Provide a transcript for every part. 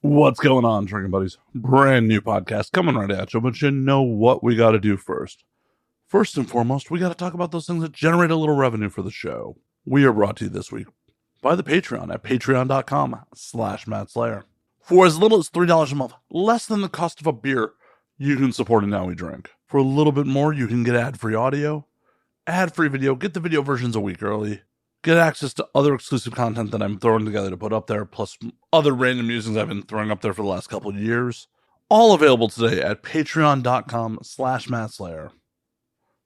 What's going on, drinking buddies? Brand new podcast coming right at you, but you know what we got to do first. First and foremost, we got to talk about those things that generate a little revenue for the show. We are brought to you this week by the Patreon at patreon.com/MattSlayer. For as little as $3 a month, less than the cost of a beer, you can support a Now We Drink. For a little bit more, you can get ad-free audio, ad-free video, get the video versions a week early, get access to other exclusive content that I'm throwing together to put up there, plus other random musings I've been throwing up there for the last couple of years. All available today at patreon.com/MattSlayer.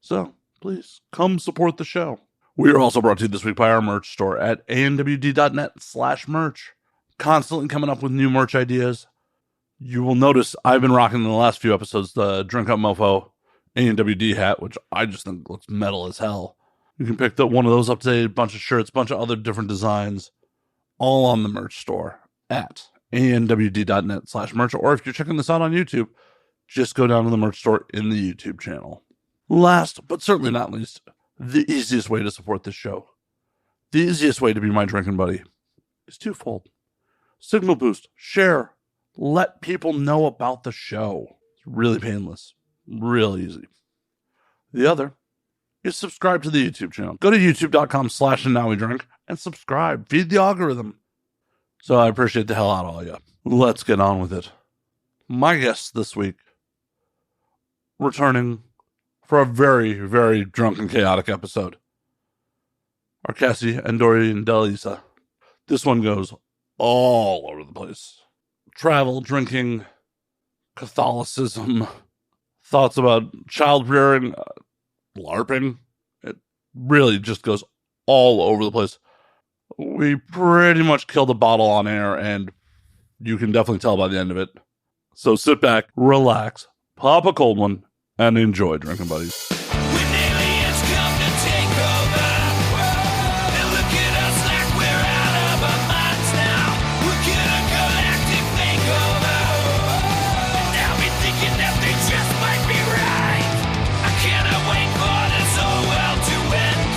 So, please, come support the show. We are also brought to you this week by our merch store at anwd.net/merch. Constantly coming up with new merch ideas. You will notice I've been rocking in the last few episodes the Drink Up Mofo ANWD hat, which I just think looks metal as hell. You can pick up one of those up today, a bunch of shirts, a bunch of other different designs, all on the merch store at anwd.net/merch. Or if you're checking this out on YouTube, just go down to the merch store in the YouTube channel. Last, but certainly not least, the easiest way to support this show, the easiest way to be my drinking buddy, is twofold. Signal boost, share, let people know about the show. It's really painless, real easy. The other is subscribe to the YouTube channel. Go to youtube.com/nowwedrink and subscribe. Feed the algorithm. So I appreciate the hell out of all you. Let's get on with it. My guests this week, returning for a very, very drunk and chaotic episode, are Cassie and Dorian Del Isla. This one goes all over the place. Travel, drinking, Catholicism, thoughts about childbearing, LARPing. It really just goes all over the place. We pretty much killed a bottle on air, and you can definitely tell by the end of it. So sit back, relax, pop a cold one, and enjoy, drinking buddies. When aliens come to take over, they look at us like we're out of our minds now. We're gonna galactic makeover, and now we're thinking that they just might be right. I cannot wait for this whole world to end.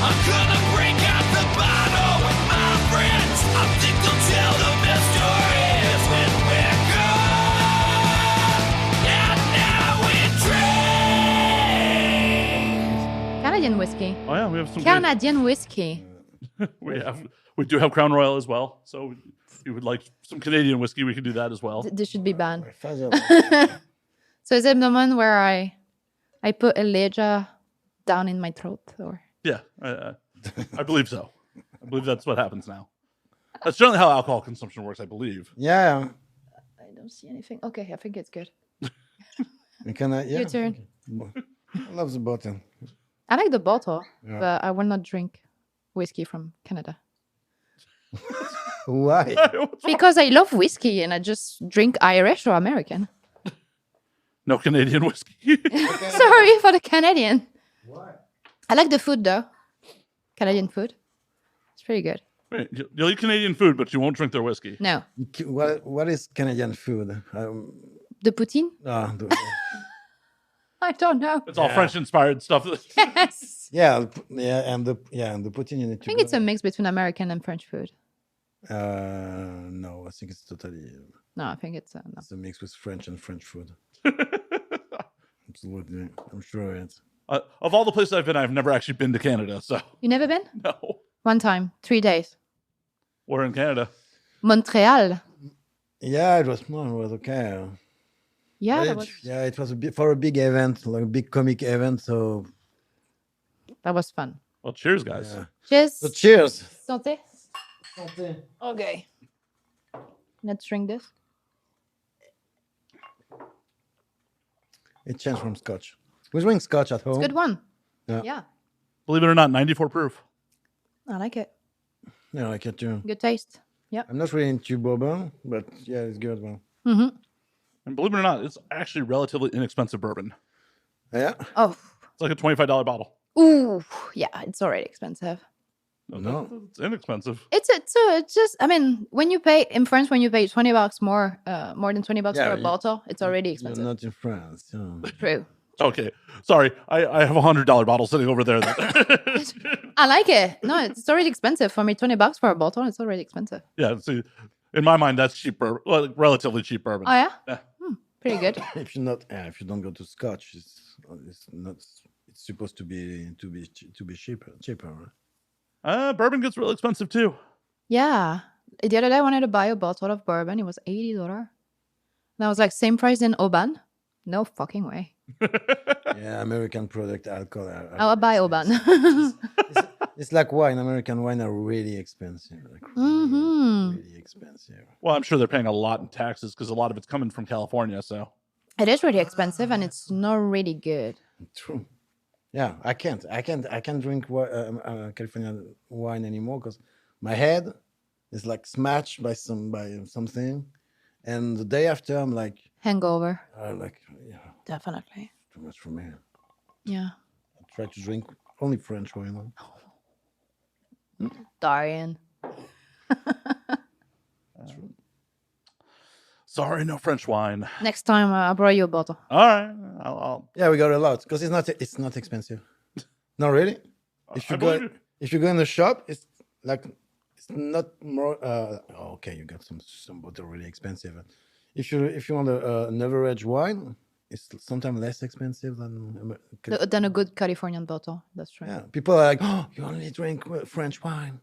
I'm gonna break out the bottle with my friends. I think they'll tell the best stories when we're gone. And now we drink. Canadian whiskey. Oh yeah, we have some. Canadian whiskey. We do have Crown Royal as well. So if you would like some Canadian whiskey, we can do that as well. This should be banned. Father. So is it the one where I put Elijah down in my throat, or Yeah, I believe so. I believe that's what happens now. That's generally how alcohol consumption works, I believe. Yeah, I don't see anything. Okay, I think it's good. you can. Yeah. Your turn. I love the bottle. I like the bottle, Yeah. but I will not drink whiskey from Canada Why? because I love whiskey and I just drink Irish or American. No Canadian whiskey. Sorry for the Canadian. Why? I like the food though. Canadian food. It's pretty good. Wait, you'll eat Canadian food, but you won't drink their whiskey. No. What is Canadian food? The poutine? The- I don't know. It's all French-inspired stuff. Yes. yeah, and the poutine you need to. I think it's a mix between American and French food. No, I think it's totally. No, I think it's no. It's a mix with French and French food. Absolutely, I'm sure it's. Of all the places I've been, I've never actually been to Canada. So You never been? no, One time, 3 days. we're in Canada. Montreal. Yeah, it was okay. Yeah, It was for a big event, like a big comic event. So that was fun. Well, cheers, guys. yeah. Cheers. So cheers. Santé. Okay. Let's drink this. It changed from Scotch. Who's drinking Scotch at home? Good one. Yeah. Yeah. Believe it or not, 94 proof. I like it. Yeah, I like it too. Good taste. Yeah. I'm not really into bourbon, but yeah, it's good. Well, Mm-hmm. And believe it or not, it's actually relatively inexpensive bourbon. yeah. Oh. It's like a $25 bottle. Ooh. Yeah, it's already expensive. No. It's inexpensive. It's just, I mean, when you pay in France, when you pay $20 more than $20 Yeah, for a you- bottle, it's already You're expensive. not in France. Yeah. True. Okay, sorry. I have a $100 bottle sitting over there. I like it. No, it's already expensive for me. $20 for a bottle, it's already expensive. Yeah, see, In my mind, that's cheap bourbon, well, relatively cheap bourbon. Oh yeah, Yeah. pretty good. If you don't go to Scotch, it's not. It's supposed to be cheaper. Right? Bourbon gets real expensive too. Yeah. The other day, I wanted to buy a bottle of bourbon. It was $80. And I was like, same price in Oban? No fucking way. Yeah, American product alcohol. I'll buy expensive. Oban. It's like wine. American wine are really expensive. Like really expensive. Well, I'm sure they're paying a lot in taxes because a lot of it's coming from California. So It is really expensive and it's not really good. True. Yeah, I can't drink California wine anymore because my head is like smashed by something, and the day after I'm like, Hangover. Yeah, Definitely. too much for me. Yeah. I try to drink only French wine. Dorian. sorry, no French wine. Next time, I'll borrow you a bottle. All right, I'll Yeah, we got a lot because it's not expensive. No, really. If you go in the shop, it's not more. Okay, you got some bottle really expensive. If you want an average wine, it's sometimes less expensive Than a good Californian bottle. That's true. Yeah, people are like, oh, you only drink French wine.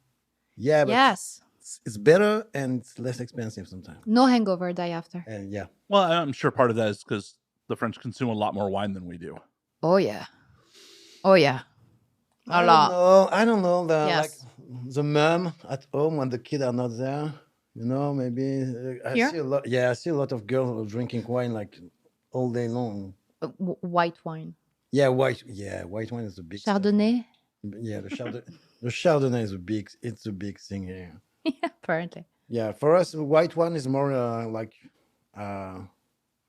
Yeah, but Yes. it's better and it's less expensive sometimes. No hangover day after. And yeah, Well, I'm sure part of that is because the French consume a lot more wine than we do. Oh, yeah. Oh, yeah. A lot. I don't know. Yes. Like the mom at home when the kids are not there. You know, maybe I Here? see a lot. Yeah, I see a lot of girls drinking wine like all day long. White wine. Yeah, white wine is a big stuff. Chardonnay. Yeah, the Chardonnay is a big thing here. Yeah, apparently. Yeah, for us, white wine is more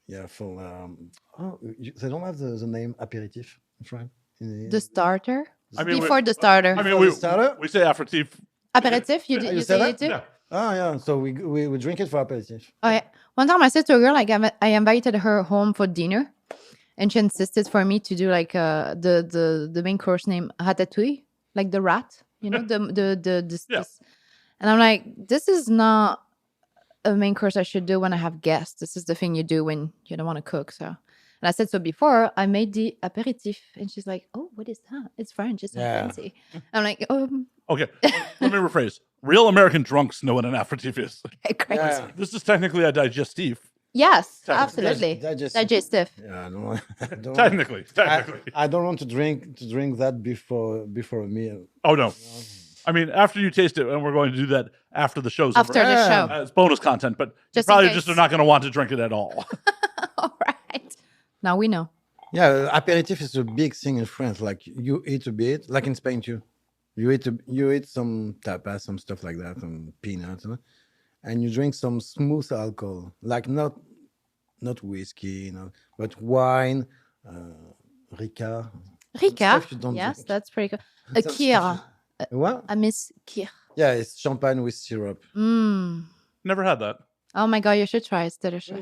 they don't have the name apéritif in France. The starter. I mean, Before the starter. I mean, For the starter? we say aperitif. Aperitif, you You say said it too? Yeah. Oh yeah, so we drink it for aperitif. Oh, yeah. One time I said to a girl, like, I invited her home for dinner, and she insisted for me to do like the main course named ratatouille, like the rat, you know, this. And I'm like, this is not a main course I should do when I have guests. This is the thing you do when you don't want to cook. So, and I said, so before I made the aperitif, and she's like, oh, what is that? It's French. It's not fancy. I'm like, Okay, let me rephrase. Real American drunks know what an aperitif is. great. Yeah. This is technically a digestif. Yes, Technically. absolutely. Digestive. Digestive. Yeah, I don't Technically. I don't want to drink that before a meal. Oh no. I mean, after you taste it, and we're going to do that after the show's After over. the show. It's bonus content, but Just you in probably case. just are not going to want to drink it at all. All right. Now we know. Yeah, aperitif is a big thing in France. Like you eat a bit, like in Spain too. You eat some tapas, some stuff like that, some peanuts, and you drink some smooth alcohol, like not whiskey, but wine, Ricard. Stuff you Ricard. don't Yes, drink. that's pretty good. A Some kir. stuff What? I miss kir. Yeah, it's champagne with syrup. Never had that. Oh my god, you should try it. It's delicious.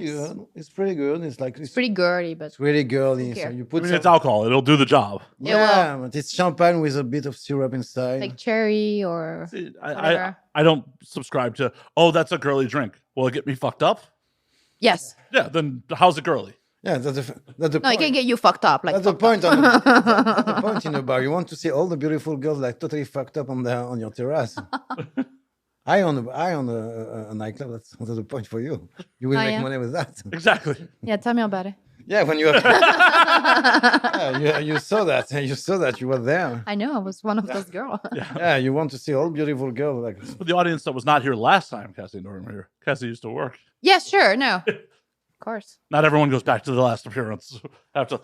It's pretty good. It's Pretty girly, but It's really girly. Okay. So you I put mean, some, it's alcohol. It'll do the job. It yeah, but it's champagne with a bit of syrup inside. like cherry or See, Whatever. I don't subscribe to, oh, that's a girly drink. Will it get me fucked up? yes. Yeah, then how's it girly? yeah, that's the No, point. it can get you fucked up. Like That's the fucked up. point. That's the point in a bar. You want to see all the beautiful girls like totally fucked up on your terrace. I own a nightclub. That's the point for you. You will Oh, make yeah? money with that. Exactly. Yeah, tell me about it. Yeah, when you have, you saw that. You saw that. You were there. I know I was one of those girls. Yeah, you want to see all beautiful girls. Like For the audience that was not here last time, Cassie and Dorian were here. Cassie used to work. Yes, sure. No. Of course. Not everyone goes back to the last appearance. I have to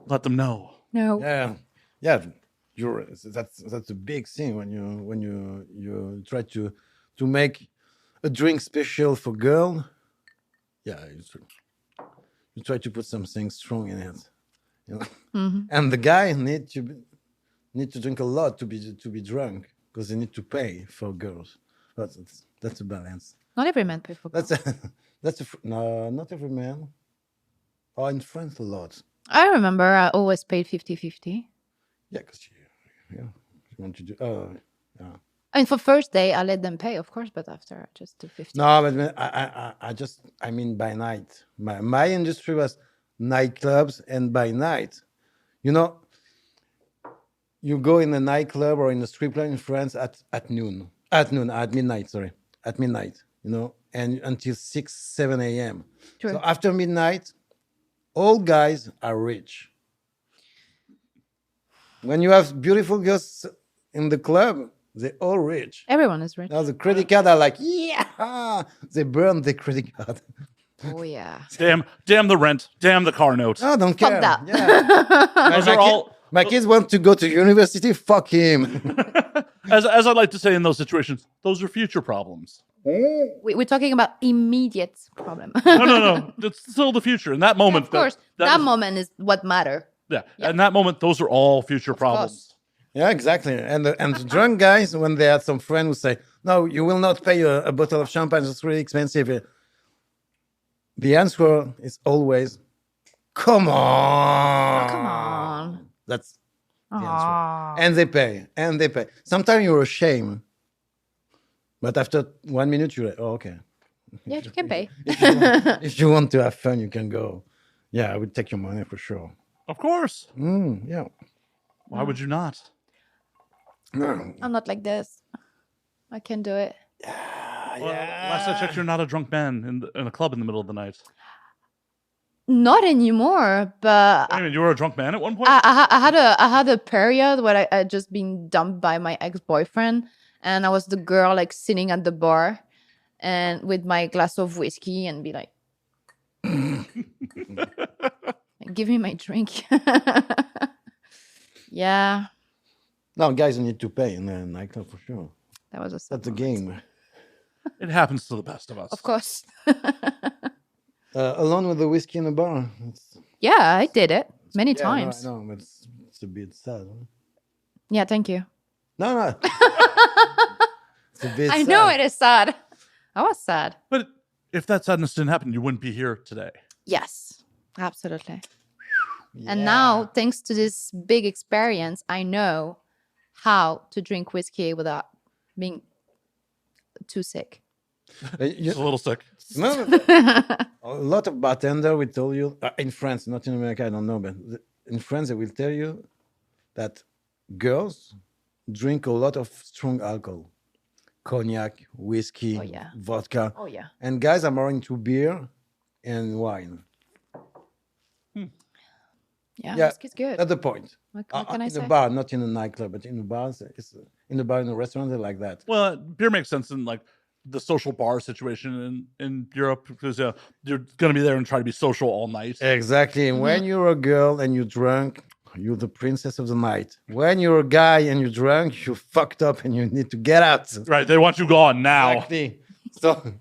let them know. No. yeah. That's a big thing when you try to make a drink special for girl. Yeah, you try to put something strong in it, you know. And the guy need to drink a lot to be drunk because they need to pay for girls. That's a balance. Not every man pay for girls. No, not every man. Oh, in France a lot. I remember I always paid 50-50. Yeah, because you want to do. Oh, yeah. And for first day, I let them pay, of course, but after I just do 50. No, but I mean by night. My industry was nightclubs, and by night, you know, you go in a nightclub or in a strip club in France at midnight, sorry, at midnight, you know, and until 6, 7 a.m. Sure. So after midnight, all guys are rich. When you have beautiful girls in the club, they're all rich. Everyone is rich. Now the credit card are like, yeah, they burn the credit card. Oh, yeah. Damn the rent. Damn the car note. Oh, don't Fuck care. that. Yeah. Those are all. My kids want to go to university. Fuck him. As I like to say in those situations, those are future problems. We're talking about immediate problem. No. It's still the future. In that moment, Of course, that is- moment is what matter. Yeah. In that moment, those are all future problems. course. Yeah, exactly. And the drunk guys, when they had some friend who say, "No, you will not pay a bottle of champagne. It's really expensive." The answer is always, "Come on, Come on. That's the Aw. answer. And they pay. Sometimes you're ashamed, but after 1 minute, you're like, "Oh, okay." Yeah, you can pay. If you want to have fun, you can go. Yeah, I would take your money for sure. Of course. Yeah. Why would you not? No. I'm not like this. I can do it. Well, last I checked, you're not a drunk man in a club in the middle of the night. Not anymore, but I mean, you were a drunk man at one point? I had a period where I had just been dumped by my ex-boyfriend, and I was the girl like sitting at the bar and with my glass of whiskey and be like, give me my drink. Yeah, No, guys need to pay in a nightclub for sure. that was a sad That's the moment. game. It happens to the best of us. Of course. Alone with the whiskey in the bar. Yeah, I did it many Yeah, times. No, but it's a bit sad. Huh? Yeah, thank you. No. It's a bit I know sad. it is sad. I was sad. But if that sadness didn't happen, you wouldn't be here today. Yes, absolutely. Yeah. And now, thanks to this big experience, I know how to drink whiskey without being too sick. It's a little sick. No, a lot of bartender will tell you in France, not in America, I don't know, but in France they will tell you that girls drink a lot of strong alcohol, cognac, whiskey, Oh, yeah. vodka, Oh, yeah. and guys are more into beer and wine. Yeah, Yeah, whiskey's good. That's the point. What can I in say? a bar, not in a nightclub, but in the bars, in the bar, in a restaurant, they're like that. Well, beer makes sense in like the social bar situation in Europe because you're going to be there and try to be social all night. Exactly. And when you're a girl and you're drunk, you're the princess of the night. When you're a guy and you're drunk, you're fucked up and you need to get out. Right. They want you gone now. Exactly. So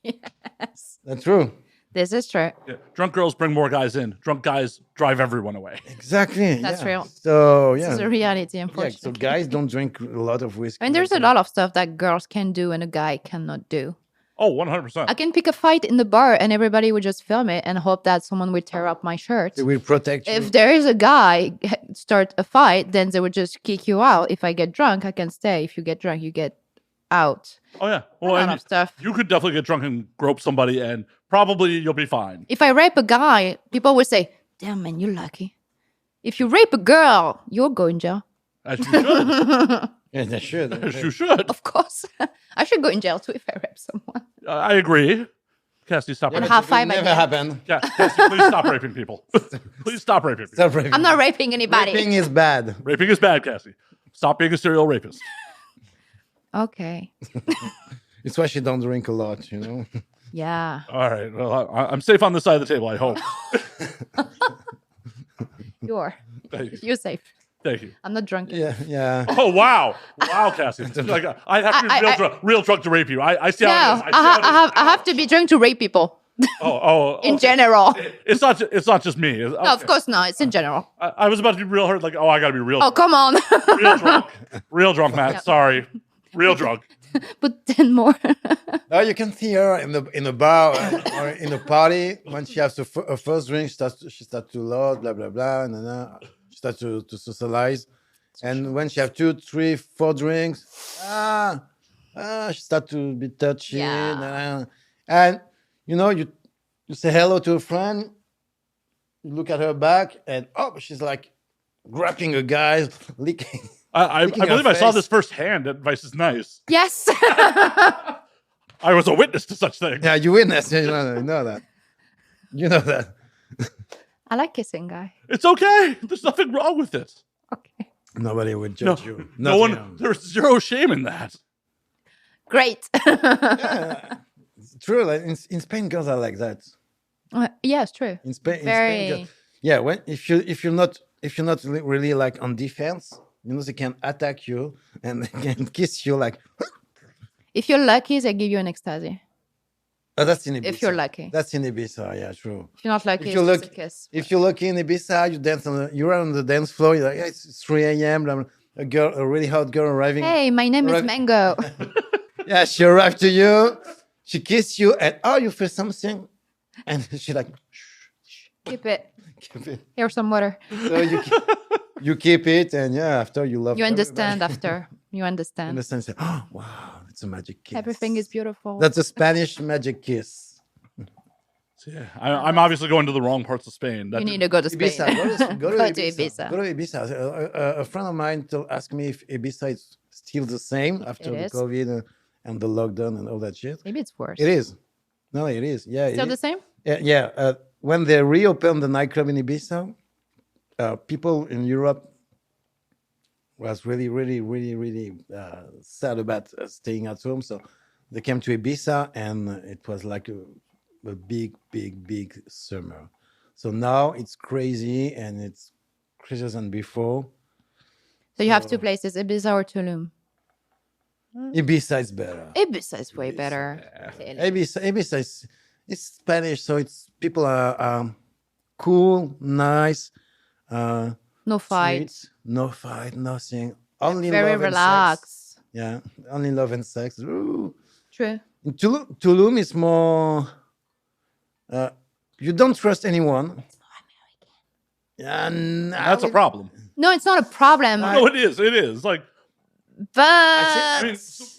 Yes, that's true. this is true. Yeah. Drunk girls bring more guys in. Drunk guys drive everyone away. Exactly. That's yeah. real. So This yeah. is a reality, Yeah, unfortunately. so guys don't drink a lot of whiskey. I mean, there's a lot of stuff that girls can do and a guy cannot do. Oh, 100%. I can pick a fight in the bar and everybody would just film it and hope that someone would tear up my shirt. They will protect you. If there is a guy start a fight, then they would just kick you out. If I get drunk, I can stay. If you get drunk, you get out. Oh, yeah. A Well, lot and of stuff. you could definitely get drunk and grope somebody and probably you'll be fine. If I rape a guy, people would say, "Damn man, you're lucky." If you rape a girl, you'll go in jail. As you should. Yeah, they should. As you should. Of course, I should go in jail too if I rape someone. I agree. Cassie, stop And raping. half five Never again. happen. Yeah, Cassie, please stop raping people. Please stop raping people. Stop raping. I'm not raping anybody. Raping is bad. Raping is bad, Cassie. Stop being a serial rapist. Okay. It's why she don't drink a lot, you know. Yeah. All right. Well, I'm safe on this side of the table, I hope. Thank you. You're safe. Thank you. I'm not drunk. Yeah. Oh, wow. Wow, Cassie. Like, I have to be real drunk to rape you. I see No, how it is. I see how it is. I have to be drunk to rape people Oh, in okay. general. It's not just me. No, of course not. It's in general. I was about to be real hurt. Like, I got to be real. Oh, come on. Real drunk, Matt. Yeah. Sorry. Real drunk. But 10 more. Now you can see her in a bar or in a party when she has her first drink. She starts to load, blah blah blah, and then she starts to socialize. And when she have 2, 3, 4 drinks, she start to be touchy. Yeah. And you say hello to a friend, you look at her back, and she's like grabbing a guy, licking. I Licking her believe I saw face. this firsthand at Vice is Nice. Yes. I was a witness to such things. Yeah, you witness. You know that. You know that. I like kissing, guy. It's okay. There's nothing wrong with it. Okay. Nobody would No, judge you. no one. Nothing. There's zero shame in that. Great. Yeah, it's true. Like in Spain, girls are like that. Yeah, it's true. In Spain, Very. girls, yeah. If you're not really like on defense, they can attack you and they can kiss you like. If you're lucky, they give you an ecstasy. Oh, that's in Ibiza. If you're lucky. That's in Ibiza. Yeah, true. If you're not lucky, If it's you just look- a kiss. If you're lucky in Ibiza, you dance you're on the dance floor. You're like, yeah, it's 3 a.m. blah, blah. A really hot girl arriving. Hey, my name is Right. Mango. Yeah, she arrived to you. She kissed you, and you feel something, and she's like, Keep it. keep it. Here's some water. So you keep it, and after you love. You understand everybody. after. You understand. Understand? Say, oh wow, it's a magic kiss. Everything is beautiful. That's a Spanish magic kiss. So, yeah, I'm obviously going to the wrong parts of Spain. You need to go to Spain. Ibiza. Go to Go to Ibiza. Ibiza. Go to Ibiza. A friend of mine asked me if Ibiza is still the same after It the is. COVID and the lockdown and all that shit. Maybe it's worse. It is. No, it is. Yeah. it Still the is. same? Yeah. When they reopened the nightclub in Ibiza, people in Europe was really, really, really, really sad about staying at home. So they came to Ibiza, and it was like a big, big, big summer. So now it's crazy, and it's crazier than before. So you have two places, Ibiza or Tulum. Ibiza is better. Ibiza is way better. Clearly. Ibiza is it's Spanish, so it's people are cool, nice, No fight. sweet, no fight, nothing. Only Very love and sex. relaxed. Yeah, only love and sex. Ooh. True. In Tulum is more. You don't trust anyone. It's more American. Yeah, and That's a problem. No, it's not a problem. No, it is. It is. Like, But I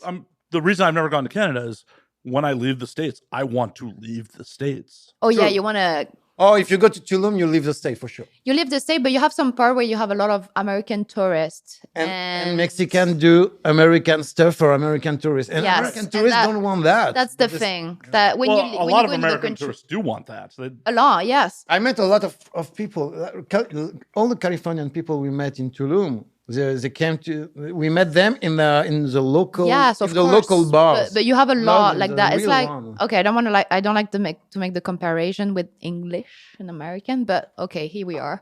mean, the reason I've never gone to Canada is when I leave the States, I want to leave the States. oh yeah, True. you wanna if you go to Tulum, you leave the state for sure. you live the state, but you have some part where you have a lot of American tourists And Mexican do American stuff for American tourists, and Yes, American and tourists that- don't want that. That's the They just- thing. That when Well, you a when lot you of go into the American country, tourists do want that. a lot, yes. I met a lot of people. All the Californian people we met in Tulum, they came to. We met them in the local. Yes, in of the course. local bars. But you have a lot like the that. It's real like one. okay, I don't like to make the comparison with English and American, but okay, here we are.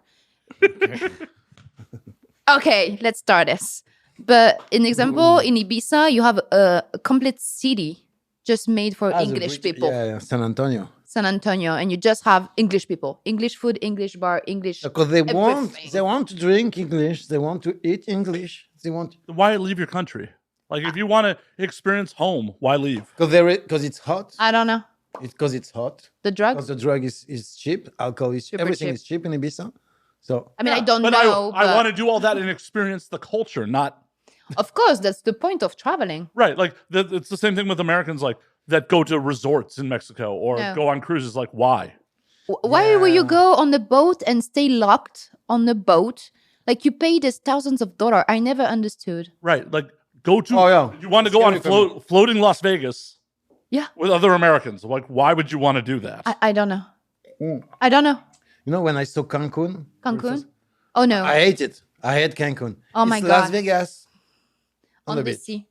Okay, let's start this. But an example in Ibiza, you have a complete city just made for Ah, the English Brit- people. Yeah, San Antonio. San Antonio, and you just have English people, English food, English bar, English. Because they Everything. want to drink English. They want to eat English. They want Why leave your country? Like, if you want to experience home, why leave? because it's hot. I don't know Because it's hot. the drugs. Because the drug is cheap. Alcohol is Super everything cheap. is cheap in Ibiza. So I mean, I don't but know, I but want to do all that and experience the culture, not of course that's the point of traveling. right. Like, it's the same thing with Americans, like that go to resorts in Mexico or No. go on cruises. Like, why? Why will you Yeah. go on the boat and stay locked on the boat? Like you pay this thousands of dollars. I never understood. Right? Like, go to. Oh, yeah. You want to go on Scary for me. floating Las Vegas Yeah, with other Americans. Like, why would you want to do that? I don't know. Mm. I don't know. when I saw Cancun, Cancun? Oh no, I hate it. I hate Cancun. Oh, my It's Las God. Vegas on the the beach. sea.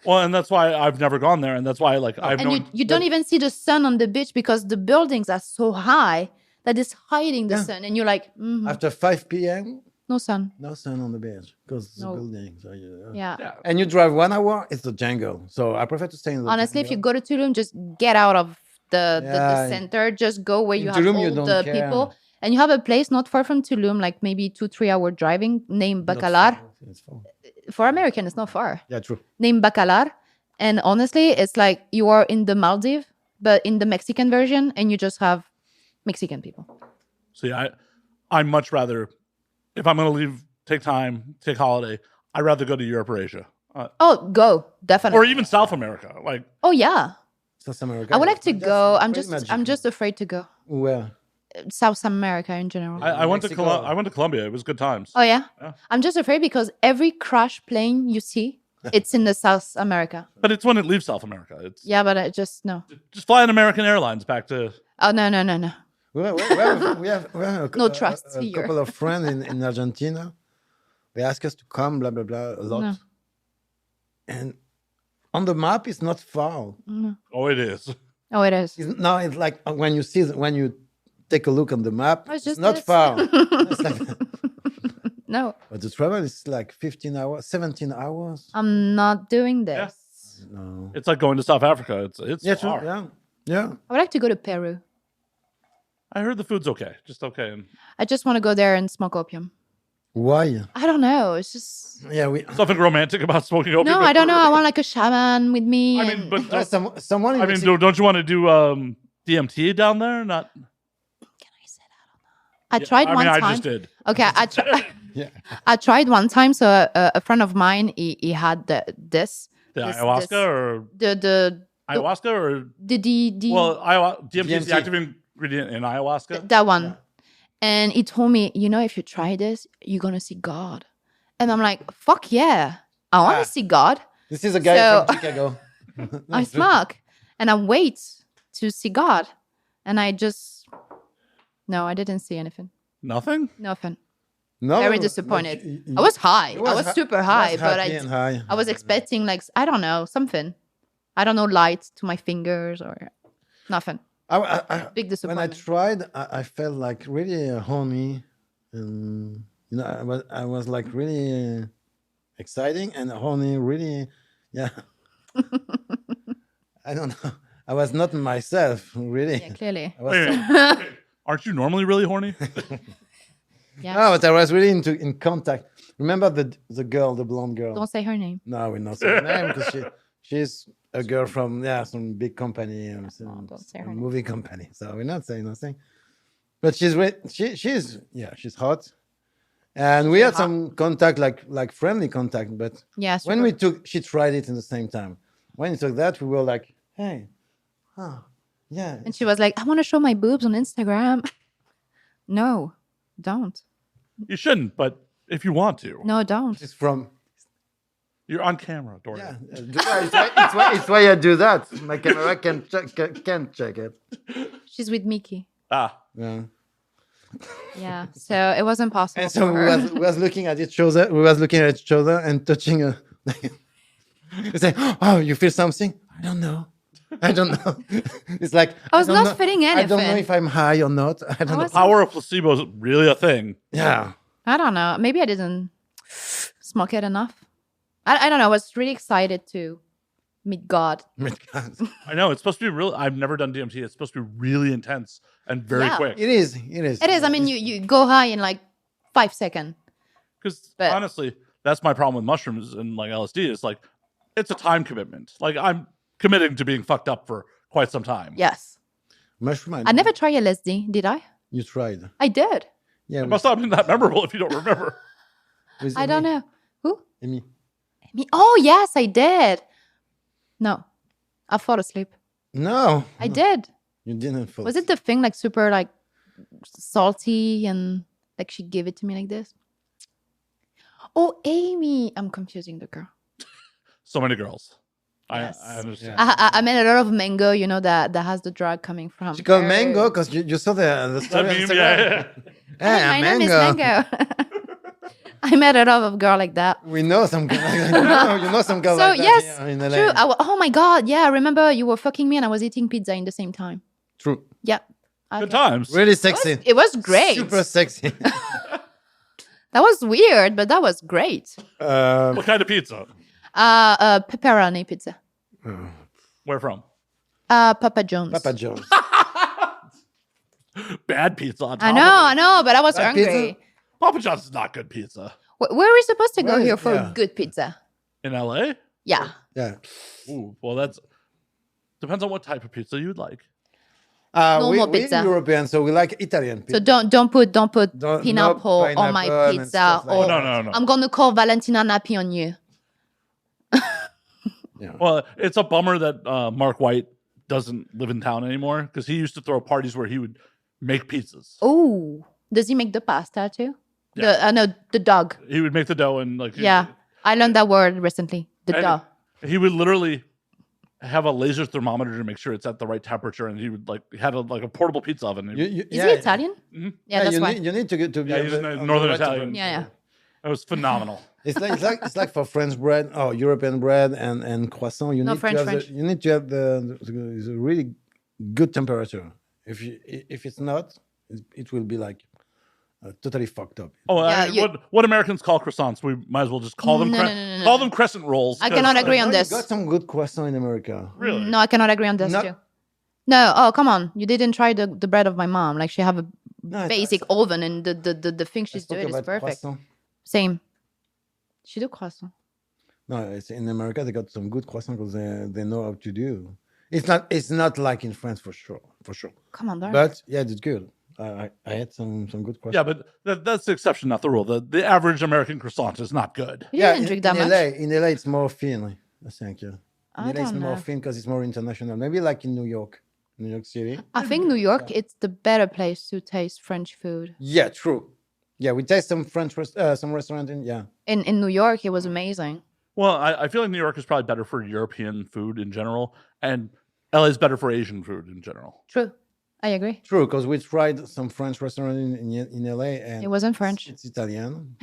Well, and that's why I've never gone there, and that's why like I've And known. you don't even see the sun on the beach because the buildings are so high that it's hiding the Yeah. sun, and you're like, After 5 p.m., no sun. no sun on the beach because No. the building. So Yeah. Yeah. And you drive 1 hour, it's the jungle. So I prefer to stay in the Honestly, if you jungle. go to Tulum, just get out of the Yeah. center. Just go where In you Tulum, you have all don't the care. people. And you have a place not far from Tulum, like maybe 2-3 hour driving, named Bacalar. It's fun. For American, it's not far. Yeah, true. Named Bacalar. And honestly, it's like you are in the Maldives, but in the Mexican version, and you just have Mexican people. See, I much rather if I'm going to leave take time, take holiday, I'd rather go to Europe or Asia. Oh, go definitely. Or even South America. Like, Oh yeah, South America. I would like to That's go. I'm pretty just magical. afraid to go. Where? South America in general. I went to Mexico. I went to Colombia. It was good times. Oh yeah? Yeah. I'm just afraid because every crash plane you see, it's in the South America. But it's when it leaves South America. It's Yeah, but I just no. just fly an American Airlines back to. Oh no. We have No trust a here. couple of friends in Argentina. They ask us to come, blah blah blah, a lot. No. And on the map, it's not far. Oh, it is. Oh, it is. It's like when you take a look on the map, Oh, it's it's just not this. far. It's like, No, but the travel is like 15 hours, 17 hours. I'm not doing this. No. It's like going to South Africa. It's Yeah, far. true. Yeah. I would like to go to Peru. I heard the food's okay, just okay. And I just want to go there and smoke opium. Why? I don't know. It's just Yeah, we. something romantic about smoking opium. no. I don't know. I want like a shaman with me. I and- mean, but Someone. I mean, don't you want to do DMT down there? Not. I tried I one mean, time. I just did. Okay, Yeah. I tried one time. So a friend of mine, he had this. The This- ayahuasca this- or The ayahuasca or the well, DMT is the DMT. active ingredient in ayahuasca. that one. And he told me, if you try this, you're gonna see God. And I'm like, fuck yeah, I want to Ah. see God. This is a guy So- from Chicago. I smoke and I wait to see God, and I didn't see anything. Nothing. Nothing. No, Very but disappointed. you- I was high. it I was ha- super it high, was but happy and high. I was expecting like I don't know something. I don't know light to my fingers or nothing. Big when I disappointment. tried, I felt like really horny, and I was like really exciting and horny, really, yeah. I don't know. I was not myself, really. Yeah, clearly. I was Wait, so- wait. Aren't you normally really horny? Yeah. no, but I was really in contact. Remember the girl, the blonde girl? Don't say her name. No, we're not saying her name because she's a girl from some big company, some don't say her name. movie company. So we're not saying nothing. But she's she's hot, and we had some contact, like friendly contact. But Yes. when she tried it in the same time. When we took that, we were like, hey, yeah. and she was like, "I want to show my boobs on Instagram." No, don't. You shouldn't, but if you want to, No, don't. She's from. you're on camera, Dorian. Yeah, it's why I do that. My camera can't check it. She's with Mickey. Ah, Yeah. Yeah. So it wasn't possible. And so for her. we was looking at each other. We was looking at each other and touching her. We say, "Oh, you feel something?" I don't know. It's like I was don't not know- feeling I don't know anything. if I'm high or not. I don't know. was- power of placebo is really a thing. Yeah. I don't know. Maybe I didn't smoke it enough. I don't know. I was really excited to meet God. I know it's supposed to be real. I've never done DMT. It's supposed to be really intense and very Yeah. quick. It is. It is. I mean, you go high in like 5 seconds. Because But- honestly, that's my problem with mushrooms and like LSD. Is like it's a time commitment. Like I'm committing to being fucked up for quite some time. Yes. Mushroom. I never tried LSD. Did I? You tried. I did. Yeah. It must not have been that memorable if you don't remember. with I don't know. Who? Amy. Me? Oh, yes, I did. No. I fell asleep. No. I did. You didn't fall. Was it the thing like super like salty and like she gave it to me like this? Oh, Amy. I'm confusing the girl. So many girls. Yes. I understand. I made a lot of mango, that has the drug coming from. She called her. mango because you saw the story. That on meme, Instagram. yeah. Hey, Hey, my name is mango. Mango. I met a lot of girl like that. We know some girl. You know some girl So like that yes, here in LA. true. Oh my god, yeah. I remember you were fucking me and I was eating pizza in the same time. True. Yeah. Good Okay. times. Really It sexy. was great. Super sexy. That was weird, but that was great. What kind of pizza? Pepperoni pizza. Where from? Papa John's. Papa John's. Bad pizza on top I know, but I was Bad hungry. pizza? Papa John's is not good pizza. Where are we supposed to go Where is- here for yeah. good pizza? In LA? Yeah. Yeah. Ooh, well, that's depends on what type of pizza you'd like. Normal we're pizza. European, so we like Italian pizza. So don't put no pineapple on my pineapple and pizza, stuff like or that. No. I'm gonna call Valentina Nappi on you. Yeah. Well, it's a bummer that Mark White doesn't live in town anymore because he used to throw parties where he would make pizzas. Oh, does he make the pasta too? Yeah. No, the dog. He would make the dough and like Yeah, I learned that word recently. The and dog. he would literally have a laser thermometer to make sure it's at the right temperature, and he would like had a portable pizza oven. Is he Italian? Mhm. Yeah, that's you why. Need, you need to get to be Yeah, on he's the- in on the Northern right Italian. temper- Yeah. It was phenomenal. It's like for French bread, European bread and croissant. You No, need French, to have French. you need to have the really good temperature. If it's not, it will be like totally fucked up. Oh, Yeah, what Americans call croissants, we might as well just call them No. call them crescent rolls. I cannot agree on You this. got some good croissant in America. Really? No, I cannot agree on this Not- too. No, oh come on, you didn't try the bread of my mom. Like she have a No, basic oven, and the thing she's let's talk doing is about perfect. croissant. Same. She do croissant. No, it's in America. They got some good croissant because they know how to do. It's not like in France for sure. Come on, darling. But yeah, it's good. I had some good croissant. Yeah, but that's the exception, not the rule. The average American croissant is not good. You didn't drink that in much. LA, it's more thin. I think. Yeah. I In LA, it's don't more know. thin because it's more international. Maybe like in New York City. I think New York, it's the better place to taste French food. Yeah, true. Yeah, we taste some some restaurant in In New York, it was amazing. Well, I feel like New York is probably better for European food in general, and LA is better for Asian food in general. True. I agree. True, because we tried some French restaurant in LA and It wasn't French. It's Italian.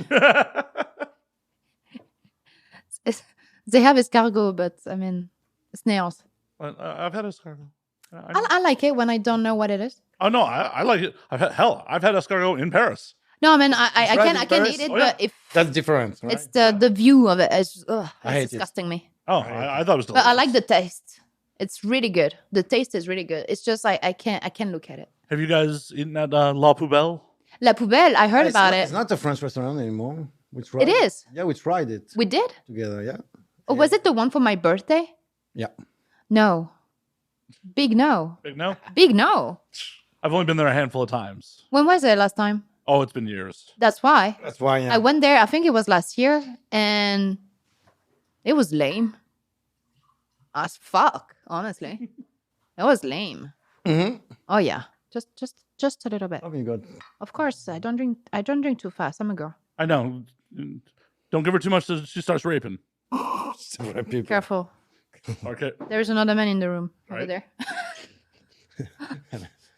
They have escargot, but I mean, snails. I've had escargot. I like it when I don't know what it is. Oh no, I like it. I've had escargot in Paris. No, I mean, I tried can in I can Paris? eat it, Oh, yeah. but if That's different, right? it's the view of it, it's I hate it. disgusting me. Oh, I thought it was But delicious. I like the taste. It's really good. The taste is really good. It's just like I can't look at it. Have you guys eaten at La Poubelle? La Poubelle, I heard It's about not, it. It's not a French restaurant anymore. We tried It is. Yeah, we tried it We did? together. Yeah. Or was it the one for my birthday? Yeah. No. Big no. Big no. Big no. I've only been there a handful of times. When was it last time? Oh, it's been years. That's why. That's why. Yeah. I went there, I think it was last year, and it was lame. As fuck, honestly. It was lame. Mhm. Oh yeah. Just a little bit. Oh my god. Of course, I don't drink too fast. I'm a girl. I know. Don't give her too much so she starts raping. Several people. Careful. Okay. There's another man in the room over Right. there.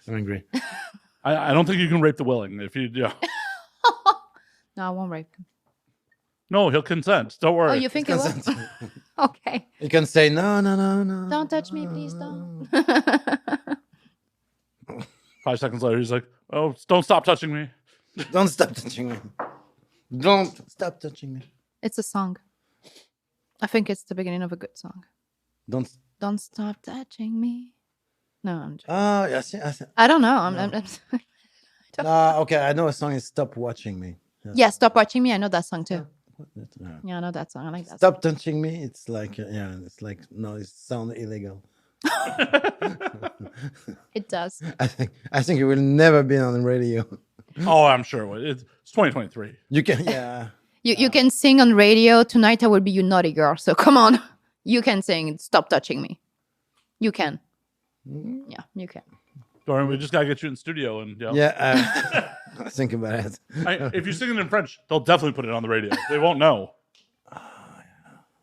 I'm angry. I don't think you can rape the willing. If you yeah. No, I won't rape him. No, he'll consent. Don't worry. Oh, you think it will? Okay. You can say no. Don't touch me, please don't. 5 seconds later, he's like, "Oh, don't stop touching me." Don't stop touching me. Don't stop touching me. It's a song. I think it's the beginning of a good song. Don't. Don't stop touching me. No, I'm joking. Ah, yes. I don't know. I'm Okay, I know a song is "Stop Watching Me." Yes. yeah, stop watching me. I know that song too. Yeah. Yeah, I know that song. I like that. Stop touching me. It's like it's like no, it sounds illegal. It does. I think it will never be on the radio. Oh, I'm sure it would. It's 2023. You can You can sing on radio. Tonight I will be your naughty girl. So come on. You can sing Stop Touching Me. You can. Yeah, you can. Dorian, we just gotta get you in studio and I think about it. if you sing it in French, they'll definitely put it on the radio. They won't know.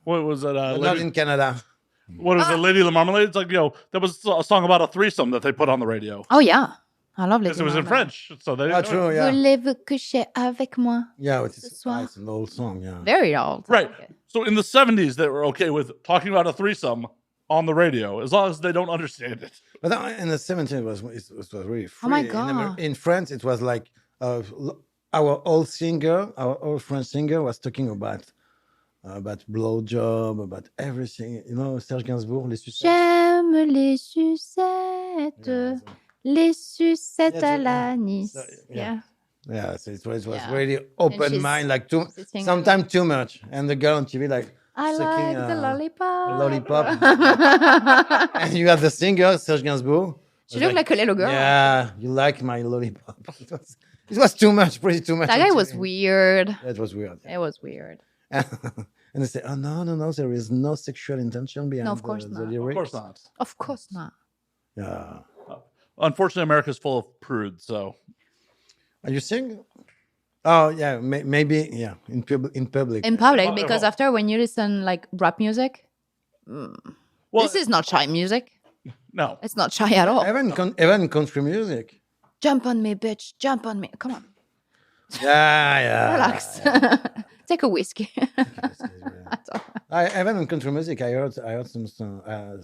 What was it? But not in Canada. What is it, Lady La Marmalade? It's like, there was a song about a threesome that they put on the radio. Oh yeah. I love Because Lady it was in Gaga. French. So they Ah, true. Yeah. Voulez-vous coucher avec moi? Yeah, Ce soir. it's an old song. Yeah. Very old. I Right. like it. So in the 70s, they were okay with talking about a threesome on the radio, as long as they don't understand it. But in the 70s, it was really free. Oh my In God. In France, it was like our old French singer was talking about blowjob, about everything. You know, Serge Gainsbourg, les sucettes. J'aime les sucettes. Yeah, Les sucettes Yeah, à la Nice. yeah. Yeah. Yeah, so it was Yeah. really open she's mind, like sitting- sometimes too much, and the girl on TV like I sucking like the a lollipop. lollipop, and you have the singer Serge Gainsbourg She looked like a little girl. Yeah, you like my lollipop. It was too much, pretty too much. That guy was actually. weird. That was weird. It was weird. And they say, oh, no, there is no sexual intention behind of course the not. Of lyrics. Of course not. Of course not. Yeah. Unfortunately, America's full of prudes, so Are you singing? Oh, yeah, maybe, yeah, in public. In public, because well- after when you listen like rap music, well, this is not shy music. no. It's not shy at all. Even country music. Jump on me, bitch. Jump on me. Come on. Yeah. Relax. Take a whiskey. Even in country music, I heard some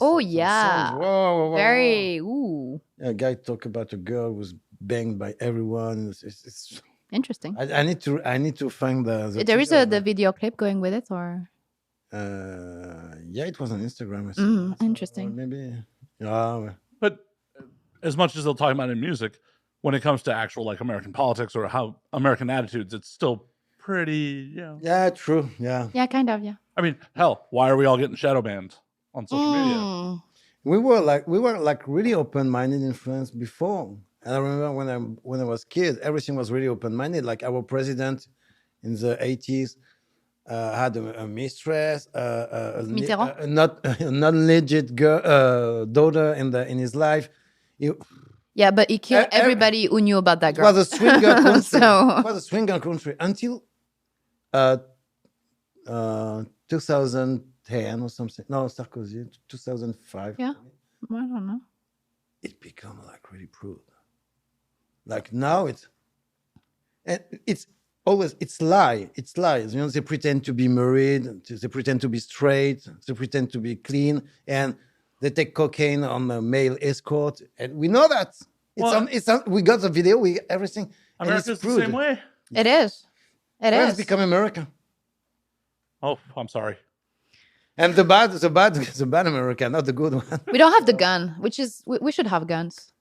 Oh, some yeah. songs. Whoa. Very, ooh, A guy talk about a girl who was banged by everyone. It's interesting. I need to find the There is video. the video clip going with it, or Yeah, it was on Instagram. I saw it. interesting. Or maybe. Yeah. But as much as they'll talk about it in music, when it comes to actual like American politics or how American attitudes, it's still pretty, Yeah, true. Yeah. Yeah, kind of. Yeah. I mean, hell, why are we all getting shadow banned on social media? Mm. We were like really open-minded in France before. And I remember when I was kid, everything was really open-minded. Like our president in the 80s had a mistress, Mitterrand? a non-legit girl, daughter in his life. Yeah, but he killed everybody who knew about that It girl. was a swinger country. So- It was a swinger country until 2010 or something. No, Sarkozy, 2005. Yeah. I don't know. It became like really prude. Like now it's always lies. You know, they pretend to be married, they pretend to be straight, they pretend to be clean, and they take cocaine on a male escort, and we know that. We got the video, everything. and it's America's the prude. same way. It is. It France is. become America. Oh, I'm sorry. And the bad America, not the good one. We don't have the gun, which is we should have guns.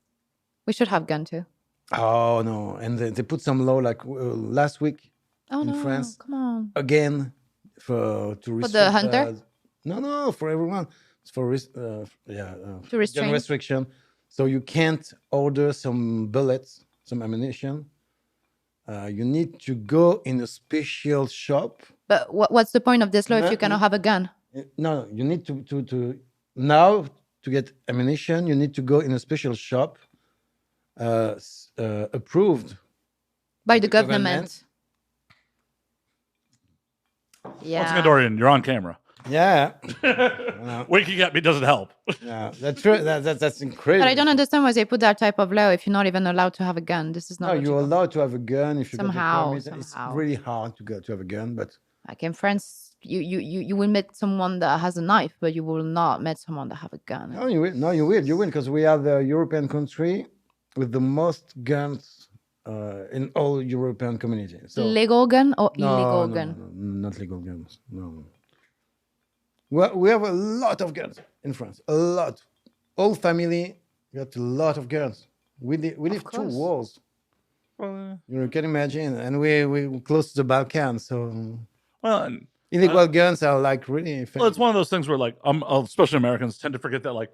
We should have gun too. Oh no! And they put some law like last week Oh in no! France Come on. again to the restrict hunter? No, for everyone. It's for To gun restrain. restriction. So you can't order some bullets, some ammunition. You need to go in a special shop. But what's the point of this law if No, you cannot have a gun? No, you need to now to get ammunition. You need to go in a special shop, approved. By the the government. government. Yeah. Once again, Dorian, you're on camera. Yeah, Winking at me doesn't help. yeah, that's true. That's incredible. But I don't understand why they put that type of law if you're not even allowed to have a gun. This is not No, what you're you allowed to have a gun if you Somehow, get the permit. somehow. It's really hard to have a gun, but like in France. You will meet someone that has a knife, but you will not meet someone that have a gun. no, you will. No, you will because we are the European country with the most guns in all European communities. So Legal gun or no, illegal no, gun? no, not legal guns. No. Well, we have a lot of guns in France. A lot. All family got a lot of guns. We live two course. wars. You can imagine, and we close to the Balkans, so Well, and, illegal guns are like really. well, it's one of those things where, like, especially Americans tend to forget that, like,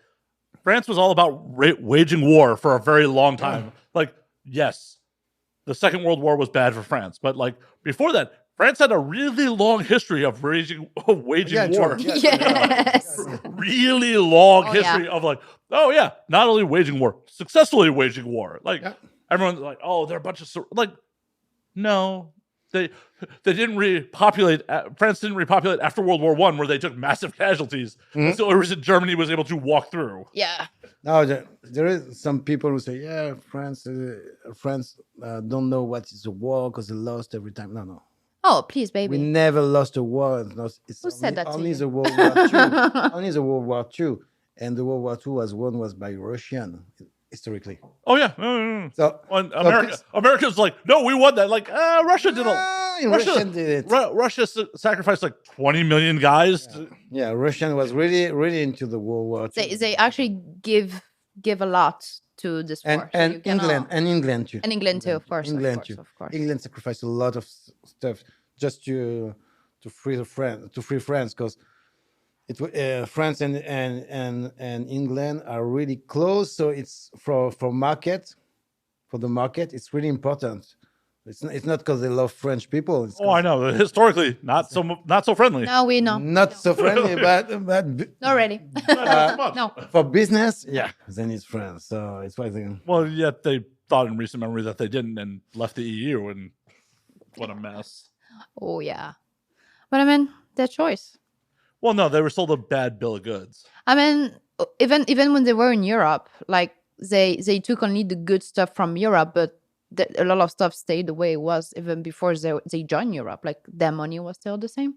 France was all about waging war for a very long time. Like, yes, the Second World War was bad for France, but like before that, France had a really long history of waging Yeah, war. true. Yes. Really long Oh, yeah. history of like, oh yeah, not only waging war, successfully waging war. Like Yeah. everyone's like, oh, they're a bunch of like, no, they didn't repopulate. France didn't repopulate after World War I, where they took massive casualties. That's the only reason Germany was able to walk through. Yeah. Now there is some people who say, yeah, France don't know what is a war because they lost every time. No. Oh, please, We baby. never lost a war. It's Who said that to only you? the World War II. Only the World War II. And the World War II was by Russian, historically. Oh yeah, no. So, When please- America's like, no, we won that. Like, Russia did Russia did it. Russia sacrificed like 20 million guys. Yeah, Russian was really, really into the World War II. They actually give a lot to this war. so and you cannot- England too. And England too, of course. England of too. course, of course. England sacrificed a lot of stuff just to free France because France and England are really close, so it's for the market. It's really important. It's not because they love French people. It's Oh, I 'cause know. Historically, not so friendly. No, we know. not so friendly, but Not really. Not so much. No. for business, yeah, then it's France. So it's why they. Well, yet they thought in recent memory that they didn't and left the EU, and what a mess. Oh yeah. But I mean, their choice. Well, no, they were sold a bad bill of goods. I mean, even when they were in Europe, like they took only the good stuff from Europe, but a lot of stuff stayed the way it was even before they joined Europe. Like their money was still the same.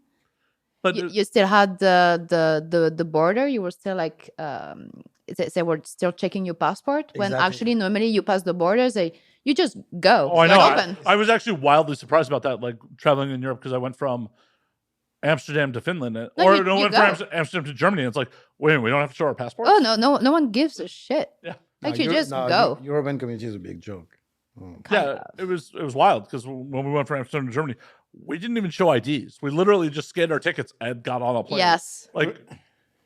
But You still had the border. You were still like they were still checking your passport when Exactly. actually normally you pass the borders. You just go. oh, I It's know. like open. I was actually wildly surprised about that, like traveling in Europe, because I went from Amsterdam to Finland, you went go. from Amsterdam to Germany. And it's like, wait, we don't have to show our passports. Oh no one gives a shit. Yeah. Like No, you just go. European community is a big joke. Kind Yeah, of. it was wild because when we went from Amsterdam to Germany, we didn't even show IDs. We literally just scanned our tickets and got on a plane. Yes. Like,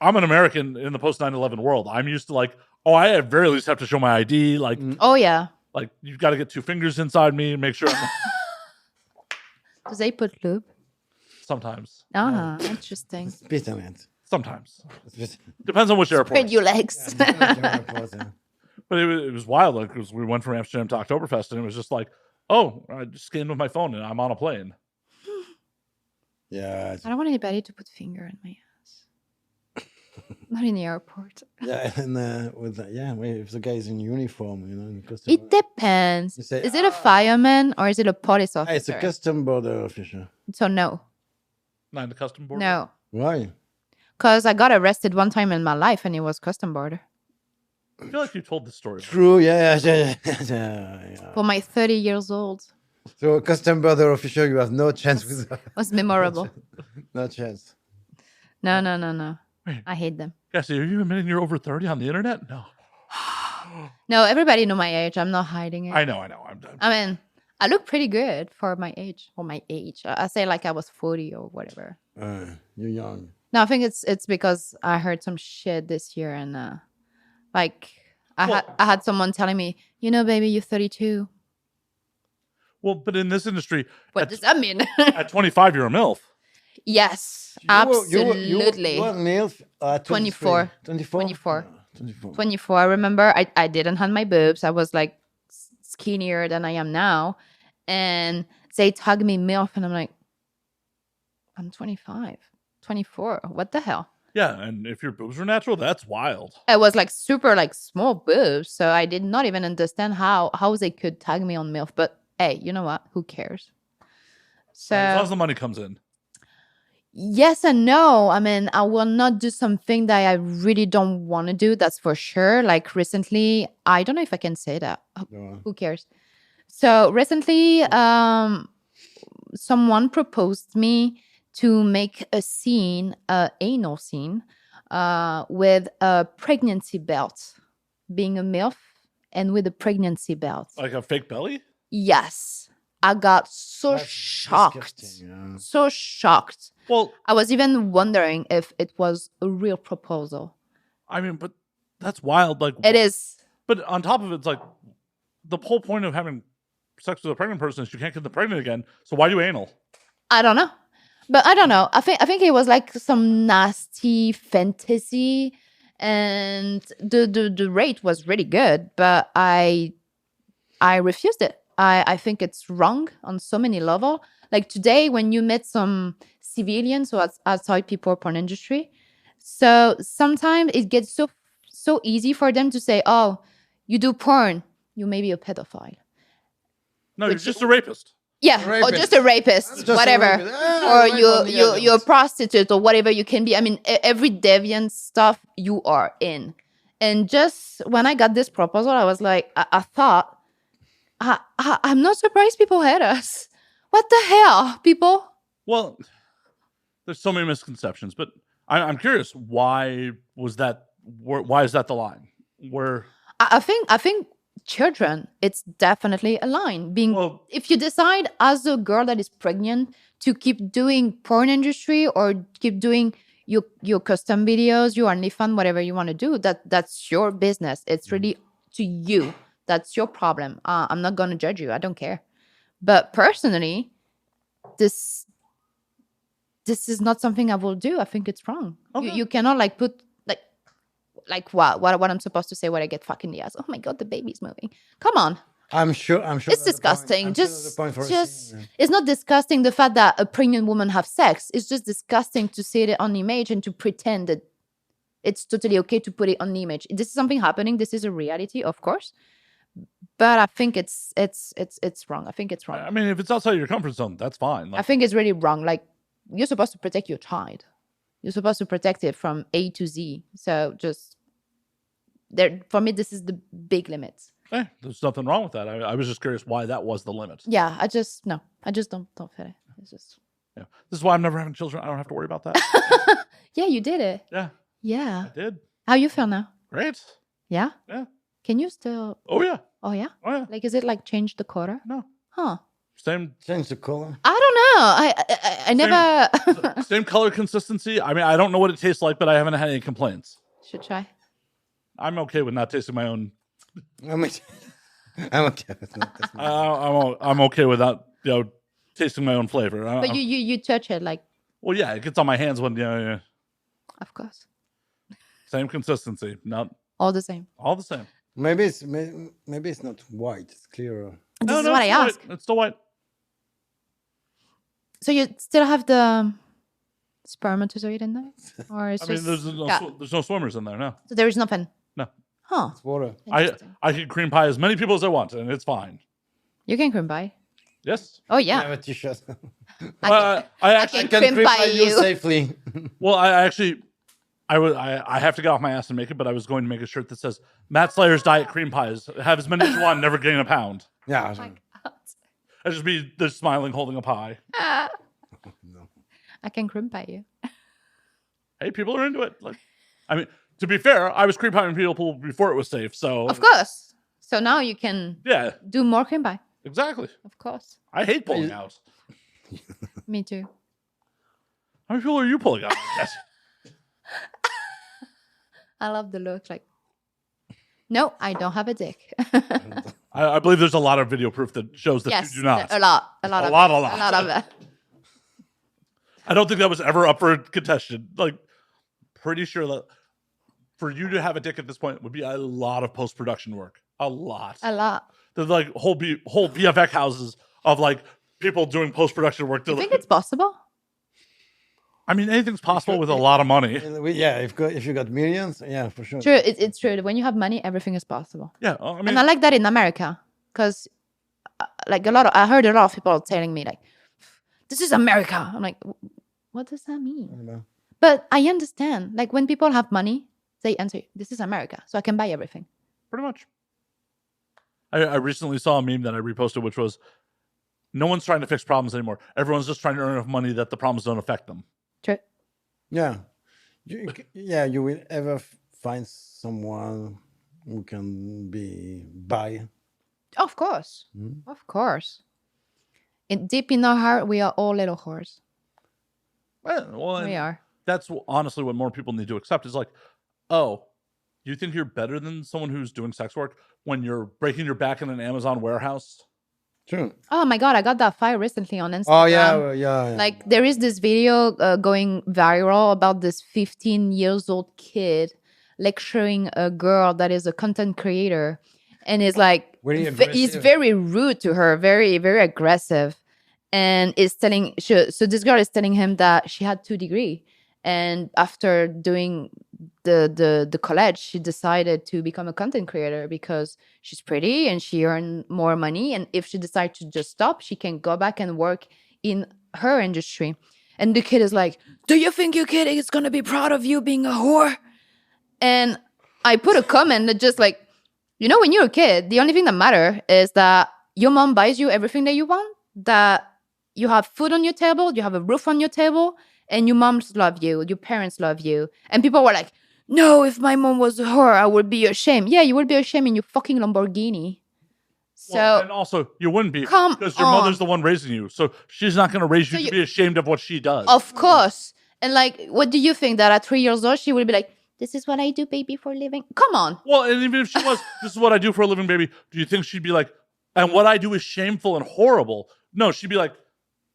I'm an American in the post 9/11 world. I'm used to like, oh, I at very least have to show my ID. Like, Oh yeah. like you've got to get 2 fingers inside me and make sure. Do they put lube? Sometimes, Interesting. Spit on it. sometimes Spit. depends on which airport. Spread your legs. But it was wild. Like, 'cause we went from Amsterdam to Oktoberfest, and it was just like, oh, I just scanned with my phone and I'm on a plane. Yeah, it's- I don't want anybody to put finger in my ass. Not in the airport. yeah, and if the guy is in uniform, in custom, It depends. You say, Is it a fireman or is it a police officer? it's a custom border official. So no. Not in the custom border. No. Why? Because I got arrested one time in my life and it was custom border. I feel like you told this story. True. Yeah. For my 30 years old. So custom border official, you have no chance with that. Was memorable. No chance. No. Wait. I hate them. Cassie, are you admitting you're over 30 on the internet? No. No, everybody know my age. I'm not hiding it. I know. I'm I mean, I look pretty good for my age. For my age. I say like I was 40 or whatever. You're young. No, I think it's because I heard some shit this year and like I had someone telling me, baby, you're 32. Well, but in this industry, What does that mean? at 25, you're a MILF. Yes, absolutely. You were MILF at 24. 24? 24. 24. 24. I remember I didn't have my boobs. I was like skinnier than I am now. And they tag me MILF and I'm like, I'm 25, 24. What the hell? Yeah, and if your boobs were natural, that's wild. I was like super like small boobs. So I did not even understand how they could tag me on MILF. But hey, you know what? Who cares? So As long as the money comes in. yes and no. I mean, I will not do something that I really don't want to do. That's for sure. Like recently, I don't know if I can say that. Go on. Who cares? So recently, someone proposed me to make a scene, anal scene, with a pregnancy belt, being a MILF and with a pregnancy belt. Like a fake belly? Yes. I got so That's shocked. disgusting, yeah. So shocked. Well, I was even wondering if it was a real proposal. I mean, but that's wild. Like, It is. But on top of it, it's like the whole point of having sex with a pregnant person is you can't get them pregnant again. So why do anal? I don't know. But I don't know. I think it was like some nasty fantasy and the rate was really good, but I refused it. I think it's wrong on so many levels. Like today when you met some civilians or outside people porn industry, so sometimes it gets so easy for them to say, "Oh, you do porn, you may be a pedophile." No, Which- you're just a rapist. Yeah, or Rapist. just a rapist, Just a whatever. rapist. Or Rape on the you're a adults. prostitute or whatever you can be. I mean, every deviant stuff you are in. And just when I got this proposal, I was like, I thought, I'm not surprised people hate us. What the hell, people? Well, there's so many misconceptions, but I'm curious. Why is that the line? Where I think children, it's definitely a line. Well- If you decide as a girl that is pregnant to keep doing porn industry or keep doing your custom videos, your OnlyFans, whatever you want to do, that's your business. It's really to you. That's your problem. I'm not going to judge you. I don't care. But personally, this is not something I will do. I think it's wrong. Okay. You cannot like put like what I'm supposed to say when I get fucking the ass. Oh my god, the baby's moving. Come on. I'm sure. It's that's the point. disgusting. I'm sure that's the point for a Just scene, yeah. it's not disgusting the fact that a pregnant woman have sex. It's just disgusting to see it on image and to pretend that it's totally okay to put it on the image. This is something happening. This is a reality, of course. But I think it's wrong. I think it's wrong. I mean, if it's outside your comfort zone, that's fine. I Like, think it's really wrong. Like, you're supposed to protect your child. You're supposed to protect it from A to Z. So just there for me, this is the big limits. there's nothing wrong with that. I was just curious why that was the limit. Yeah, I just don't feel it. It's just Yeah. This is why I'm never having children. I don't have to worry about that. yeah, you did it. Yeah, Yeah. I did. How you feel now? Great. Yeah. Yeah. Can you still? Oh yeah. Oh yeah. Oh yeah. Like, is it like change the color? No. Huh. Same Change the color. I don't know. I never same color consistency. I mean, I don't know what it tastes like, but I haven't had any complaints. should try. I'm okay with not tasting my own. I'm okay. That's not I'm okay with not, tasting my own flavor. But you touch it like, Well, yeah, it gets on my hands when of course, same consistency, not all the same. all the same. maybe it's not white. It's clearer. This is what I it's still ask. white. It's still white. So you still have the spermatozoid in there, or it's I mean, just there's no swimmers in there. No, so there is nothing. no. Huh? It's water. Interesting. I can cream pie as many people as I want, and it's fine. You can cream pie. Yes. Oh I yeah. have a t-shirt. I actually, can cream pie you. safely. well, I have to get off my ass and make it, but I was going to make a shirt that says Matt Slayer's Diet Cream Pies. Have as many as you want, never gain a pound. Yeah. I just be there smiling, holding a pie. I can cream pie you. Hey, people are into it. Like, I mean, to be fair, I was cream pieing people before it was safe. So Of course. So now you can yeah, do more cream pie. exactly. Of course. I hate pulling out. Me too. How many people are you pulling out? Yes. I love the look. Like, no, I don't have a dick. I believe there's a lot of video proof that shows that Yes, you do not. a lot A of lot, it, a lot. a lot of it. I don't think that was ever up for contention. Like, pretty sure that for you to have a dick at this point would be a lot of post production work. A lot. A lot. There's like whole VFX houses of like people doing post production work. You think it's possible? I mean, anything's possible with a lot of money. Yeah, if you got millions, yeah, for sure. True, it's true. When you have money, everything is possible. Yeah, I mean, And I like that in America because, like, I heard a lot of people telling me like, "This is America." I'm like, what does that mean? But I understand. Like, when people have money, they answer, "This is America, so I can buy everything." pretty much. I recently saw a meme that I reposted, which was, no one's trying to fix problems anymore. Everyone's just trying to earn enough money that the problems don't affect them. True. Yeah, you will ever find someone who can be bi. Of course. Of course. Deep in our heart, we are all little whores. Well, We are. that's honestly what more people need to accept is like, oh, you think you're better than someone who's doing sex work when you're breaking your back in an Amazon warehouse? True. Oh my God, I got that file recently on Instagram. Oh yeah. Like, there is this video going viral about this 15 years old kid lecturing a girl that is a content creator, and is like, Very he's aggressive. very rude to her, very, very aggressive, and is telling, so this girl is telling him that she had 2 degrees, and after doing the college, she decided to become a content creator because she's pretty and she earned more money, and if she decides to just stop, she can go back and work in her industry. And the kid is like, "Do you think your kid is gonna be proud of you being a whore?" And I put a comment that just like, when you're a kid, the only thing that matters is that your mom buys you everything that you want, that you have food on your table, you have a roof on your table, and your moms love you, your parents love you. And people were like, "No, if my mom was a whore, I would be ashamed." Yeah, you would be ashamed in your fucking Lamborghini. So, Well, and also, you wouldn't be Come because your on. mother's the one raising you. So she's not going to raise you So to be ashamed of what she does. of course. And like, what do you think that at 3 years old she will be like, "This is what I do, baby, for a living"? Come on. Well, and even if she was, this is what I do for a living, baby. Do you think she'd be like, and what I do is shameful and horrible? No, she'd be like,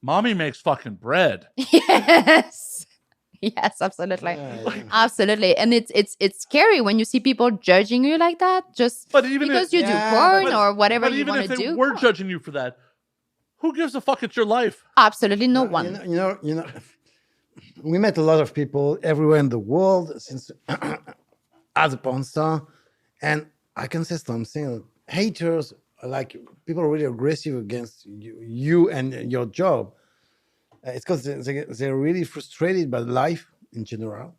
mommy makes fucking bread. Yes. Yes, absolutely. Yeah. Absolutely. And it's scary when you see people judging you like that just But even because if, you do porn but- or whatever but you even want if to they do. were Come on. judging you for that, who gives a fuck? It's your life. Absolutely no one. You know, we met a lot of people everywhere in the world since as a porn star, and I can say something. Haters, like people are really aggressive against you and your job. It's because they're really frustrated by life in general,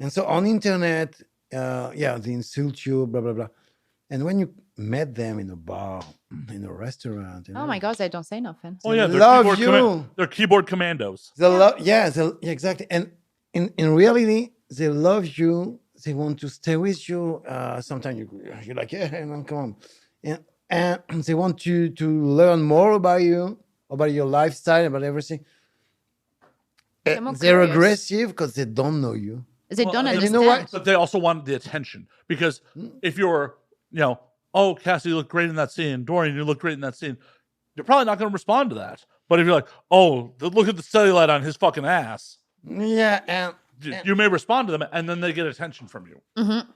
and so on internet, they insult you, blah blah blah. And when you met them in a bar, in a restaurant, Oh my God, I don't say nothing. Oh yeah, love you. They're keyboard commandos. Exactly. And in reality, they love you. They want to stay with you. Sometimes you're like, yeah, man, come on. And they want you to learn more about you, about your lifestyle, about everything. They're more They're curious. aggressive because they don't know you. They don't and understand. you know what? But they also want the attention because if you're, oh, Cassie, you look great in that scene. Dorian, you look great in that scene. You're probably not going to respond to that. But if you're like, oh, look at the cellulite on his fucking ass, Yeah, and you may respond to them, and then they get attention from you. Mhm.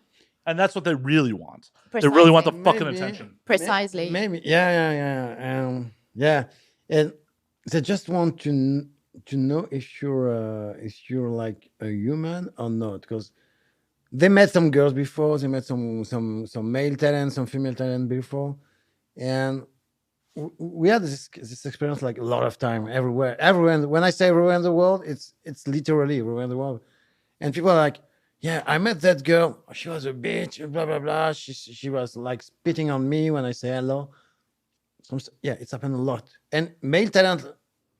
And that's what they really want. They really want the Precisely. fucking Maybe. attention. Precisely. Maybe, yeah. And they just want to know if you're like a human or not, because they met some girls before, they met some male talent, some female talent before, and we had this experience like a lot of time everywhere. When I say everywhere in the world, it's literally everywhere in the world, and people are like, yeah, I met that girl. She was a bitch. Blah blah blah. She was like spitting on me when I say hello. Yeah, it's happened a lot. And male talent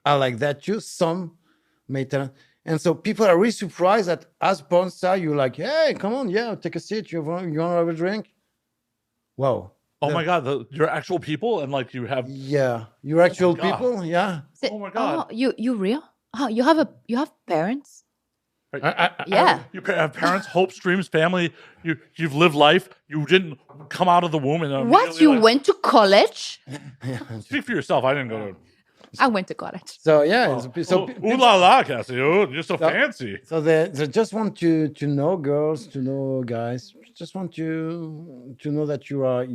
are like that too. Some male talent, and so people are really surprised that as porn star, you're like, hey, come on, yeah, take a seat. You want to have a drink? Wow. Oh my God, you're actual people, and like you have. Yeah, you're actual God. people. Yeah. Oh my God. Oh, you real? Oh, you have parents? Yeah. You have parents, hopes, dreams, family. You've lived life. You didn't come out of the womb and What? immediately, You like- went to college? Speak for yourself. I didn't go to. I went to college. So yeah, so Ooh la la, Cassie. Oh, you're so fancy. So they just want to know girls, to know guys. Just want you to know that you are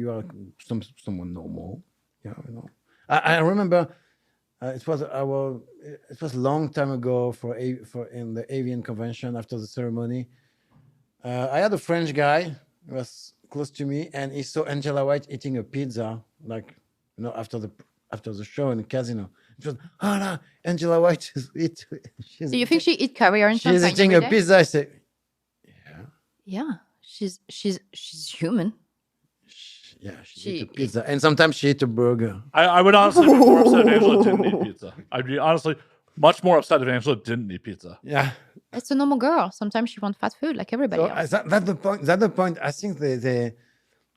someone normal. Yeah, you know. I remember it was a long time ago for in the avian convention after the ceremony. I had a French guy who was close to me, and he saw Angela White eating a pizza, like after the show in the casino. It was, oh no, Angela White is she's Do you think she eat caviar and she's champagne eating every a day? pizza. I say, Yeah, she's human. yeah, she She- eats a pizza, and sometimes she eats a burger. I would honestly be more upset if Angela didn't eat pizza. I'd be honestly much more upset if Angela didn't eat pizza. Yeah. It's a normal girl. Sometimes she wants fat food like everybody So else. that's the point. That's the point. I think they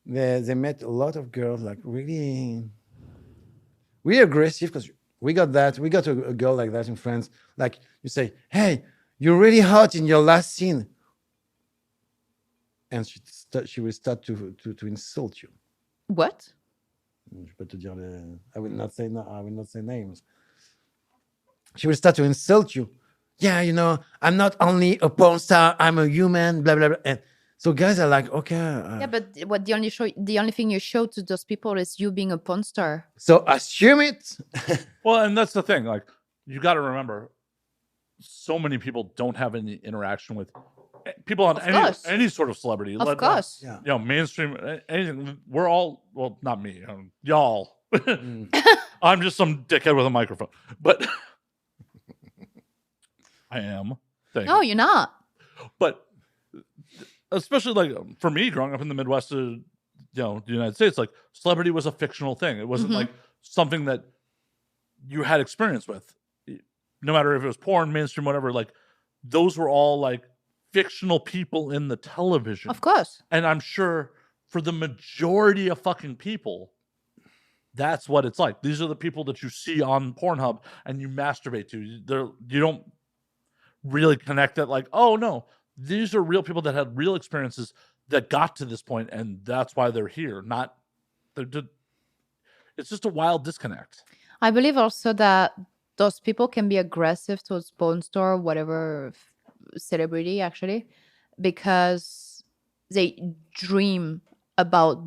met a lot of girls like really aggressive, because we got that. We got a girl like that in France. Like you say, hey, you're really hot in your last scene, and she will start to insult you. What? Je peux te dire I will not say names. She will start to insult you. Yeah, I'm not only a porn star, I'm a human, blah blah blah. And so guys are like, okay. Yeah, but what the only thing you show to those people is you being a porn star. So assume it. Well, and that's the thing. Like, you got to remember, so many people don't have any interaction with people on course. any sort of celebrity. Of course. Yeah. Mainstream, anything. We're all, well, not me, y'all. I'm just some dickhead with a microphone, but I am. No, you're not. But especially like for me, growing up in the Midwest, the United States, like celebrity was a fictional thing. It wasn't like something that you had experience with. No matter if it was porn, mainstream, whatever. Like those were all like fictional people in the television. Of course. And I'm sure for the majority of fucking people, that's what it's like. These are the people that you see on Pornhub and you masturbate to. You don't really connect that, like, oh no, these are real people that had real experiences that got to this point, and that's why they're here. Not it's just a wild disconnect. I believe also that those people can be aggressive towards porn star, whatever celebrity, actually, because they dream about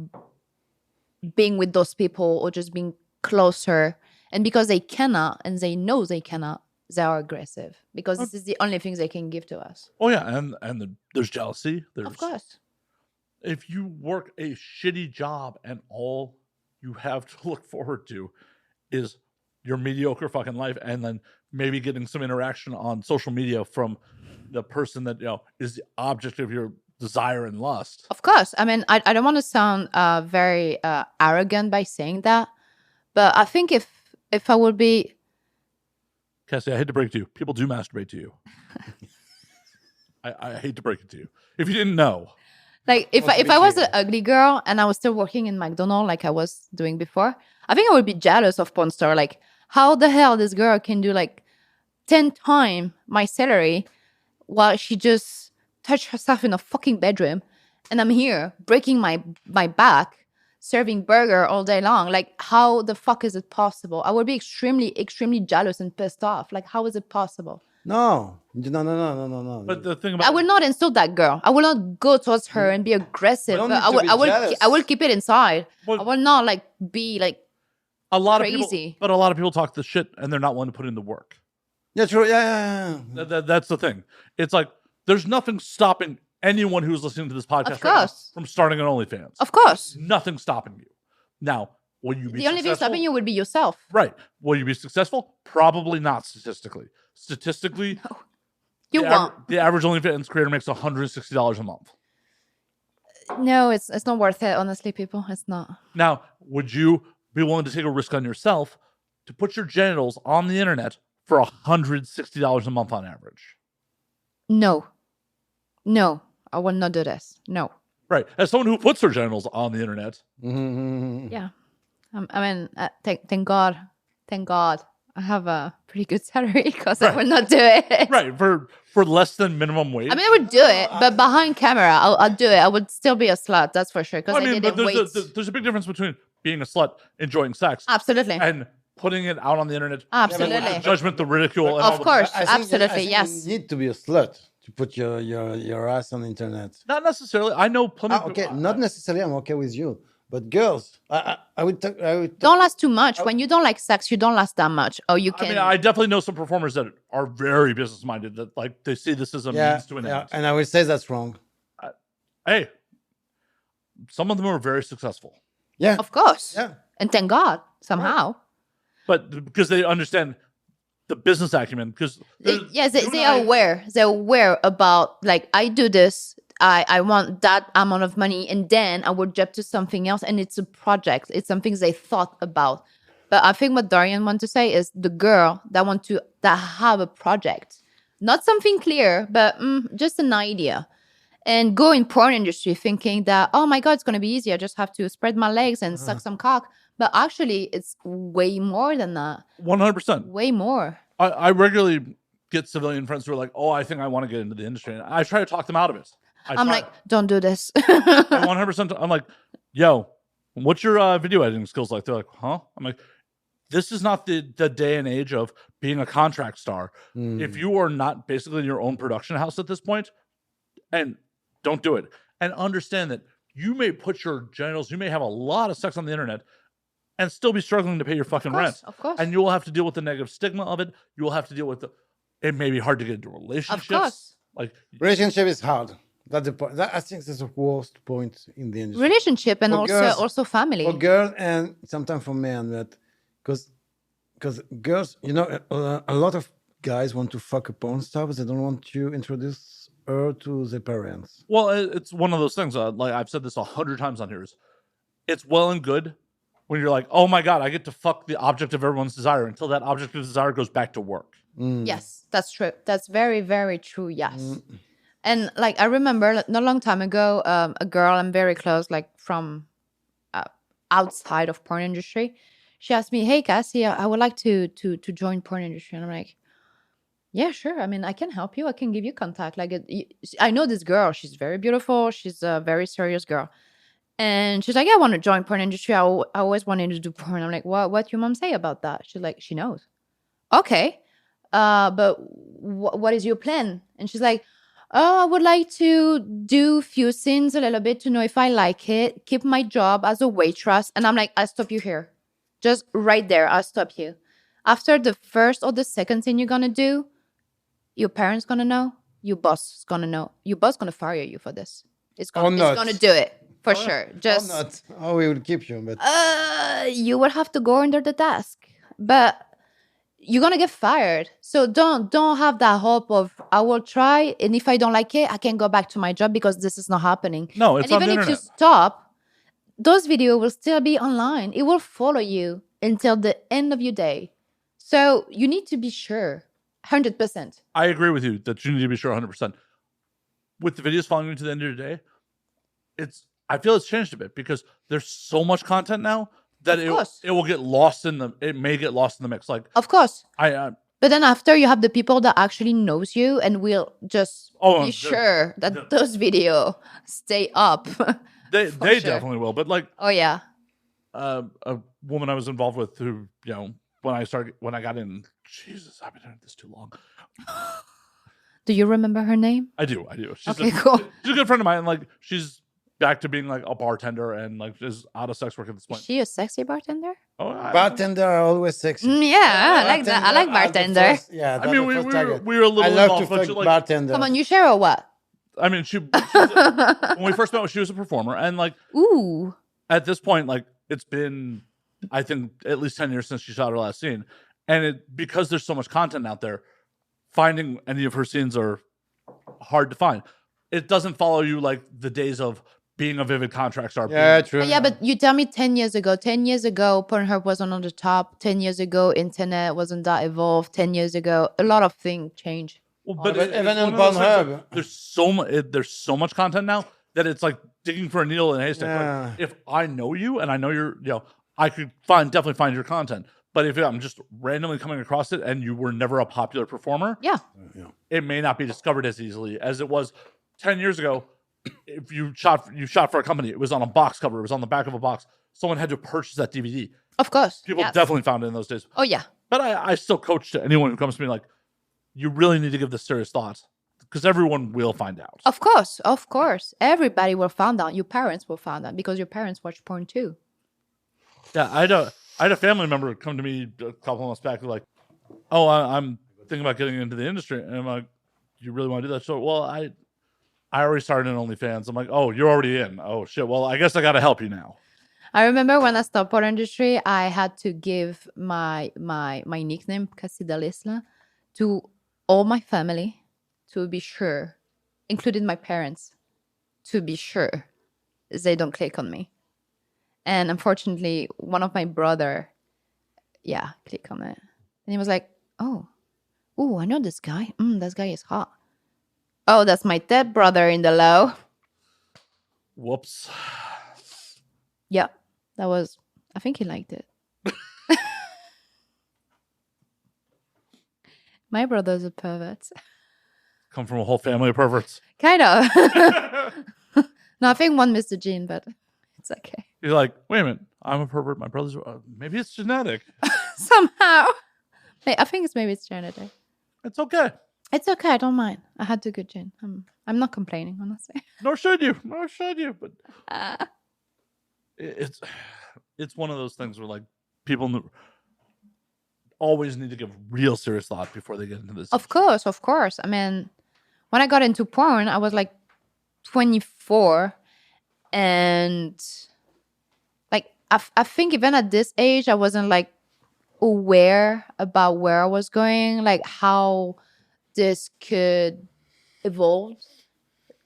being with those people or just being closer. And because they cannot, and they know they cannot, they are aggressive because this is the only thing they can give to us. Oh yeah, and there's jealousy. There's, Of course. if you work a shitty job and all you have to look forward to is your mediocre fucking life, and then maybe getting some interaction on social media from the person that, you know, is the object of your desire and lust. Of course. I mean, I don't want to sound very arrogant by saying that, but I think if I would be... Cassie, I hate to break it to you. People do masturbate to you. I hate to break it to you. If you didn't know. Like, if Wants to if be I was clear. an ugly girl and I was still working in McDonald's like I was doing before, I think I would be jealous of porn star. Like, how the hell this girl can do like 10 times my salary while she just touched herself in a fucking bedroom, and I'm here breaking my back, serving burger all day long. Like, how the fuck is it possible? I would be extremely, extremely jealous and pissed off. Like, how is it possible? No. But the thing about I will not insult that girl. I will not go towards her and be aggressive. don't But need I to will, be I will, jealous. I will keep it inside. Well- I will not like be like a lot of crazy. people, but a lot of people talk the shit and they're not willing to put in the work. Yeah, true. Yeah. That's the thing. It's like there's nothing stopping anyone who's listening to this podcast Of right now course. from starting an OnlyFans. Of course. Nothing stopping you. Now, will you be The only thing successful? stopping you would be yourself. Right. Will you be successful? Probably not statistically. Statistically, You the, won't. the average OnlyFans creator makes $160 a month. No, it's not worth it, honestly, people. It's not. Now, would you be willing to take a risk on yourself to put your genitals on the internet for $160 a month on average? No. No, I will not do this. No. Right. As someone who puts their genitals on the internet, Yeah. I mean, thank God. Thank God. I have a pretty good salary because I will not do it. right, for less than minimum wage. I mean, I would do it, but behind camera, I'll do it. I would still be a slut, that's for sure. Because I but didn't wait. there's a big difference between being a slut, enjoying sex, Absolutely. and putting it out on the internet. Absolutely. The judgment, the ridicule, and Of all the- course. I think Absolutely, you yes. need to be a slut to put your ass on the internet. Not necessarily. I know plenty of Okay, people. not necessarily. I'm okay with you, but girls, I would. Don't last too much. When you don't like sex, you don't last that much. Or you I can. mean, I definitely know some performers that are very business minded, that like they see this as a Yeah, means to an end. and I would say that's wrong. Hey, some of them are very successful, Yeah, Of course. yeah. And thank God, somehow. but because they understand the business acumen. Because Yes, they are aware. They're aware about, like, I do this. I want that amount of money, and then I will jump to something else, and it's a project. It's something they thought about. But I think what Dorian wants to say is the girl that have a project, not something clear, but just an idea, and go in porn industry thinking that, oh my God, it's gonna be easy. I just have to spread my legs and suck some cock. But actually, it's way more than that. 100%. Way more. I regularly get civilian friends who are like, "Oh, I think I want to get into the industry," and I try to talk them out of it. I'm like, don't do this. 100%. I'm like, "Yo, what's your video editing skills like?" They're like, "Huh?" I'm like, "This is not the day and age of being a contract star. If you are not basically your own production house at this point, and don't do it, and understand that you may put your genitals, you may have a lot of sex on the internet, and still be struggling to pay your fucking rent. Of course. And you will have to deal with the negative stigma of it. You will have to deal with it may be hard to get into relationships. Of course. Like, Relationship is hard. That's the point. I think that's the worst point in the industry. Relationship and For also girls- also family. For girl and sometimes for men, that because girls, a lot of guys want to fuck a porn star, but they don't want to introduce her to their parents. well, it's one of those things. Like I've said this 100 times on here. It's well and good when you're like, "Oh my God, I get to fuck the object of everyone's desire," until that object of desire goes back to work. Yes, that's true. That's very, very true. Yes. And like I remember not a long time ago, a girl I'm very close, like from outside of porn industry, she asked me, "Hey Cassie, I would like to join porn industry," and I'm like, Yeah, sure. I mean, I can help you. I can give you contact. I know this girl. She's very beautiful. She's a very serious girl. And she's like, I want to join porn industry. I always wanted to do porn. I'm like, what your mom say about that? She's like, she knows. Okay. But what is your plan? And she's like, oh, I would like to do few scenes a little bit to know if I like it, keep my job as a waitress. And I'm like, I'll stop you here. Just right there. I'll stop you. After the first or the second thing you're going to do, your parents going to know. Your boss is going to know. Your boss going to fire you for this. It's going not. to do it for sure. Or Just not. Oh, we will keep you, but you will have to go under the desk. But you're gonna get fired. So don't have that hope of I will try, and if I don't like it, I can go back to my job because this is not happening. No, it's and on even the if you internet. stop, those videos will still be online. It will follow you until the end of your day. So you need to be sure, 100%. I agree with you that you need to be sure 100%. With the videos following you to the end of the day, I feel it's changed a bit because there's so much content now that Of course. it will get lost it may get lost in the mix. Like Of course. I But then after you have the people that actually knows you and will just be sure that those video stay up. they sure. definitely will. But like Oh yeah. a woman I was involved with who, you know, when I got in, Jesus, I've been doing this too long. Do you remember her name? I do. She's Okay, cool. She's a good friend of mine. And like she's back to being like a bartender and like is out of sex work at this Is point. she a sexy bartender? Oh, bartender are always sexy. Yeah, I like that. I like bartender. Yeah, I mean, we were a little I love to involved, but fuck like, bartender. Come on, you share or what? I mean, when we first met, she was a performer, and like Ooh. at this point, like it's been, I think, at least 10 years since she shot her last scene, and because there's so much content out there, finding any of her scenes are hard to find. It doesn't follow you like the days of being a vivid contract star. Yeah, true. Yeah, but you tell me 10 years ago. 10 years ago, Pornhub wasn't on the top. 10 years ago, internet wasn't that evolved. 10 years ago, a lot of things changed. Well, But even on one of those things, Pornhub- like, there's so much content now that it's like digging for a needle in a haystack. Yeah. Like, if I know you and I know you're, you know, I could definitely find your content. But if I'm just randomly coming across it and you were never a popular performer, Yeah. it may not be discovered as easily as it was 10 years ago. If you shot for a company, it was on a box cover, it was on the back of a box. Someone had to purchase that DVD. Of course. People yes. definitely found it in those days. Oh, yeah. But I still coach to anyone who comes to me like, you really need to give this serious thought because everyone will find out. Of course. Of course. Everybody will find out. Your parents will find out because your parents watch porn too. Yeah, I had a family member come to me a couple of months back. Like, oh, I'm thinking about getting into the industry, and I'm like, you really want to do that? So, well, I already started in OnlyFans. I'm like, oh, you're already in. Oh shit. Well, I guess I got to help you now. I remember when I started porn industry, I had to give my nickname, Cassie Del Isla, to all my family to be sure, including my parents, to be sure they don't click on me. And unfortunately, one of my brother, clicked on it. And he was like, oh, I know this guy. This guy is hot. Oh, that's my dead brother in the low. Whoops. Yeah, that was, I think he liked it. My brother's a pervert. Come from a whole family of perverts. Kind of. No, I think one missed the gene, but it's okay. You're like, wait a minute, I'm a pervert. My brother's maybe it's genetic. Somehow. I think maybe it's genetic. It's okay. It's okay. I don't mind. I had the good gene. I'm not complaining, honestly. Nor should you. But it's one of those things where like people always need to give real serious thought before they get into this. Of course. I mean, when I got into porn, I was like 24, and like I think even at this age, I wasn't like aware about where I was going, like how this could evolve.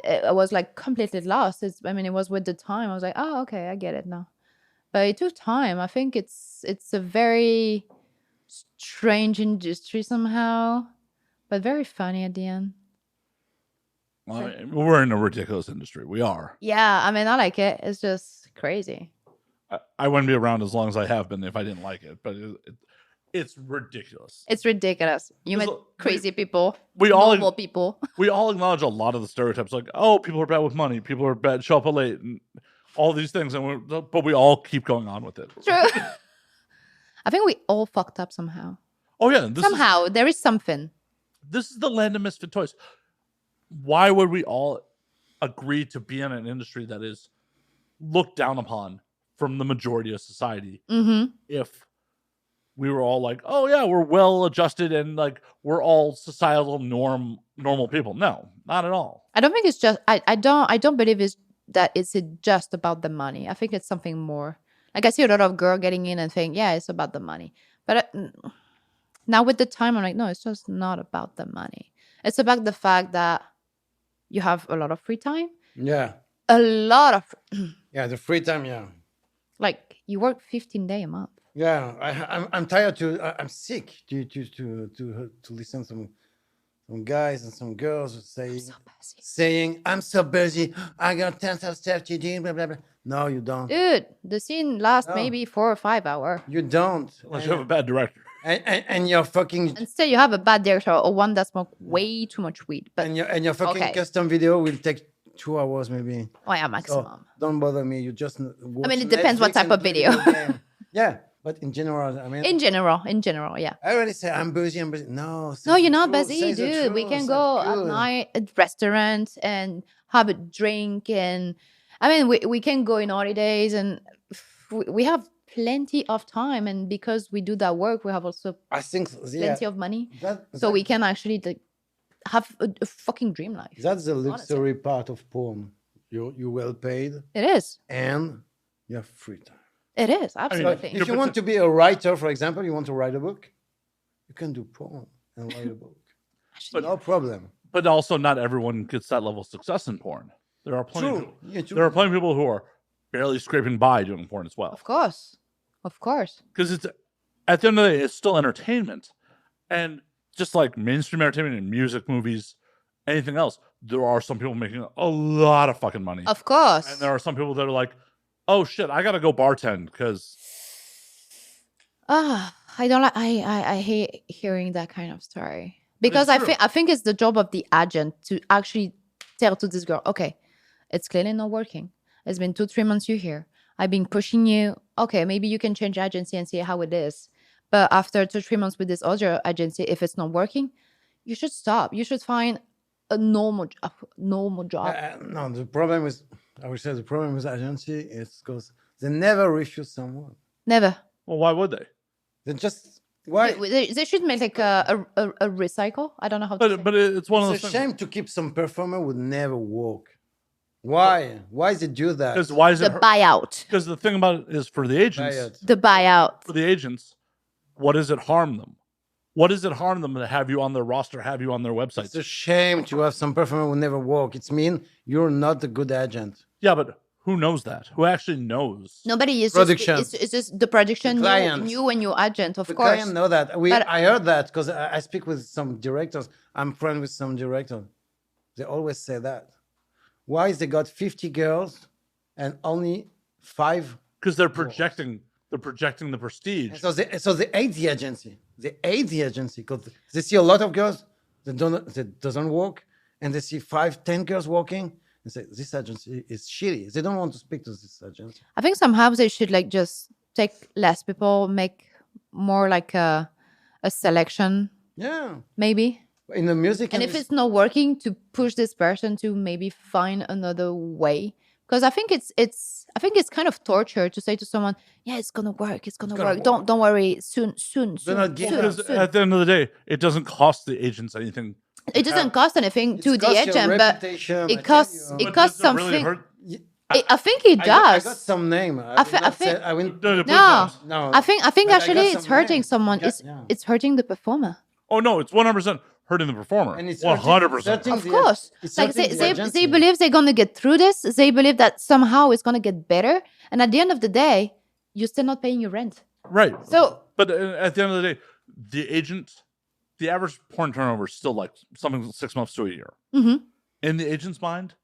I was like completely lost. It was with the time. I was like, oh, okay, I get it now. But it took time. I think it's a very strange industry somehow, but very funny at the end. Well, we're in a ridiculous industry. We are. Yeah, I mean, I like it. It's just crazy. I wouldn't be around as long as I have been if I didn't like it. But It's ridiculous. It's ridiculous. You met There's crazy people, we all normal people. we all acknowledge a lot of the stereotypes, like, oh, people are bad with money, people are bad, show up late, and all these things, but we all keep going on with it. True. I think we all fucked up somehow. Oh yeah, Somehow there is something. This is the land of misfit toys. Why would we all agree to be in an industry that is looked down upon from the majority of society if we were all like, oh yeah, we're well adjusted and like we're all societal normal people? No, not at all. I don't think it's just. I don't believe it's just about the money. I think it's something more. Like I see a lot of girls getting in and saying, yeah, it's about the money. But now with the time, I'm like, no, it's just not about the money. It's about the fact that you have a lot of free time. Yeah. A lot of. Yeah, the free time, yeah. Like you work 15 days a month. Yeah, I'm tired I'm sick to listen to some guys and some girls saying I'm so busy. I got tons of stuff to do. Blah blah blah. No, you don't. Dude, the scene lasts maybe 4 or 5 hours. You don't. Unless you have a bad director. And you're fucking. Instead, you have a bad director or one that smokes way too much weed. But and your fucking custom video will take 2 hours maybe. Oh yeah, maximum. So don't bother me. You just. I mean, it depends what type of video. Yeah. But in general, I mean... In general, yeah. I already say, I'm busy. No, you're not busy, dude. We can go at night at restaurants and have a drink. And I mean, we can go in holidays and we have plenty of time. And because we do that work, we have also plenty of money. So we can actually have a fucking dream life. That's the luxury part of porn. You're well paid. It is. And you have free time. It is, absolutely. If you want to be a writer, for example, you want to write a book, you can do porn and write a book. But no problem. But also, not everyone gets that level of success in porn. There are plenty. There are plenty of people who are barely scraping by doing porn as well. Of course. Because it's at the end of the day, it's still entertainment, and just like mainstream entertainment and music, movies, anything else, there are some people making a lot of fucking money. Of course. And there are some people that are like, oh shit, I gotta go bartend because. I don't like. I hate hearing that kind of story because I think it's the job of the agent to actually tell to this girl, okay, it's clearly not working. It's been 2-3 months you're here. I've been pushing you. Okay, maybe you can change agency and see how it is. But after 2-3 months with this other agency, if it's not working, you should stop. You should find a normal job. No, the problem is. I would say the problem with agency is because they never refuse someone. Never. Well, why would they? They just why? They should make like a recycle. I don't know how. But it's one of those. It's a shame to keep some performer would never work. Why? Why they do that? Because why is the buyout? Because the thing about it is for the agents. The buyout. For the agents, what does it harm them? What does it harm them to have you on their roster, have you on their website? It's a shame to have some performer who never work. It means you're not a good agent. Yeah, but who knows that? Who actually knows? Nobody is. Production. It's just the production. You and your agent, of course. The client know that. I heard that because I speak with some directors. I'm friends with some directors. They always say that. Why is they got 50 girls and only 5? Because they're projecting. They're projecting the prestige. And so they hate the agency. They hate the agency because they see a lot of girls that doesn't work, and they see 5-10 girls working and say this agency is shitty. They don't want to speak to this agency. I think somehow they should like just take less people, make more like a selection. Yeah, maybe in the music. And if it's not working, to push this person to maybe find another way. Because I think it's kind of torture to say to someone, yeah, it's gonna work. It's gonna work. Don't worry. Soon. Because at the end of the day, it doesn't cost the agents anything. It doesn't cost anything to the agent, but it costs something. Really I think it does. I got some name. I think actually it's hurting someone. It's hurting the performer. Oh no, it's 100% hurting the performer. And it's 100%. Of course. Like they believe they're gonna get through this. They believe that somehow it's gonna get better. And at the end of the day, you're still not paying your rent. Right. So, but at the end of the day, the average porn turnover is still like something 6 months to a year. Mm-hmm. In the agent's mind,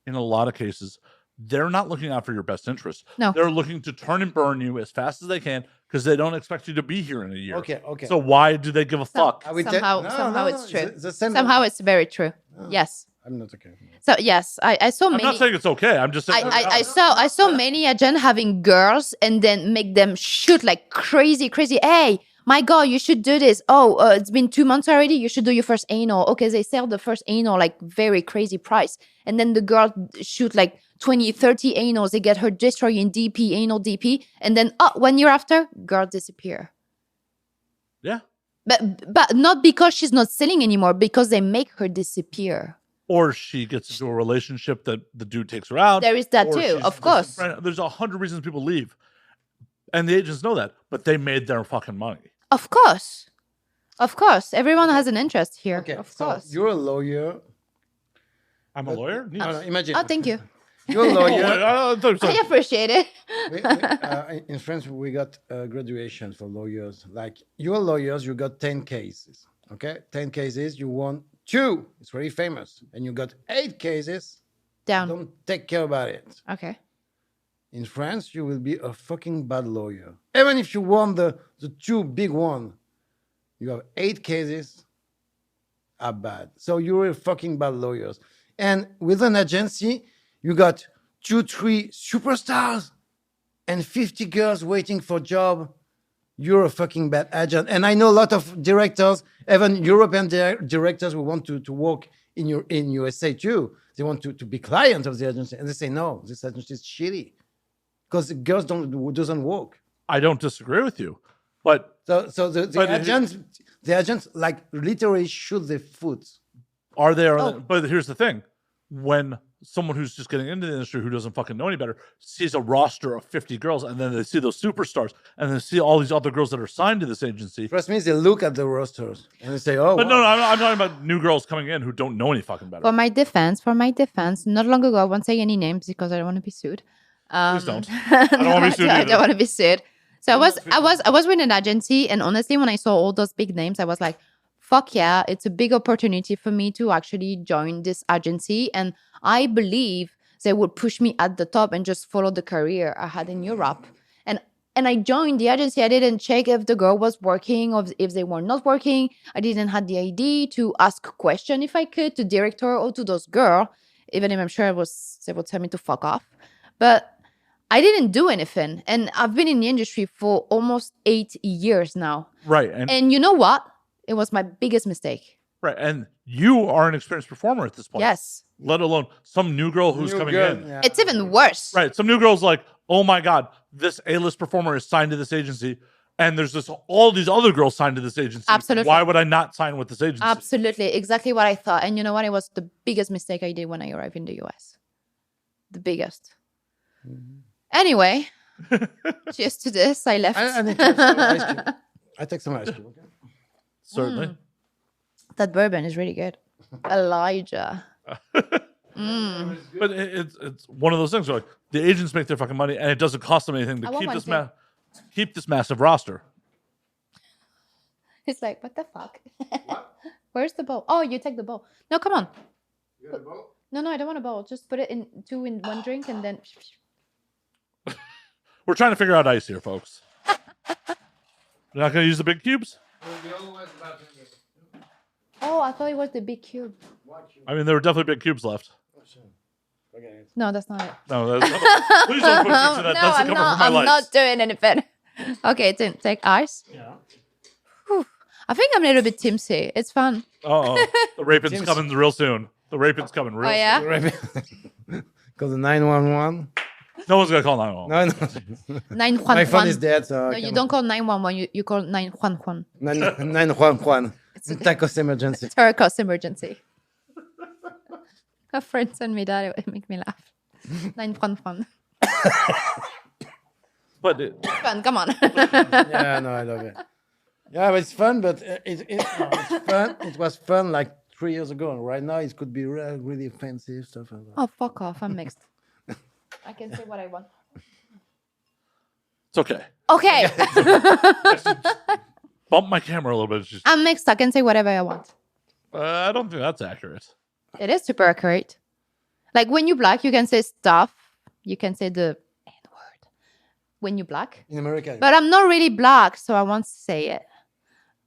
in a lot of cases, they're not looking out for your best interest. No. They're looking to turn and burn you as fast as they can because they don't expect you to be here in a year. Okay. So why do they give a fuck? I will Somehow it's true. The same. Somehow it's very true. Yes. I'm not okay. So yes, I saw I'm many. not saying it's okay. I'm just saying. I saw many agents having girls and then make them shoot like crazy. Hey, my God, you should do this. Oh, it's been 2 months already. You should do your first anal. Okay, they sell the first anal like very crazy price, and then the girl shoot like 20, 30 anals. They get her destroyed in DP, anal DP, and then 1 year after, girl disappear. Yeah. But not because she's not selling anymore, because they make her disappear. Or she gets into a relationship that the dude takes her out. There is that or too, she's of course. There's 100 reasons people leave. And the agents know that, but they made their fucking money. Of course. Everyone has an interest here. Okay. Of So course. you're a lawyer. I'm a lawyer? I don't know, imagine. Oh, thank you. You're a lawyer. I appreciate it. In France, we got graduation for lawyers. Like you're lawyers, you got 10 cases. Okay, 10 cases, you won 2. It's very famous, and you got 8 cases. Down. Don't take care about it. Okay. In France, you will be a fucking bad lawyer. Even if you won the 2 big one, you have 8 cases are bad. So you're a fucking bad lawyers. And with an agency, you got 2, 3 superstars and 50 girls waiting for job. You're a fucking bad agent. And I know a lot of directors, even European directors who want to work in USA too. They want to be client of the agency. And they say, no, this agency is shitty. Because the girls doesn't work. I don't disagree with you. But So the agents like literally shoot their foot. are there but here's the thing. When someone who's just getting into the industry who doesn't fucking know any better sees a roster of 50 girls and then they see those superstars and then see all these other girls that are signed to this agency. Trust me, they look at the rosters and they say, oh, But wow. no, I'm talking about new girls coming in who don't know any fucking better. For my defense, not long ago, I won't say any names because I don't want to be sued. Please don't. I don't want to be sued I either. don't want to be sued. So I was with an agency, and honestly, when I saw all those big names, I was like, fuck yeah, it's a big opportunity for me to actually join this agency. And I believe they would push me at the top and just follow the career I had in Europe. And I joined the agency. I didn't check if the girl was working or if they were not working. I didn't have the idea to ask question if I could to director or to those girls, even if I'm sure they would tell me to fuck off. But I didn't do anything. And I've been in the industry for almost 8 years now. Right. And you know what? It was my biggest mistake. Right. And you are an experienced performer at this point. Yes. Let alone some new girl who's coming in. Yeah. It's even worse. Right. Some new girl's like, oh my God, this A-list performer is signed to this agency. And there's all these other girls signed to this agency. Absolutely. Why would I not sign with this agency? Absolutely. Exactly what I thought. And you know what? It was the biggest mistake I did when I arrived in the US. The biggest. Anyway, cheers to this. I left. I need to have some ice cream. I take some ice cream. Okay? Certainly. That bourbon is really good. Elijah. But it's one of those things where like the agents make their fucking money and it doesn't cost them anything to I want one keep this massive roster. It's like, what the fuck? Where's the bowl? Oh, you take the bowl. No, come on. You got a bowl? No, I don't want a bowl. Just put it in 2 in 1 drink and then... We're trying to figure out ice here, folks. You're not going to use the big cubes? Oh, I thought it was the big cube. I mean, there were definitely big cubes left. No, that's not it. No, please don't put picture that. No, That's the I'm cover not. for my I'm lights. not doing anything. Okay, take ice. Yeah. Whew. I think I'm a little bit tipsy. It's fun. Uh-oh. The raping's Seems- coming real soon. The raping's coming real Oh, yeah? Call the 911. soon. No one's going to call 911. No. 911. My phone is dead, so No, you don't call 911. You call 911. 911. It's a tacos emergency. Turcos emergency. A friend sent me that. It would make me laugh. 911. But it, Fun. Come on. Yeah, no, I love it. Yeah, but it's fun, but it's fun. It was fun like 3 years ago. And right now, it could be really offensive stuff. Like that. Oh, fuck off. I'm mixed. I can say what I want. it's okay. Okay. Bump my camera a little bit. It's just, I'm mixed. I can say whatever I want. I don't think that's accurate. It is super accurate. Like when you're black, you can say stuff You can say the N word when you're black. In America. But I'm not really black, so I won't say it.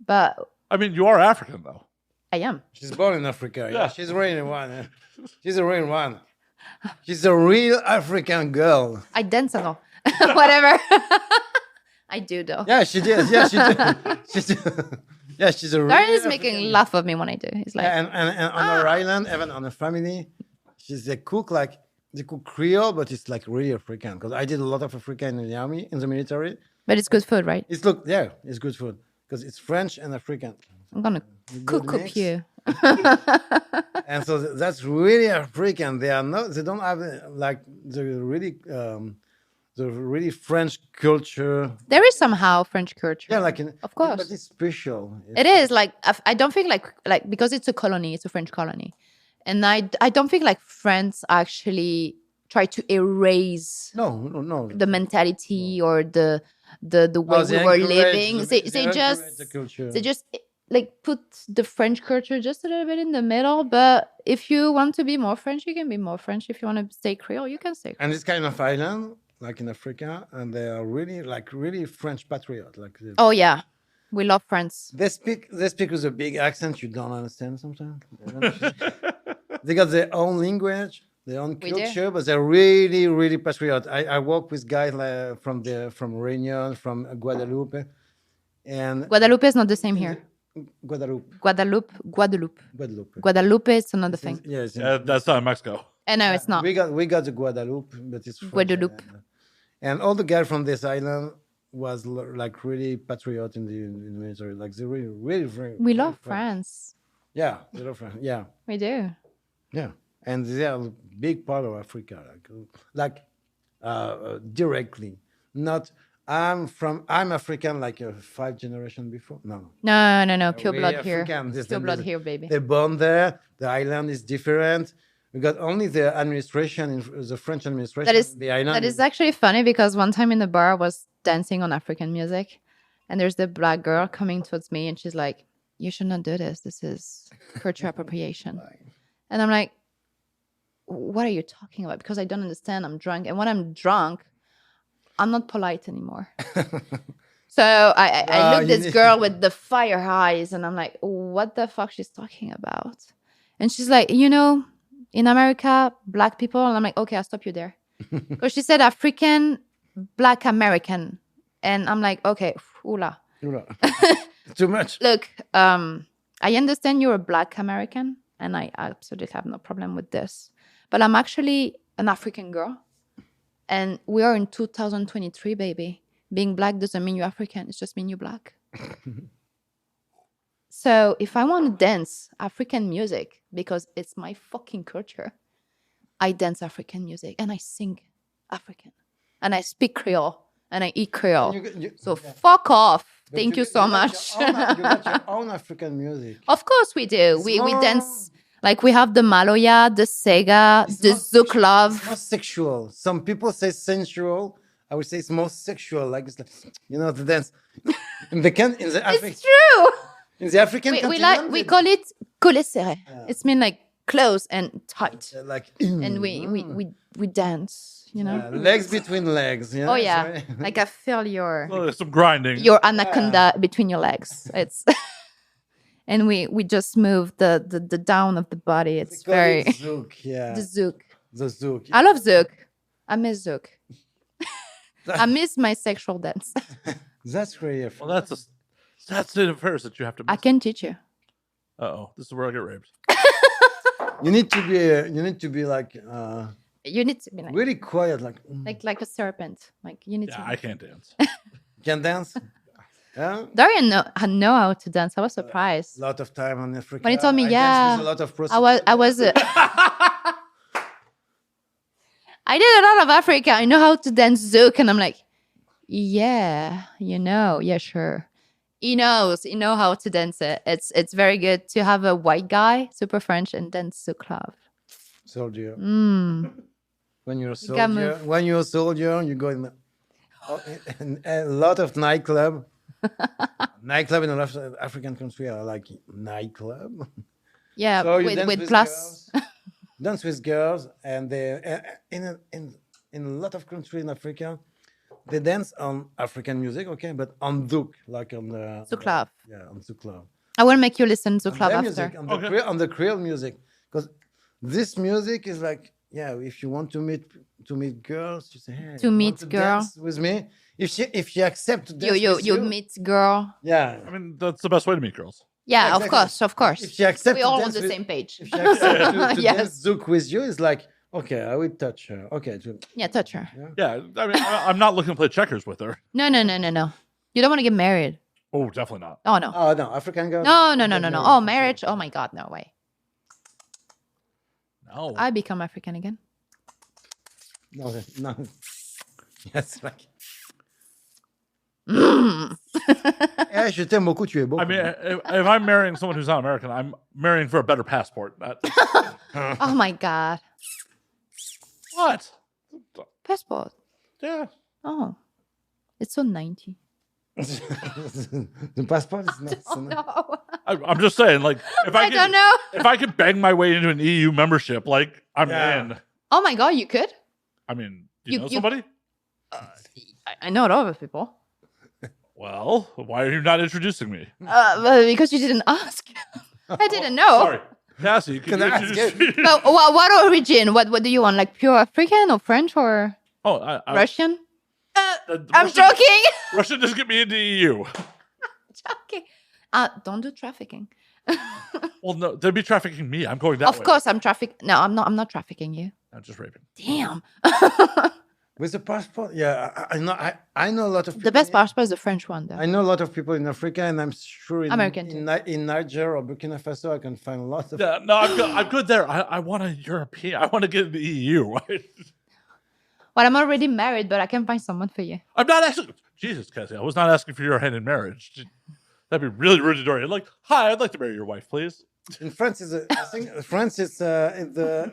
But I mean, you are African, though. I am. She's born in Africa. Yeah, Yeah. she's a real one. She's a real one. She's a real African girl. I dance and all. Whatever. I do though. Yeah, she did. Yeah, she did. Yeah, she's a real Dorian is African making laugh of me when I do. He's like, Yeah, and on her island, even on her family, she's a cook like they cook Creole, but it's like really African. Because I did a lot of African in the army, in the military. but it's good food, right? It's it's good food because it's French and African. I'm gonna good cook mix. you. And so that's really African. They are not. They don't have like the really French culture. There is somehow French culture. Yeah, like in, Of course. but it's special. It is like I don't think like because it's a colony, it's a French colony, and I don't think like France actually try to erase No. the mentality or the way they we were encourage living. the- They encourage just the culture. they just like put the French culture just a little bit in the middle. But if you want to be more French, you can be more French. If you want to stay Creole, you can stay Creole. And this kind of island, like in Africa, and they are really French patriot. Like Oh yeah, we love France. they speak with a big accent you don't understand sometimes. They got their own language, their own We do. culture, but they're really patriot. I work with guys like from Réunion, from Guadeloupe, and Guadeloupe is not the same here. Guadeloupe. Guadeloupe is another thing. Yes, That's not in Mexico. And no, it's not. we got the Guadeloupe, but it's French Guadeloupe. island. And all the guys from this island was like really patriot in the military. Like they really We love France. Yeah, they love France. Yeah, We do. yeah, and they are a big part of Africa. Directly, not. I'm African, like 5 generations before. No, No. Pure we blood here. African. Pure blood here, baby. They're born there. The island is different. We got only the administration, the French administration. The island. That is actually funny because one time in the bar I was dancing on African music, and there's the black girl coming towards me, and she's like, "You should not do this. This is cultural appropriation." And I'm like, "What are you talking about?" Because I don't understand. I'm drunk, and when I'm drunk, I'm not polite anymore. So I look this girl with the fire eyes, and I'm like, "What the fuck she's talking about?" And she's like, in America, black people, and I'm like, okay, I'll stop you there. Because she said African, black American. And I'm like, okay, oola. Too much. Look, I understand you're a black American, and I absolutely have no problem with this. But I'm actually an African girl. And we are in 2023, baby. Being black doesn't mean you're African. It just means you're black. So if I want to dance African music, because it's my fucking culture, I dance African music and I sing African. And I speak Creole and I eat Creole. So fuck off. Thank you so much. You got your own African music. Of course we do. We more- dance, like we have the Maloya, the Sega, the Zouk Love. It's more sexual. Some people say sensual. I would say it's more sexual. Like it's like, the dance. In the It's true. In the African We continent, call it coller serré. It's mean like close and tight. like And we dance, legs between legs. Oh yeah. Like I feel your Well, there's some grinding. anaconda between your legs. It's and we just move the down of the body. It's Call very it zouk, yeah. the zouk. The zouk. I love zouk. I miss zouk. I miss my sexual dance. That's really Well, that's an affairs that you have to. I can teach you. Uh-oh, this is where I get raped. You need to be like You need to be like really quiet, like a serpent. Like you need Yeah, to. I can't dance. can dance. Yeah. Dorian know how to dance. I was surprised. A lot of time on Africa. When he told me, I yeah, danced with a lot of I was. I did a lot of Africa. I know how to dance zouk, and I'm like, yeah, yeah, sure. He knows how to dance it. It's very good to have a white guy, super French, and dance zouk club. soldier. Mm. When you're a You gotta soldier, you go in a lot of nightclub. Nightclub in a lot of African countries are like nightclub. Yeah, So you dance with with plus. girls, dance with girls, and they in a lot of countries in Africa, they dance on African music, okay, but on zouk, like on the Zuklav. on zuklav. I will make you listen to On club their after. music, on the Okay. on the Creole music, because this music is like, yeah, if you want to meet girls, you say, hey, To you meet want to girl. dance with me. If she accepts to dance with You meet girl. yeah, I mean, that's the best way to meet girls. Yeah, exactly. of course, of course. If she accepts We to all on dance the with- same page. if she accepts to Yes. dance zouk with you, it's like, okay, I will touch her. Okay, Yeah, touch her. Yeah, I mean, I'm not looking to play checkers with her. No. You don't want to get married. Oh, definitely not. Oh no. oh no, African girl. No. Oh, marriage. Oh my God, no way. No. I become African again. No. Yes, like. Eh, je t'aime beaucoup, tu es beau. I mean, if I'm marrying someone who's not American, I'm marrying for a better passport. Oh my God. What? Passport. Yeah. Oh, it's so 90. the passport is not. Oh no. I'm just saying, like, if I don't know. if I could bang my way into an EU membership, like, I'm Yeah. in. Oh my God, you could. I mean, do you know You- somebody? I know a lot of people. Well, why are you not introducing me? Well, because you didn't ask. I didn't know. Sorry, Cassie. Can Can you I ask introduce it? me? But what origin? What do you want? Like pure African or French or Oh, I, Russian? the I'm Russian- joking. Russia doesn't get me into EU. Joking. Don't do trafficking. Well, no, they'd be trafficking me. I'm going that way. Of course, I'm traffic. No, I'm not. I'm not trafficking you. I'm just raping. Damn. With the passport, yeah, I know a lot of people. The best passport is the French one, though. I know a lot of people in Africa, and I'm sure American in Niger or Burkina Faso, I can find a lot of. Yeah, no, I'm good there. I want a European. I want to get into the EU. Well, I'm already married, but I can find someone for you. I'm not asking. Jesus, Cassie, I was not asking for your hand in marriage. That'd be really rude to Dorian. Like, hi, I'd like to marry your wife, please. In France, I think France is the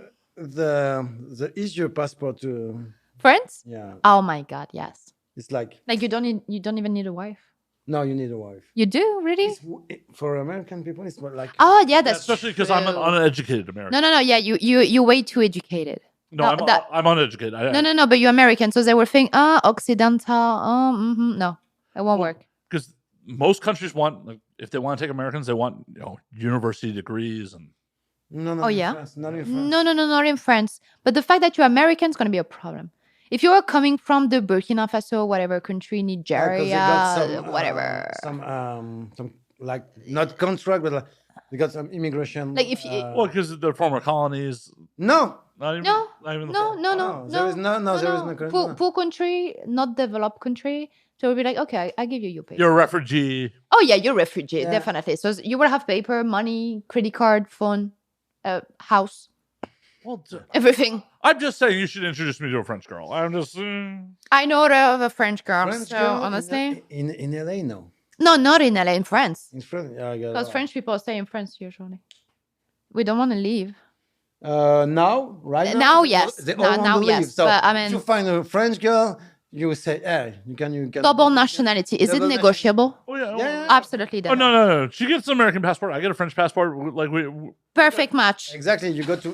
easier passport to. Friends? Yeah, Oh my God, yes. it's like Like you don't even need a wife. no, you need a wife. You do really? For American people, it's more like Oh yeah, that's Especially because I'm an true. uneducated American. No. Yeah, you way too educated. No, no, I'm uneducated. No. But you're American, so they will think, Occidental. No, it won't work. Because most countries want, like, if they want to take Americans, they want university degrees and. no. Oh, in yeah? France, not in France. No, not in France. But the fact that you're American is going to be a problem. If you are coming from the Burkina Faso, whatever country, Yeah, 'cause Nigeria, they got some, whatever. some like not contract, but like, they got some immigration. Like if you- Well, because they're former colonies. No, Not even, No, not even the No, former- no. there is there is no. Poor country, not developed country. So we'll be like, okay, I give you your paper. You're a refugee. Oh yeah, you're refugee, Yeah. definitely. So you will have paper, money, credit card, phone, house, Well, everything. I'm just saying you should introduce me to a French girl. I'm just. I know of a French girl, French so girl honestly, in LA, no. no, not in LA, in France, In France, yeah, I got because French people stay in France usually. We don't want to leave. Now, right now, Now, yes. they all Now- want now, to leave. yes. So But, I if mean- you find a French girl, you will say, "Hey, you can." Double nationality, is it Double negotiable? Oh yeah. Yeah. Absolutely. Oh no! She gets an American passport. I get a French passport. Like Perfect match. Exactly, you go to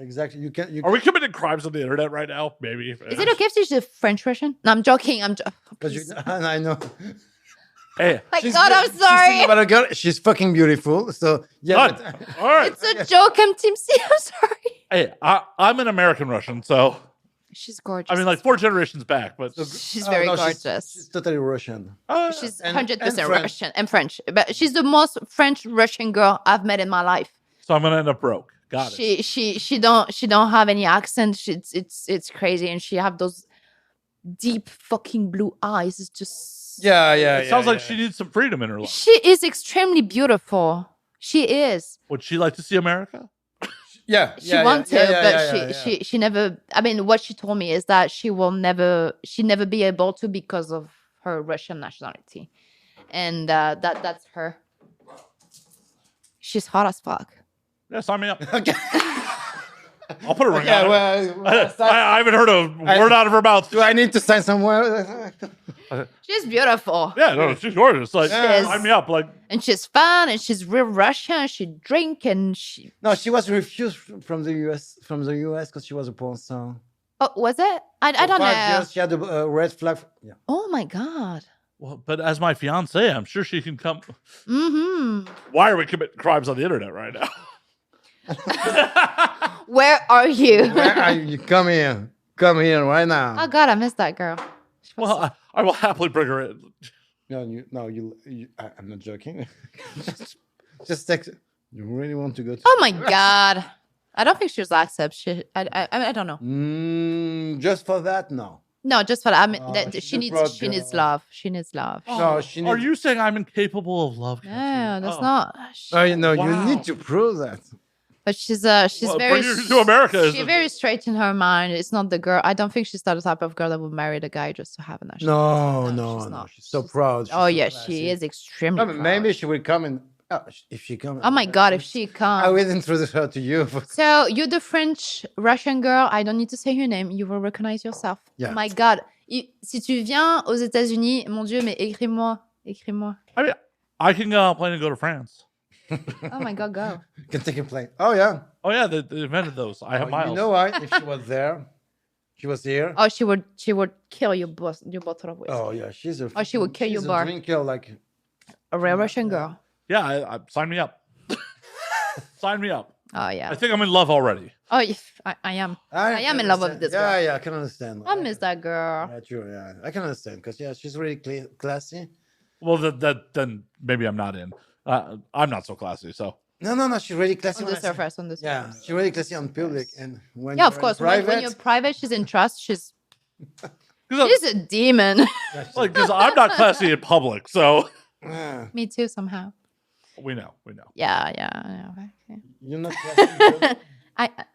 exactly. You can. are we committing crimes on the internet right now? Maybe. Is it okay if she's a French Russian? No, I'm joking. Because you, and I know. Hey, My She's God, good. I'm She's thinking sorry. about a girl. She's fucking beautiful. So yeah. done. but- All right. It's a joke. I'm Team C. I'm sorry. Hey, I'm an American Russian, so She's gorgeous. I mean, like 4 generations back, but she's Oh, very no, gorgeous. She's totally Russian. She's and 100% French. Russian and French, but she's the most French Russian girl I've met in my life. so I'm gonna end up broke. Got it. She don't have any accent. It's crazy, and she have those deep fucking blue eyes. It's just Yeah. It sounds like she needs some freedom in her life. She is extremely beautiful. She is. Would she like to see America? Yeah. She wants to, but she never. I mean, what she told me is that she never be able to because of her Russian nationality, and that's her. She's hot as fuck. Yeah, sign me up. Okay. I'll put a ring Yeah. on it. Well, I haven't heard a word out of her mouth. do I need to sign somewhere? She's beautiful. Yeah, no, she's gorgeous. Like, Yes. sign me up. Like, And she's fun, and she's real Russian. She drink, and she. No, she was refused from the US because she was a porn star. Oh, was it? I For don't 5 know. years, she had a red flag. Yeah. Oh my god. Well, but as my fiance, I'm sure she can come. Mm-hmm. Why are we committing crimes on the internet right now? Where are you? Where are you? Come here. Come here right now. Oh god, I missed that girl. Well, I will happily bring her in. I'm not joking. just text. You really want to go to? Oh my god. I don't think she'll accept shit. I don't know. Just for that, no. No, just for that. I mean, Oh, that, she's she a needs proud she needs girl. love. She needs love. No, she Are needs- you saying I'm incapable of love? No, Cassie? that's Oh. not. Oh, you know, you Wow. need to prove that. But she's Well, very bring her to America, She's isn't it? very straight in her mind. It's not the girl. I don't think she's the type of girl that would marry the guy just to have a national. No, No, no, she's no. not. She's so She's- proud. She's Oh so yeah, classy. she is extremely. No, but maybe proud. she will come and if she comes. Oh my god, if she I comes. will introduce her to you. So you're the French Russian girl. I don't need to say your name. You will recognize yourself. Yeah. Oh my god. Si tu viens aux États-Unis, mon Dieu, mais écris-moi, écris-moi. I mean, I can plan to go to France. Oh my god, go. You can take a plane. Oh yeah. Oh yeah, they invented those. I have miles. You know why? If she was there, she was here. Oh, she would kill your bottle of whiskey. Oh yeah, she's a. Oh, she would kill she's your a bar. drinker like. A real Russian girl. Yeah, I sign me up. Sign me up. Oh yeah. I think I'm in love already. Oh, I am. I am in love with this Yeah, girl. yeah, I can understand. I miss that girl. Yeah, true. Yeah, I can understand because she's really classy. Well, then maybe I'm not in. I'm not so classy, so. No, she's really classy. On when the I say- surface, on the Yeah, surface. she's really classy on public, and when Yeah, of you're in course. private, When you're private, she's in trust. She's Because she's a demon. I'm not classy in public, so Ah, Me too, somehow. we know. Yeah. Okay. you're not classy. in public.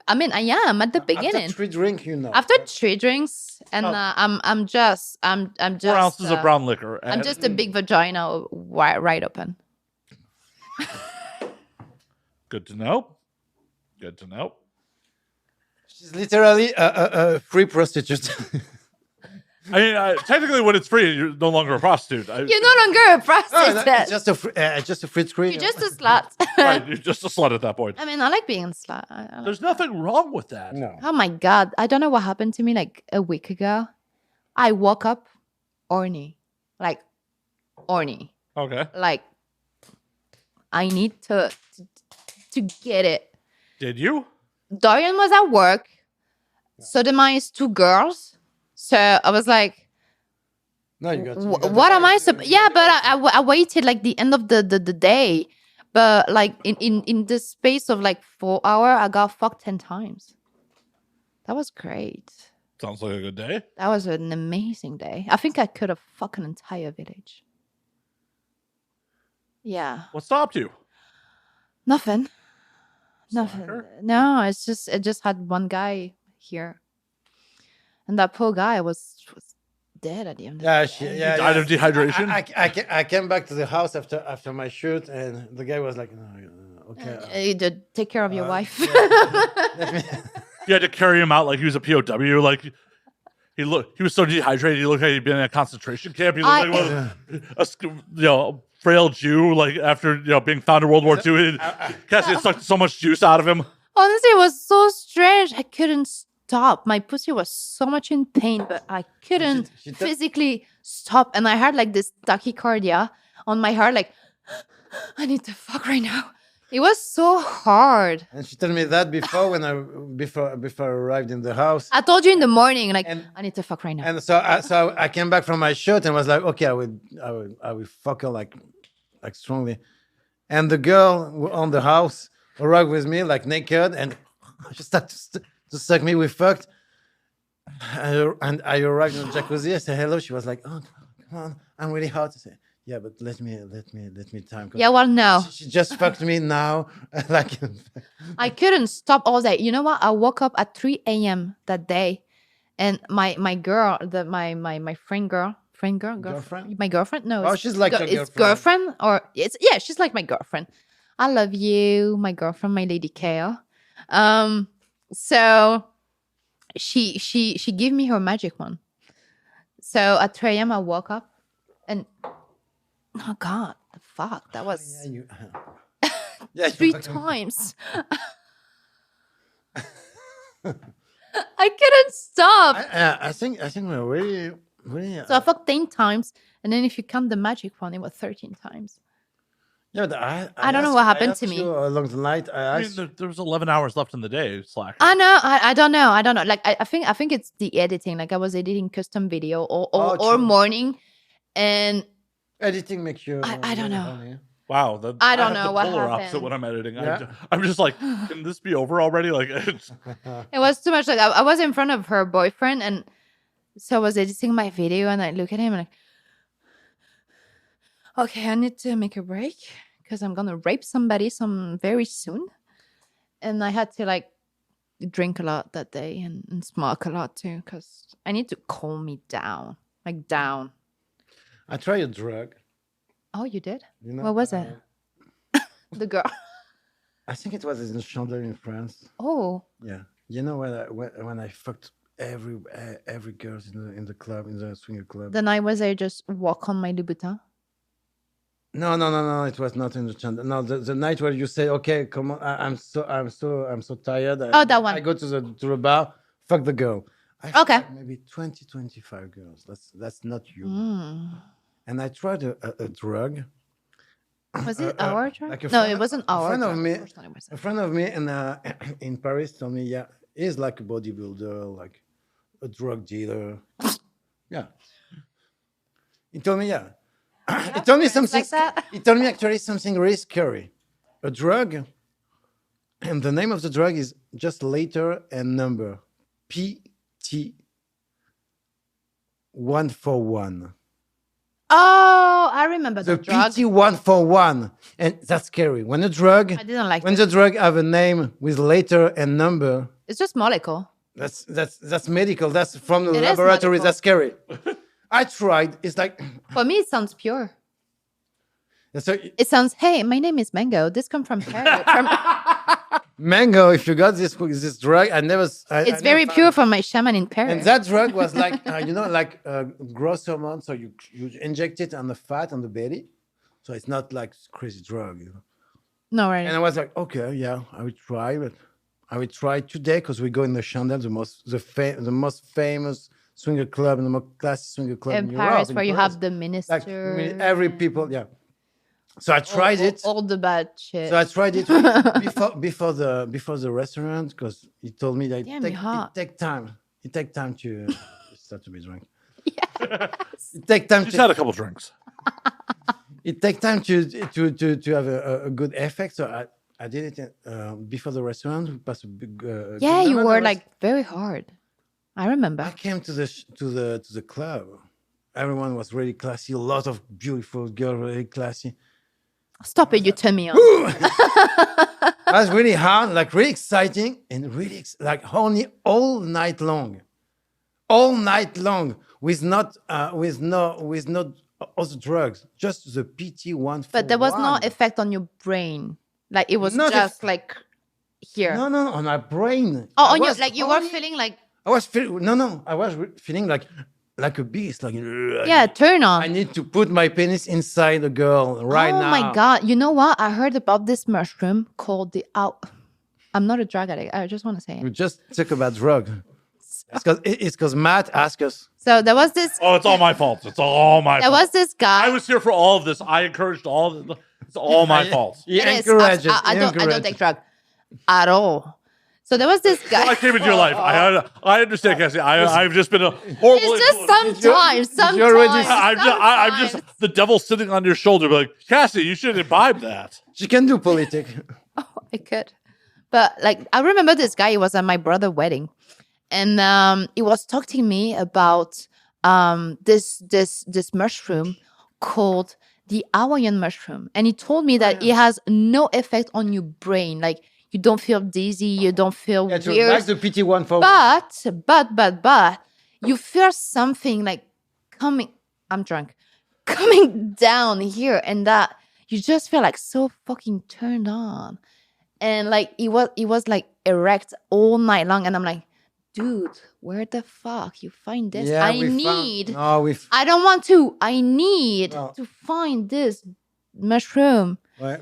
I mean, I am at the beginning. After 3 drinks, you know. After 3 drinks, and Oh. I'm just 4 ounces of brown liquor. I'm and- just a big vagina wide open. Good to know. Good to know. She's literally a free prostitute. I mean, technically, when it's free, you're no longer a prostitute. You're no longer a No, prostitute. it's just a free screen. You're just a slut. Right, you're just a slut at that point. I mean, I like being a slut. I like- There's nothing wrong with that. No. Oh my god! I don't know what happened to me like a week ago. I woke up horny, like horny. Okay. Like I need to get it. Did you? Dorian was at work, sodomized 2 girls. So I was like, No, you got. what am I supposed? Yeah, but I waited like the end of the day, but like in the space of like 4 hours, I got fucked 10 times. That was great. Sounds like a good day. That was an amazing day. I think I could have fucked an entire village. Yeah, What stopped you? nothing. Nothing. Stalker? No, it just had one guy here, and that poor guy was dead at the end. Yeah, of the she, day. yeah, Died yeah. of dehydration? I came back to the house after my shoot, and the guy was like, "No, okay." You did take care of your wife. Let me- You had to carry him out like he was a POW. Like he was so dehydrated. He looked like he'd been in a concentration camp. He looked like a frail Jew. Like after being found in World War II, Cassie had sucked so much juice out of him. Honestly, it was so strange. I couldn't stop. My pussy was so much in pain, but I couldn't she took- physically stop. And I had like this tachycardia on my heart, like I need to fuck right now. It was so hard. And she told me that before before I arrived in the house. I told you in the morning, like And- I need to fuck right now. And so I came back from my shoot and was like, okay, I will fuck her like strongly. And the girl on the house arrived with me like naked and she started to suck me. We fucked. And I arrived in the jacuzzi. I said hello. She was like, oh, come on, I'm really hot. I said, yeah, but let me time. 'cause Yeah, well, no, She just fucked me now. Like I couldn't stop all day. You know what? I woke up at 3 a.m. that day, and my girl, my Girlfriend? my girlfriend. No, Oh, it's she's like your it's girlfriend. or she's like my girlfriend. I love you, my girlfriend, my lady Kale. So she gave me her magic one. So at 3 a.m. I woke up, and oh god, the fuck, that was yeah, you, yeah, you 3 fucking- times. I couldn't stop. I think we're really. So I fucked 10 times, and then if you count the magic one, it was 13 times. Yeah, but I don't know what happened to me. Along the night. I mean, there was 11 hours left in the day, Slack. I know. I don't know. I don't know. Like I think it's the editing. Like I was editing custom video or true. morning, and Editing makes you. I don't know. Funny. Wow. I don't have know the what polar happened. opposite when I'm editing. Yeah. I'm just like, can this be over already? Like, it's, It was too much. Like I was in front of her boyfriend, and so I was editing my video, and I look at him and like, okay, I need to make a break because I'm gonna rape somebody very soon, and I had to like drink a lot that day and smoke a lot too because I need to calm me down, like down. I tried a drug. Oh, you did? You know, What was it? The girl. I think it was in Chandler in France. Oh, Yeah, you know when I fucked every girl in the club, in the swinger club. the night was I just walk on my Louboutin. No. It was not in the Chandler. No, the night where you say, "Okay, come on, I'm so tired." Oh, that one. I go to the bar, fuck the girl. I Okay. fucked maybe 20, 25 girls. That's not you. Mm. And I tried a drug. Was it our drug? like a No, friend- it wasn't a our friend drug. of me- course not, it wasn't. A friend of me in Paris told me, yeah, he's like a bodybuilder, like a drug dealer. Yeah. He told me, yeah. He told me friends something. like that? He told me actually something really scary. A drug, and the name of the drug is just letter and number. PT 141. Oh, I remember The the drug. PT 141, and that's scary. When a drug, I didn't like when it. the drug have a name with letter and number, It's just molecule. that's medical. That's from the It is laboratory. medical. That's scary. I tried. It's like For me, it sounds pure. so It sounds, hey, my name is Mango. This comes from Paris. mango. If you got this drug, I never. It's very pure from my shaman in Paris. And that drug was like like gross hormone. So you inject it on the fat on the belly. So it's not like crazy drug. No, right. And I was like, okay, yeah, I will try, but I will try today because we go in the Chandel, the most famous swinger club and the most classy swinger club in in Europe. Paris, in where you Paris. have the minister. like every people, yeah. So I tried it. All the bad shit. So I tried it before the restaurant because he told me that Damn, you're hot. it take time. It take time to start to be drunk. Yes. It take time just to had a couple drinks. it take time to have a good effect. So I did it before the restaurant. We passed a big. Yeah, good you number. were There was- like very hard. I remember. I came to the club. Everyone was really classy. A lot of beautiful girls, really classy. Stop it, you turn me on. It was really hard, like really exciting, and really like only all night long, with not other drugs, just the PT 141. But there was no effect on your brain. Like it was Not just like here. No, on my brain. Oh, I on your was like you were only- feeling like I was feeling I was feeling like a beast. Like yeah, turn on. I need to put my penis inside a girl right now. Oh my god! You know what? I heard about this mushroom called the out. I'm not a drug addict. I just want to say We it. just talk about drug. It's because Matt asked us. So there was this. Oh, it's all my fault. It's all my There fault. was this guy. I was here for all of this. I encouraged all of it's all my fault. He It is. encouraged it. I He don't encouraged take it. drug at all. So there was this guy. I came into your life. I understand, Cassie. I've just been a horrible. It's just influence. sometimes. you already- I'm just the devil sitting on your shoulder, be like, Cassie, you should imbibe that. She can do politics. I could. But like I remember this guy, he was at my brother's wedding. And he was talking to me about this mushroom called the Hawaiian mushroom. And he told me that it has no effect on your brain. Like you don't feel dizzy, you don't feel Yeah, true. weird. Like the PT 141. But you feel something like coming. I'm drunk. Coming down here, and that you just feel like so fucking turned on, and like it was like erect all night long, and I'm like, dude, where the fuck you find this? Yeah, I we found- need. No, we. I don't want to. I need No. to find this mushroom. Well,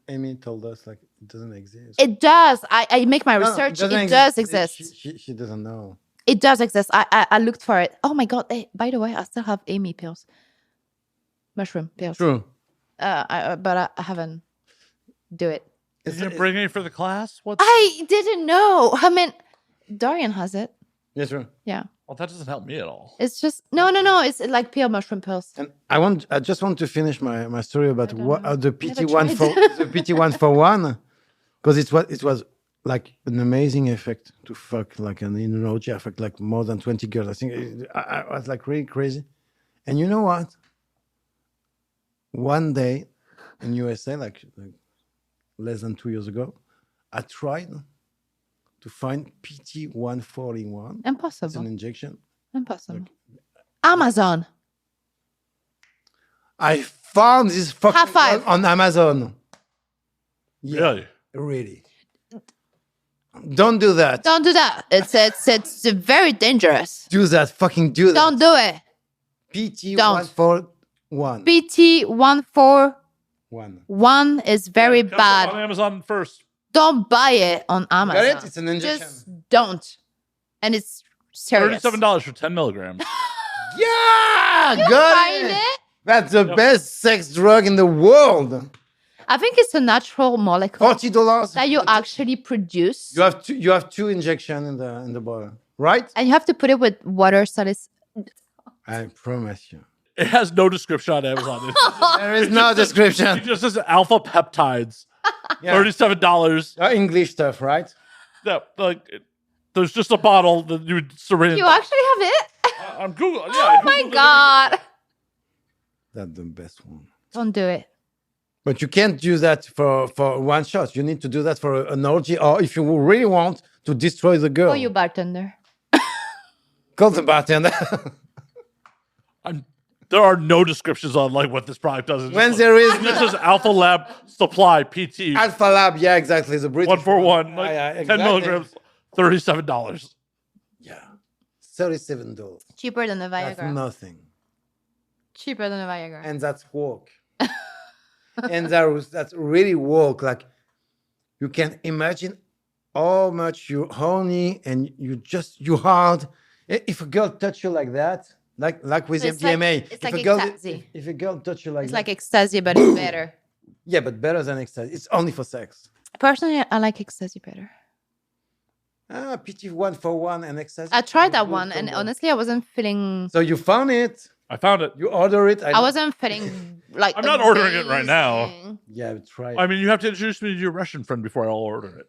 Amy told us like It doesn't exist. It does. I make my No, research. doesn't It does exist. exist. She doesn't know. It does exist. I looked for it. Oh my god! Hey, by the way, I still have Amy pills, mushroom pills. True. But I haven't do it. Did you bring any for the class? What? I didn't know. I mean, Dorian has it. Yes, true. Yeah. Well, that doesn't help me at all. It's just no. It's like pure mushroom pills. And I just want to finish my story about don't what know. the Never PT1 tried. for the PT141, because it was like an amazing effect to fuck like an in orgy. I fucked like more than 20 girls. I think I was like really crazy. And you know what? One day in USA, like less than 2 years ago, I tried to find PT141. It's Impossible. an injection. Impossible. Amazon. I found this fucking High five. on Amazon. Yeah, Really? really. Don't do that. Don't do that. It's very dangerous. Do that. Fucking do that. Don't do it. PT141. PT141 is very Comes up bad. on Amazon first. Don't buy it on Amazon. Got it? It's an injection. Just don't. And it's serious. $37 for 10 milligrams. Yeah, You got find it. it? That's the best sex drug in the world. I think it's a natural molecule $40. that you actually produce. You have two injections in the bottle, right? And you have to put it with water so it's I promise you. It has no description on Amazon. There is no It description. just says alpha peptides. Yeah. $37. English stuff, right? Yeah, there's just a bottle that you would syringe. You actually have it? I'm Google. Yeah, Oh my god. That's the best one. Don't do it. But you can't do that for one shot. You need to do that for an orgy, or if you really want to destroy the girl. Oh, you bartender. Call the bartender. There are no descriptions on what this product does. It's When just there is this is Alpha Lab Supply PT Alpha Lab, yeah, exactly. The British 141, Yeah, 10 exactly. milligrams, $37. Yeah, $37. Cheaper than the That's Viagra. nothing, Cheaper than the Viagra. and that's work. And that's really work. Like you can imagine how much you horny and you hard. If a girl touch you like that, like with It's MDMA, like- it's if like a girl ecstasy. if a girl touch you like It's that, like ecstasy, but it's better. yeah, but better than ecstasy. It's only for sex. Personally, I like ecstasy better. PT141 and ecstasy. I tried that Good one, and combo. honestly, I wasn't feeling. So you found it. I found it. You order it. I wasn't feeling like. I'm not ordering it right now. amazing. Yeah, try it. I mean, you have to introduce me to your Russian friend before I'll order it.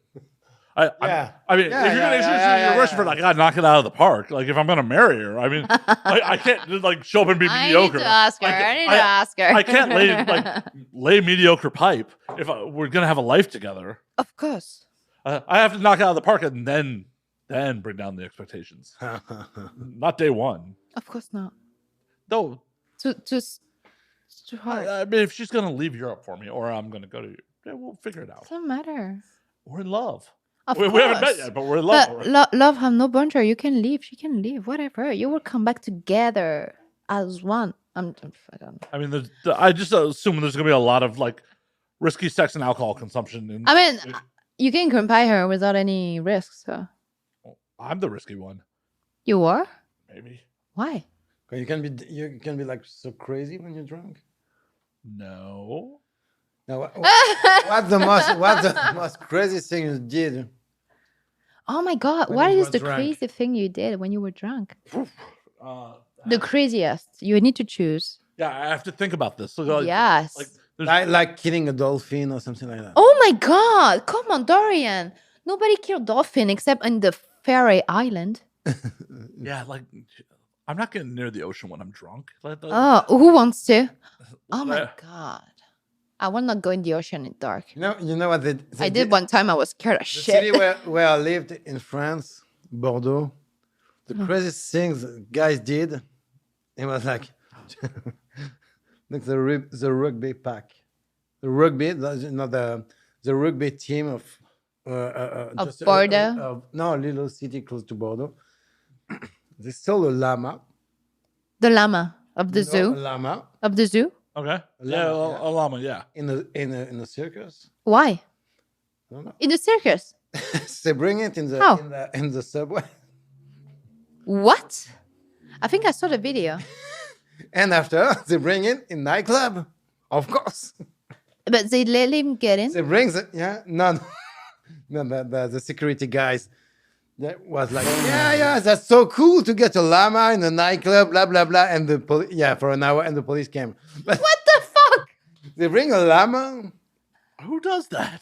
Yeah. I mean, Yeah, if you're yeah, gonna introduce me to your yeah, Russian friend, I gotta knock it out of the park. Like, if I'm gonna marry her, I mean, I can't just show up and be I mediocre. need to ask her. I need to ask her. I can't lay mediocre pipe if we're gonna have a life together. Of course. I have to knock it out of the park and then bring down the expectations. Not day one. Of course not. Though, It's too hard. I mean, if she's gonna leave Europe for me, or I'm gonna go to, we'll figure it out. Doesn't matter. We're in love. Of We course. haven't met yet, but we're in love. But love have no boundary. You can leave. She can leave. Whatever. You will come back together as one. I don't know. I mean, I just assume there's gonna be a lot of risky sex and alcohol consumption. I mean, you can compare her without any risks. So I'm the risky one, you are. maybe. Why? You can be like so crazy when you're drunk. No. Now, what's the most crazy thing you did? Oh my god! When What you is were the drunk. crazy thing you did when you were drunk? Uh, The craziest. You need to choose. yeah, I have to think about this. So, Yes. there's- Like killing a dolphin or something like that. Oh my god! Come on, Dorian. Nobody killed dolphin except in the Faroe Island. yeah, I'm not getting near the ocean when I'm drunk. Oh, who wants to? Oh my Uh, god! I will not go in the ocean in dark. You know what they I did one time. I was scared of The shit. city where I lived in France, Bordeaux, the craziest things guys did, it was like the rugby pack, the rugby, the rugby team of Of Bordeaux? No, a little city close to Bordeaux. They stole a llama. The llama of the A zoo. llama Of the zoo. okay. llama, Yeah, yeah. a llama. Yeah. in a circus. Why? No. In the circus? They bring it in the How? in the subway, What? I think I saw the video. and after they bring it in nightclub, of course. But they let him get in? They bring the security guys. That was like, yeah, that's so cool to get a llama in a nightclub, blah blah blah, and the for an hour, and the police came. But What the fuck? they bring a llama. Who does that?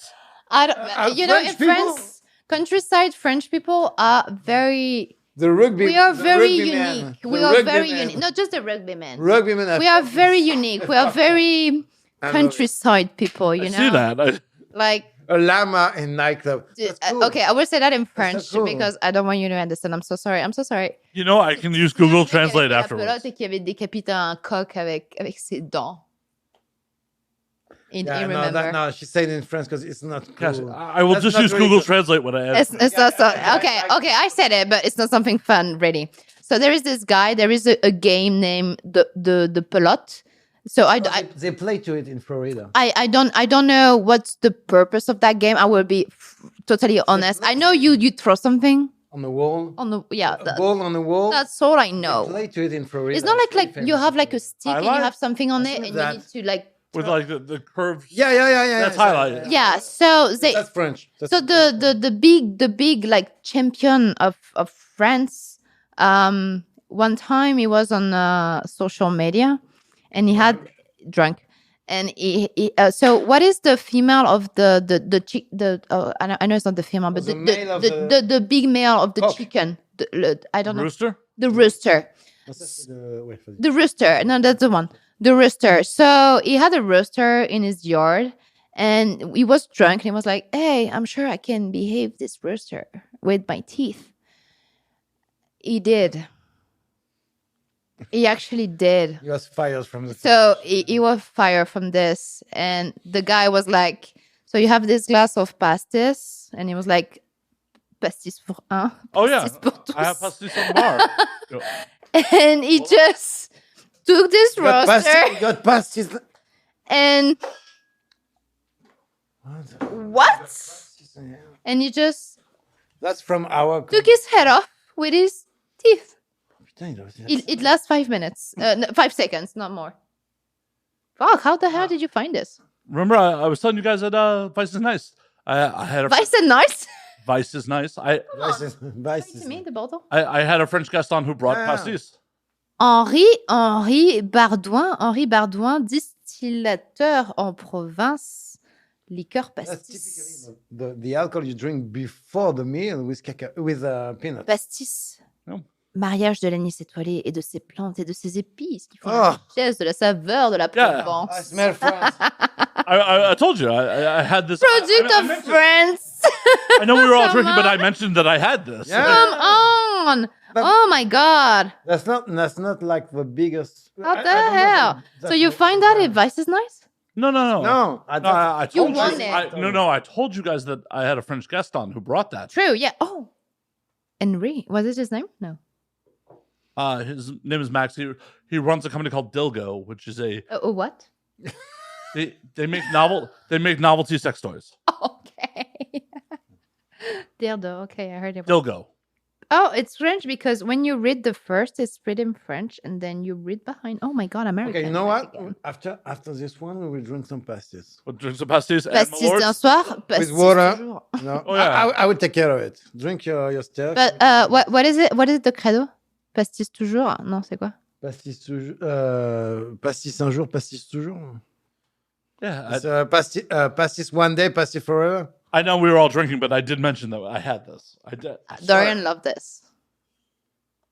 I don't, you know, in French people? France, countryside French people are very... The rugby. We are the very rugby man. unique. The We are rugby very man. unique. Not just the rugby men. Rugby men. We are very unique. We are very countryside people, you I know? see that. Like, A llama in nightclub. That's cool. okay, I will say that in French so cool. because I don't want you to understand. I'm so sorry. I'm so sorry. You know, I can use Google Translate Qui avait la afterwards. pelote et qui avait décapité un coq avec ses dents. Yeah, remember. no, she said it in French because it's not cool. Yes, I will That's just not use really Google good. Translate when I It's not so, okay, I said it, but it's not something fun, really. So there is this guy, there is a game named the pelote. So They play to it in Florida. I don't know what's the purpose of that game. I will be totally honest. I know you throw something On the wall. on the A ball on the wall. that's all I They know. play to it in Florida. It's not It's like very you famous have in like a Florida. stick and you Highlight? have something on I it think and that- you need to like with like the curve. Yeah. That's highlighted. yeah. So they That's French. That's so the big like champion of France. One time he was on social media, and he had drunk, and so what is the female of the chick I know it's not the female, but The male of the big male of the cock. chicken. I don't know Rooster? the rooster. wait for The rooster. No, that's the one. The rooster. So he had a rooster in his yard and he was drunk and he was like, hey, I'm sure I can behave this rooster with my teeth. He did. He actually did. He was fired from the. So he was fired from this. And the guy was like, so you have this glass of pastis? And he was like, pastis pour un. Oh, yeah. pastis pour tous. I have pastis on the bar. And he just took this roaster got past his. and what? And he just That's from our. took his head off with his teeth. Putain, that's- It lasts 5 minutes, 5 seconds, not more. Fuck! How the hell did you find this? Remember, I was telling you guys that Vice is nice. I had a Vice and nice. Vice is nice. Vice is- Vice is- To me, the bottle. I had a French guest on who brought Yeah. pastis. Henri Bardouin, distillateur en province, liqueur That's pastis. typically the alcohol you drink before the meal with peanuts. Pastis. Non. Mariage de l'anis étoilé et de ses plantes et de ses épices qui font Oh. la richesse de la saveur de la Yeah. Provence. I smell France. I told you I had this. Product I of mentioned- France. I know we were all Come drinking, but I on. mentioned that I had this. Yeah. Come on. But- Oh my God. That's not like the biggest. What I the don't know hell? if So that's you the- find that advice is nice? No. No, I You told want you. it. I told you guys that I had a French guest on who brought that. True. Yeah. Oh. Henri. Was it his name? No. His name is Max. He runs a company called Dilgo, which is What? they make novelty sex toys. Okay. Dildo. Okay, I heard it. Dilgo. Oh, it's French because when you read the first, it's written in French, and then you read behind. Oh my God, American. Okay, you know back what? again. After this one, we will drink some pastis. We'll drink some pastis. and Pastis d'un Malorts. soir, pastis water. toujours. No, Oh, yeah. I will take care of it. Drink your stuff. But what is it? What is the credo? Pastis toujours? Non, c'est quoi? Pastis toujours. Pastis un jour, pastis toujours. Yeah, It's, pastis one day, pastis forever. I know we were all drinking, but I did mention that I had this. I did. Dorian loved this.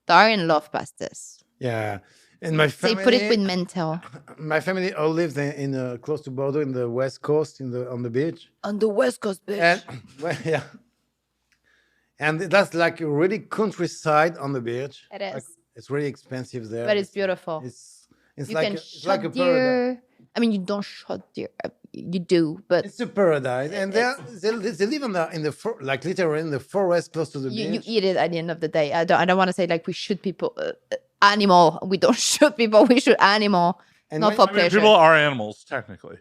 Dorian loved pastis. Yeah, and my They family. put it with menthol. My family all lives in close to Bordeaux, in the west coast, on the beach. On the West Coast, bitch. And well, yeah, and that's like a really countryside on the beach. It is. Like, it's really expensive there. But it's beautiful. It's You like can it's like a shot paradise. deer. I mean, you don't shot deer. You do, but It's a paradise, and they live in the like literally in the forest close to the you beach. eat it at the end of the day. I don't want to say like we shoot people. Animal. We don't shoot people. We shoot animal. And Not when- for I mean, pleasure. people are animals, technically.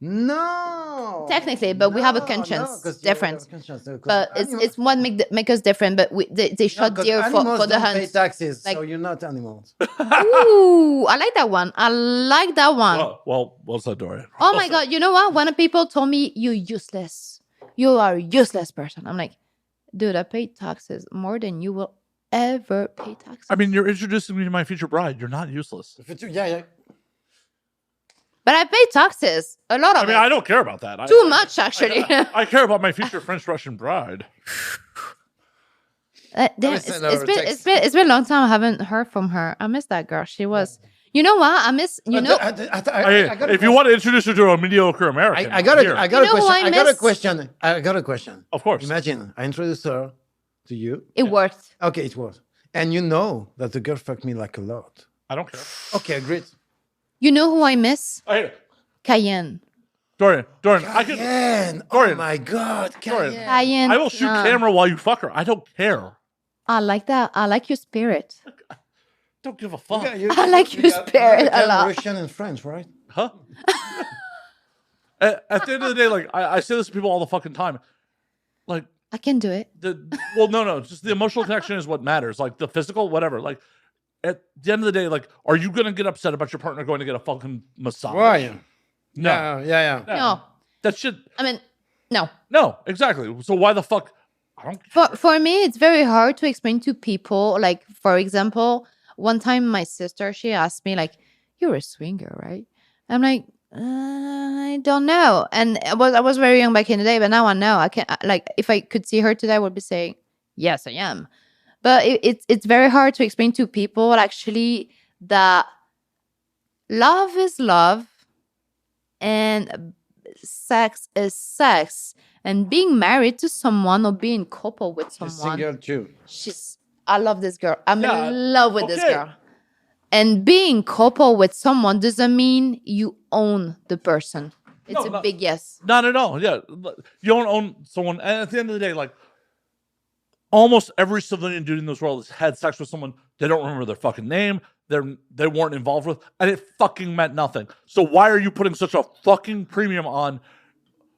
No. Technically, but we have a conscience. 'cause you Different. have a conscience. No, 'cause But it's what make us different. But they shot 'cause deer animals for the don't pay hunt. taxes, Like- so you're not animals. Ooh, I like that one. I like that one. Well, what's that, Dorian? Oh my god! You know what? When people told me you're useless, you are a useless person. I'm like, dude, I pay taxes more than you will ever pay taxes. I mean, you're introducing me to my future bride. You're not useless. Yeah. But I pay taxes, a lot of I mean, it. I don't care about that. Too much, actually. I care about my future French-Russian bride. Damn, send her a text. it's been a long time I haven't heard from her. I miss that girl. She was, you know what? I miss, you know, I got a If you want to introduce her to a mediocre American, I got here. a You know who question. I I got a miss? question. I got a question. Of course. Imagine I introduced her to you. it worked. Okay, it was. And you know that the girl fucked me like a lot. I don't care. Okay, great. You know who I miss? I hate it. Cayenne. Dorian, I can. Cayenne. Oh Dorian. my God. Dorian. Cayenne. Cayenne. I will shoot camera while you fuck her. I don't care. I like that. I like your spirit. Don't give a fuck. I like your spirit a lot. Russian and French, right? Huh? At the end of the day, like I say this to people all the fucking time. Like I can do it. no, just the emotional connection is what matters. Like the physical, whatever. Like at the end of the day, like, are you gonna get upset about your partner going to get a fucking massage? Why? No. Yeah. No. That shit. I mean, no. No, exactly. So why the fuck? I don't. For me, it's very hard to explain to people. Like, for example, one time my sister, she asked me, like, you're a swinger, right? I'm like, I don't know. And I was very young back in the day, but now I know. I can like, if I could see her today, I would be saying, yes, I am. But it's very hard to explain to people actually that love is love and sex is sex. And being married to someone or being couple with someone, Single too. I love this girl. I'm Yeah, in love with this okay. girl. And being couple with someone doesn't mean you own the person. It's a big yes. Not at all. Yeah, you don't own someone. And at the end of the day, like almost every civilian dude in this world has had sex with someone they don't remember their fucking name. They weren't involved with, and it fucking meant nothing. So why are you putting such a fucking premium on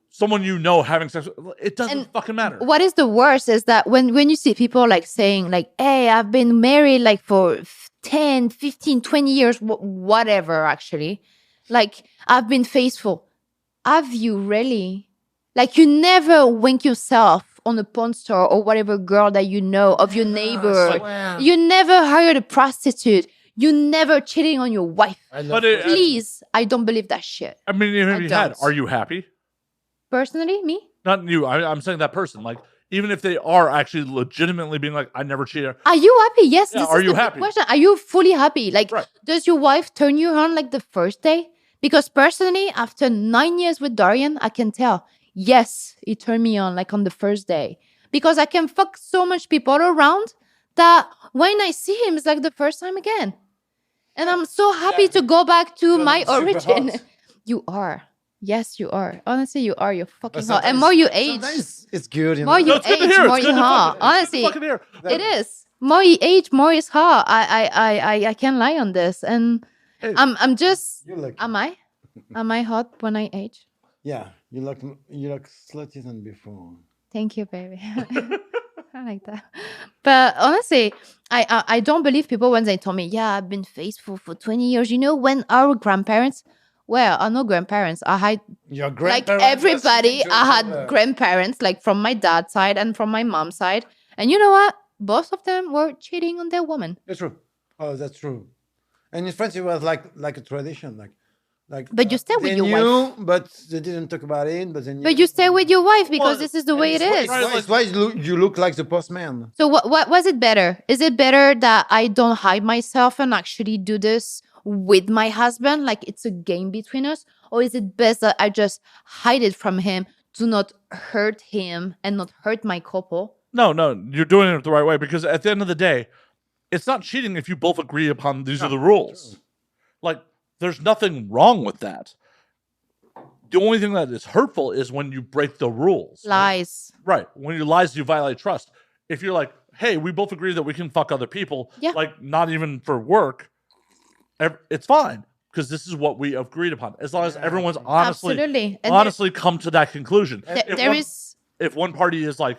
someone you know having sex with? It doesn't fucking matter. What is the worst is that when you see people like saying like, hey, I've been married like for 10, 15, 20 years, whatever, actually. Like, I've been faithful. Have you really? Like, you never wink yourself on a porn star or whatever girl that you know of your neighbor. Wow. You never hired a prostitute. You never cheating on your wife. Please, I don't believe that shit. I mean, even if you had, don't. are you happy? Personally, me? Not you. I'm saying that person. Like, even if they are actually legitimately being like, I never cheated. Are you happy? Yes. Yeah, This are is you the big happy? question. Are you fully happy? Like, Right. does your wife turn you on like the first day? Because personally, after 9 years with Dorian, I can tell. Yes, he turned me on like on the first day. Because I can fuck so much people around that when I see him, it's like the first time again. And I'm so happy to go back to my super origin. hot. You are. Yes, you are. Honestly, you are. You're fucking But hot. And sometimes- more you age, sometimes it's good. more you No, it's good to age, hear. more It's you good to hot. fucking- Honestly, fucking hear. it is. More you age, more is hot. I can't lie on this. And Hey. I'm just. You look, Am I hot when I age? yeah, you look slutty than before. Thank you, baby. I like that. But honestly, I don't believe people when they told me, yeah, I've been faithful for 20 years. You know, when our grandparents, well, I know grandparents. I had, Your like grandparents everybody, are I had similar. grandparents, like from my dad's side and from my mom's side. And you know what? Both of them were cheating on their woman. That's true. Oh, that's true. And in France, it was like a tradition, like. But you stay with they your knew, wife. but they didn't talk about it. But they knew. But you stay with your wife because Well, this is the way it is. It's why you look like the postman. So what was it better? Is it better that I don't hide myself and actually do this with my husband, like it's a game between us? Or is it best that I just hide it from him, do not hurt him and not hurt my couple? No, you're doing it the right way because at the end of the day, it's not cheating if you both agree upon these are the rules. Like, there's nothing wrong with that. The only thing that is hurtful is when you break the rules. Lies. Right. When you lies, you violate trust. If you're like, hey, we both agree that we can fuck other people, Yeah. like not even for work, it's fine. because this is what we agreed upon. As long as everyone's honestly Absolutely. And honestly come to that conclusion. there is If one party is like,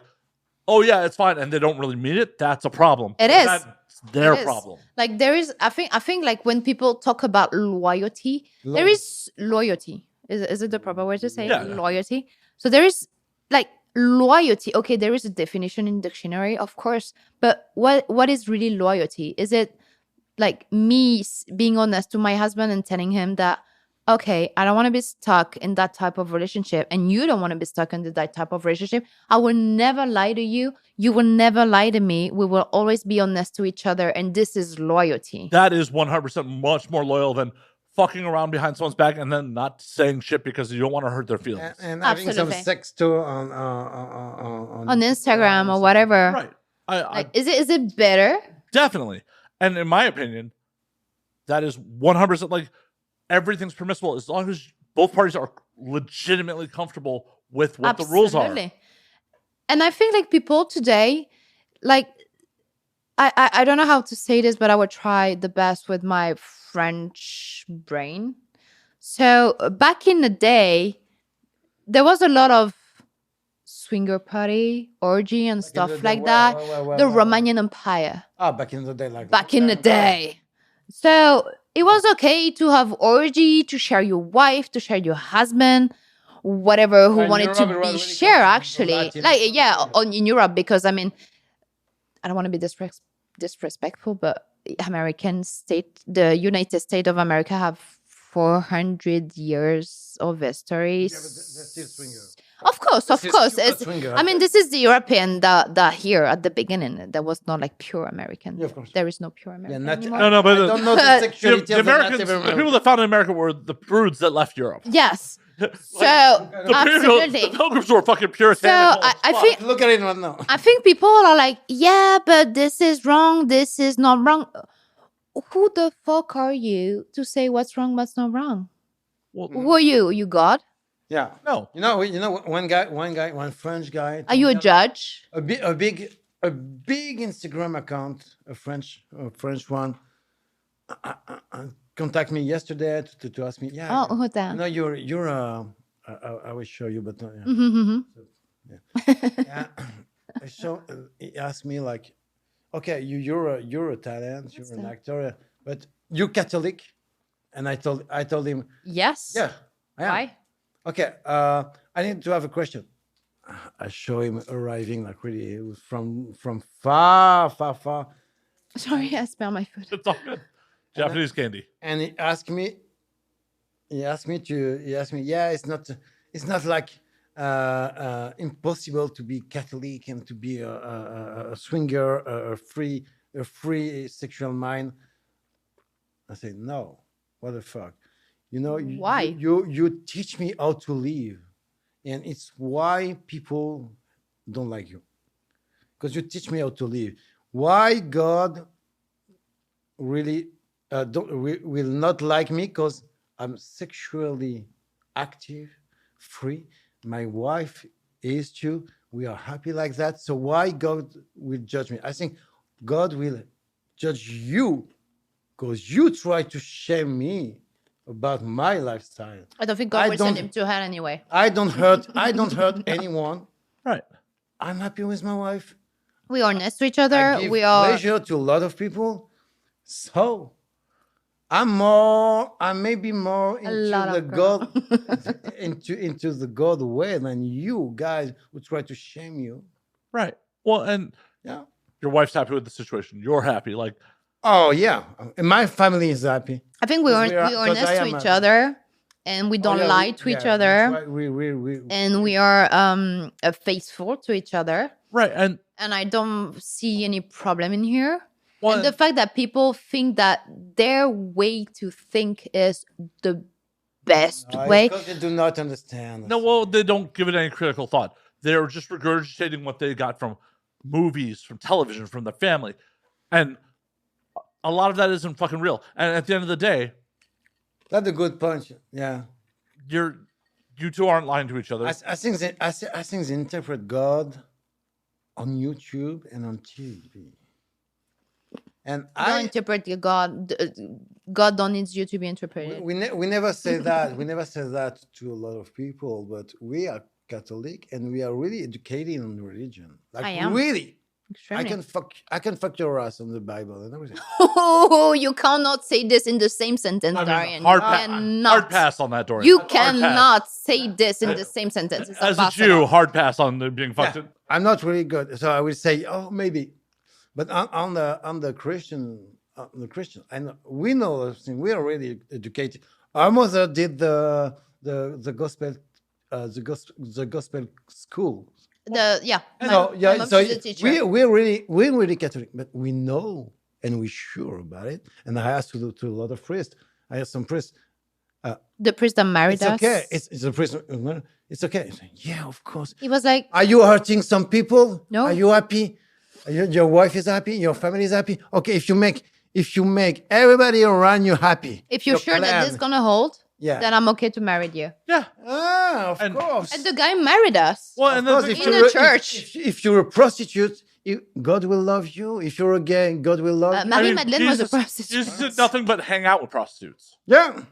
oh yeah, it's fine, and they don't really mean it, that's a problem. It is. That's their It is. problem. Like there is, I think like when people talk about loyalty, there is loyalty. Is it the proper word to say Yeah. loyalty? So there is like loyalty. Okay, there is a definition in dictionary, of course. But what is really loyalty? Is it like me being honest to my husband and telling him that, okay, I don't want to be stuck in that type of relationship, and you don't want to be stuck in that type of relationship. I will never lie to you. You will never lie to me. We will always be honest to each other, and this is loyalty. That is 100% much more loyal than fucking around behind someone's back and then not saying shit because you don't want to hurt their feelings. And having some Absolutely. sex too On Instagram or whatever. Right. I Like, is it better? definitely. And in my opinion, that is 100% like everything's permissible as long as both parties are legitimately comfortable with what the rules are. Absolutely. And I think like people today, like I don't know how to say this, but I would try the best with my French brain. So back in the day, there was a lot of swinger party, orgy, and stuff like that. The Romanian Empire. back in the day, like Back in the day. So it was okay to have orgy, to share your wife, to share your husband, whatever who In wanted Europe, to it was be really share comes from actually. Latin. Like in Europe, because I mean, I don't want to be disrespectful, but the United States of America have 400 years of history. Yeah, but that's still swinger. Of course. This is super It's, swinger. I mean, this is the European that here at the beginning. There was not like pure American. Yeah, of course. There is no pure Yeah, American not, anymore. No, but I don't know the The- sexuality The of the Americans, Native the Americans. people that founded America were the broods that left Europe. Yes. Like, So the absolutely. pilgrims were fucking puritanical. So as I fuck. think Look at it right now. I think people are like, yeah, but this is wrong. This is not wrong. Who the fuck are you to say what's wrong, what's not wrong? Well, Who are you? You God? Yeah. no. You know, one French guy. Are you a judge? A big Instagram account, a French one, contact me yesterday to ask me. Yeah. Oh, who's that? No, you're. I will show you, but yeah. Mhm. Yeah. So he asked me like, okay, you're a talent, you're an actor, but you Catholic, and I told him, Yes. yeah, I am. Why? Okay, I need to have a question. I show him arriving like really it was from far. Sorry, I spilled my food. It's all good. Japanese candy. And he asked me, yeah, it's not like impossible to be Catholic and to be a swinger, a free sexual mind. I said, no, what the fuck? You know, Why? You teach me how to live, and it's why people don't like you, because you teach me how to live. Why God really will not like me? Because I'm sexually active, free. My wife is too. We are happy like that. So why God will judge me? I think God will judge you because you try to shame me about my lifestyle. I don't think God I will send don't- him to hell anyway. I don't hurt anyone. Right. I'm happy with my wife. We are honest to each I other. give We are. pleasure to a lot of people. So I may be more into lot the of God into the God way than you guys who try to shame you. Right. Well, and Yeah. your wife's happy with the situation. You're happy. Like, Oh yeah. And my family is happy. I think we are Because we are- honest because I to am each a- other, and we don't Oh, yeah, lie to each yeah, other, that's why we and we are faithful to each other. right. And And I don't see any problem in here. well, And the fact that people think that their way to think is the best way. because they do not understand. no, well, they don't give it any critical thought. They're just regurgitating what they got from movies, from television, from their family. And a lot of that isn't fucking real. And at the end of the day, That's a good point. Yeah. you two aren't lying to each other. I think they interpret God on YouTube and on TV. And Don't interpret your God. God don't need you to be interpreted. we never say that. We never say that to a lot of people, but we are Catholic and we are really educated on religion. Like I am. really. Extremely. I can fuck your ass on the Bible and everything. Oh, you cannot say this in the same sentence, I mean, Dorian. hard, You cannot. hard pass on that, Dorian. You Hard pass. cannot say this in the same sentence. It's As a impossible. Jew, hard pass on being fucked. Yeah, I'm not really good, so I will say, oh, maybe. But on the Christian, I know we know things. We are really educated. Our mother did the gospel, the gospel school. My mom, So she's a teacher. we're really Catholic, but we know and we're sure about it. And I asked to a lot of priests. I asked some priests. The priest that married It's us. okay. It's a priest. It's okay. I said, yeah, of course. He was like, Are you hurting some people? No. Are you happy? Your wife is happy. Your family is happy. Okay, if you make everybody around you happy, if you're your sure that plan- this is gonna hold, Yeah. then I'm okay to marry you. Yeah. Of And- course. And the guy married us. Well, Of and course, then In the church. If you're a prostitute, God will love you. If you're a gay, God will love you. Marie Madeleine was a Jesus prostitute. did nothing but hang out with prostitutes. Yeah.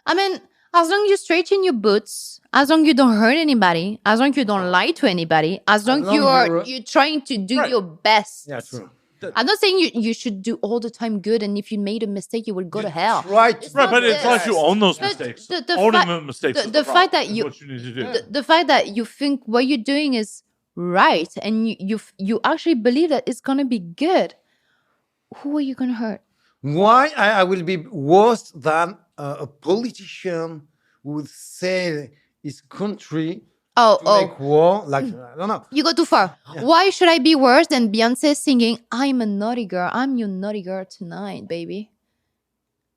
I mean, as long you straighten your boots, as long you don't hurt anybody, as long you don't lie to anybody, as long you're trying to do Right. your best. Yeah, true. I'm not saying you should do all the time good, and if you made a mistake, you will go to hell. Right. It's Right, not but it's this. not you own those But mistakes. the Owning fact- the mistakes. the- is the problem, fact that is you- what you need to do. The fact that you think what you're doing is right, and you actually believe that it's gonna be good. Who are you gonna hurt? Why I will be worse than a politician who would say his country to make war? Like, I don't know. You go too far. Why should I be worse than Beyonce singing, I'm a naughty girl, I'm your naughty girl tonight, baby?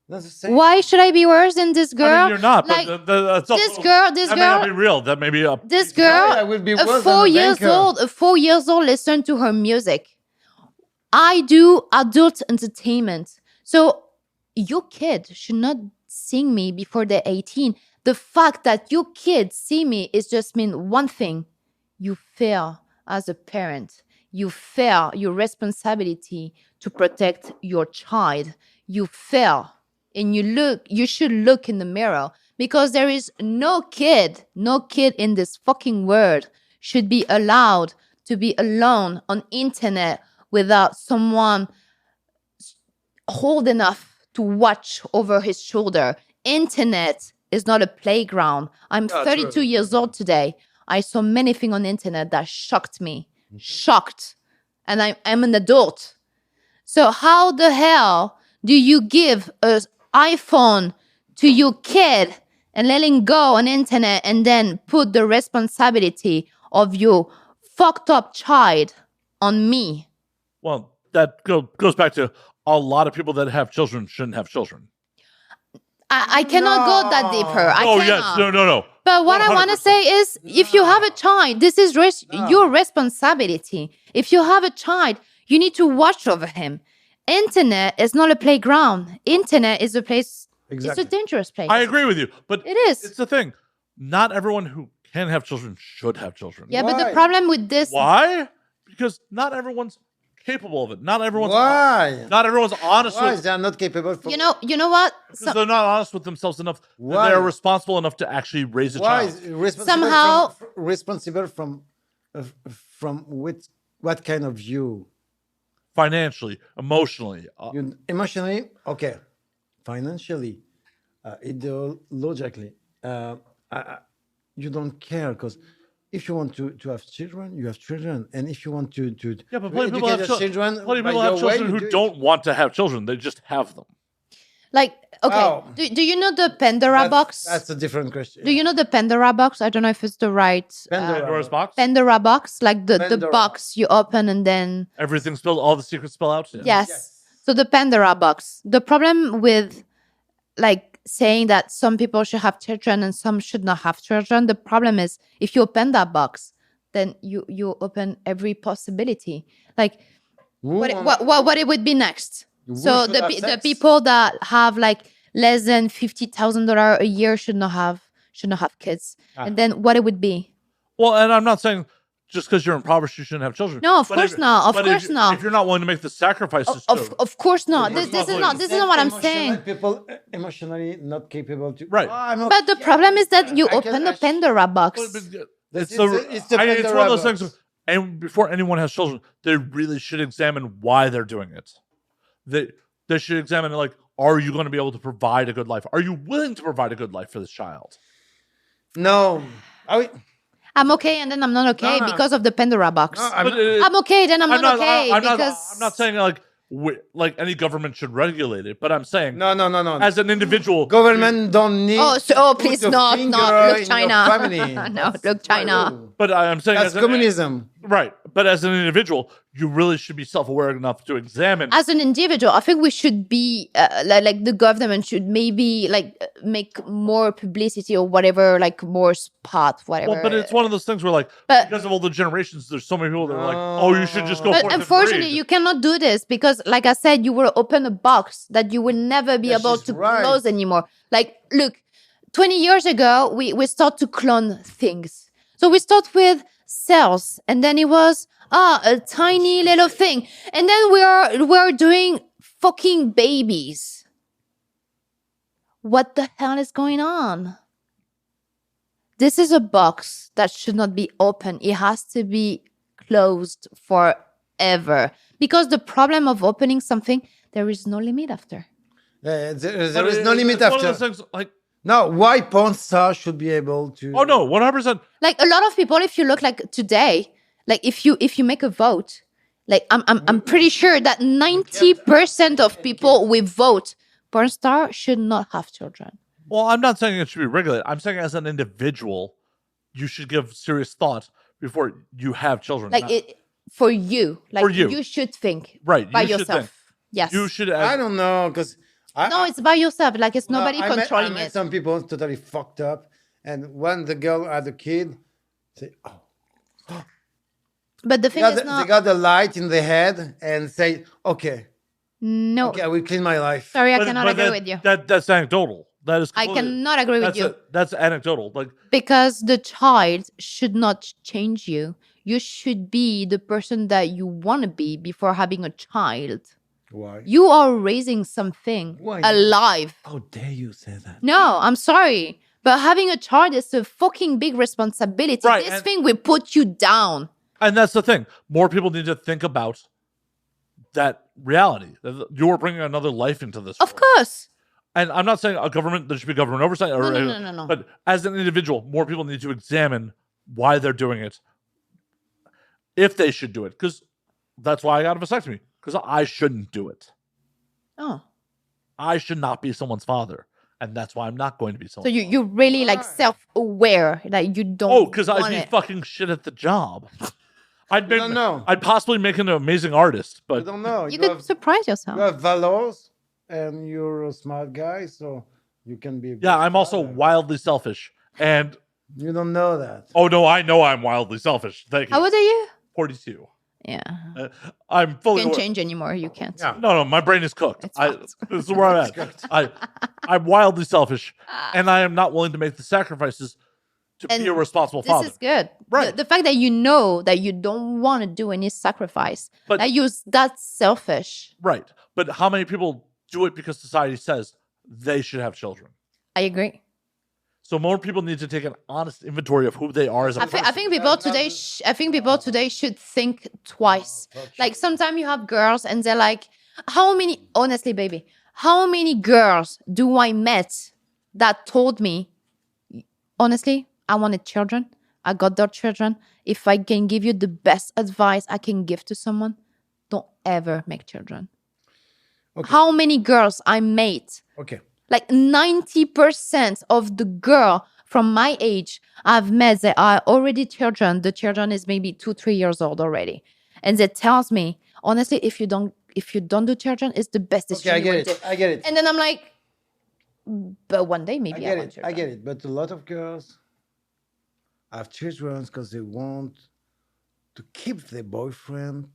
That's the same. Why should I be worse than this girl? I mean, you're not. Like, but that's also, this that may not girl, be real. That may be a. this I girl, will be a worse 4 than a years banker. old, a 4 years old, listen to her music. I do adult entertainment. So your kid should not sing me before they're 18. The fact that your kids see me is just mean one thing. You fail as a parent. You fail your responsibility to protect your child. You fail. And you should look in the mirror, because there is no kid in this fucking world should be allowed to be alone on internet without someone old enough to watch over his shoulder. Internet is not a playground. I'm 32 years old today. I saw many things on the internet that shocked me. Shocked. And I'm an adult. So how the hell do you give an iPhone to your kid and let him go on internet and then put the responsibility of your fucked up child on me? Well, that goes back to a lot of people that have children shouldn't have children. I cannot go that deeper. I Oh, cannot. yes. No. But what I want to 100%. say is, if you have a child, this is your responsibility. If you have a child, you need to watch over him. Internet is not a playground. Internet is a place. Exactly. It's a dangerous place. I agree with you, but It is. It's the thing. Not everyone who can have children should have children. Yeah, but the Why? problem with this, Why? Because not everyone's capable of it. Not everyone's. Why? Not everyone's honest Why with. is they not capable? For, you know what? Because they're not honest with themselves enough. That Why? they're responsible enough to actually raise a why child. is responsible Somehow- responsible from what kind of view? Financially, emotionally. You emotionally, okay. Financially, ideologically, you don't care, because if you want to have children, you have children, and if you want to Yeah, but plenty of people educate have your children. children, Plenty of by people have your way, children you who do it. don't want to have children. They just have them. Like, okay, Oh. do you know the Pandora box? That's a different question. Do you know the Pandora box? I don't know if it's the right Pandora's box. Pandora box, like the Pandora. box you open and then Everything spilled. All the secrets spill out. Yeah. yes. So the Pandora box. The problem with like saying that some people should have children and some should not have children, the problem is if you open that box, then you open every possibility. Like what it would be next. So should the have the sex? people that have like less than $50,000 a year should not have kids. And then what it would be? Well, and I'm not saying just because you're impoverished, you shouldn't have children. No, of But course if- not. Of but course if, not. If you're not willing to make the sacrifices, Of course not. This is not. This is not what I'm Emotional saying. People emotionally not capable to. Right. "Oh, I'm But the okay. problem is that you I open can- the Pandora box. It's It's the, it's the it's one of those Pandora things. box. And before anyone has children, they really should examine why they're doing it. They should examine like, are you going to be able to provide a good life? Are you willing to provide a good life for this child? No. I'm okay, and then I'm not okay No, no. because of the Pandora box. No, But it- I'm okay, then I'm not okay I'm because not saying like any government should regulate it, but I'm saying no. as an individual, Government don't need. please put a not finger look in China. your family. No, That's look my China. rule. But I'm saying That's as communism. right? But as an individual, you really should be self-aware enough to examine. As an individual, I think we should be like the government should maybe make more publicity or whatever, like more spot, whatever. Well, but it's one of those things where like But- because of all the generations, there's so many people that are like, oh, you should just go. But forth and unfortunately, breed. you cannot do this because, like I said, you will open a box that you will never be Yeah, able she's to right. close anymore. Like, look, 20 years ago, we start to clone things. So we start with cells, and then it was a tiny little thing, and then we're doing fucking babies. What the hell is going on? This is a box that should not be open. It has to be closed forever. Because the problem of opening something, there is no limit after. There But is no limit it's one of after. those things, like, No, why porn star should be able to? oh no, 100%. Like a lot of people, if you look like today, like if you make a vote, like I'm pretty sure that 90% of people will vote. Porn star should not have children. Well, I'm not saying it should be regulated. I'm saying as an individual, you should give serious thought before you have children. Like it for you. Like For you. you should think Right, by you should yourself. think. Yes. You should. I don't know because No, it's by yourself. Like it's nobody I controlling met it. some people totally fucked up, and when the girl had a kid, say, "Oh, But the they thing got, is the, not. they got the light in the head and say, okay, No. okay, I will clean my life." Sorry, I But- cannot but agree that- with you. That's anecdotal. That is. I completely- cannot agree with you. That's anecdotal. Like, Because the child should not change you. You should be the person that you want to be before having a child. Why? You are raising something Why? alive. How dare you say that? No, I'm sorry. But having a child is a fucking big responsibility. Right, This and- thing will put you down. and that's the thing. More people need to think about that reality. That you are bringing another life into this. Of world. course. And I'm not saying there should be government oversight. Or, No. But as an individual, more people need to examine why they're doing it, if they should do it. Because that's why I got a vasectomy. Because I shouldn't do it. Oh. I should not be someone's father. And that's why I'm not going to be So someone's you're really like self-aware that you don't Oh, because I'd want be it. fucking shit at the job. I'd don't know. I'd possibly make an amazing artist, I but don't know. You You, could have, surprise you yourself. have valors, and you're a smart guy, so you can be. a yeah, good I'm also father. wildly selfish. And You don't know that. oh no, I know I'm wildly selfish. Thank you. How old are you? 42. Yeah. I'm fully Can't aware- change anymore. You can't. Yeah. No, my brain is cooked. It's I, fucked. this is where I'm at. I'm wildly selfish, and I am not willing to make the sacrifices to And be a responsible This father. is good. Right. The fact that you know that you don't want to do any sacrifice, But- that that's selfish. Right. But how many people do it because society says they should have children? I agree. So more people need to take an honest inventory of who they are as a I person. think people today. I think people today should think twice. Like sometimes you have girls and they're like, "How many? Honestly, baby, how many girls do I met that told me, honestly, I wanted children. I got their children. If I can give you the best advice I can give to someone, don't ever make children." Okay. How many girls I met? Okay. Like 90% of the girl from my age I've met that are already children. The children is maybe 2-3 years old already. And that tells me, honestly, if you don't do children, it's the best Okay, I decision you get will it. do. I get it. And then I'm like, but one day I maybe I, get want it. children. I get it. But a lot of girls have children because they want to keep their boyfriend.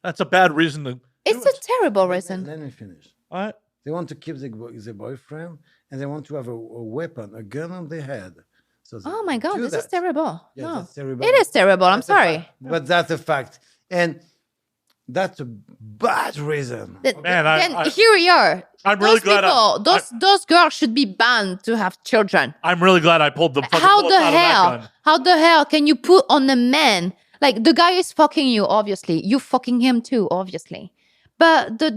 That's a bad reason to. It's a terrible reason. Let me finish. All right. They want to keep their boyfriend, and they want to have a weapon, a gun on their head. So Oh my they God, do this is that. terrible. Yeah, No, that's terrible. it is terrible. I'm That's a fact. sorry. But that's a fact. And that's a bad reason. Man, Then here we are. I'm really Those glad people, those girls should be banned to have children. I'm really glad I pulled the fucking How bullets the out of that hell? gun. How the hell can you put on a man like the guy is fucking you? Obviously, you fucking him too. Obviously, but the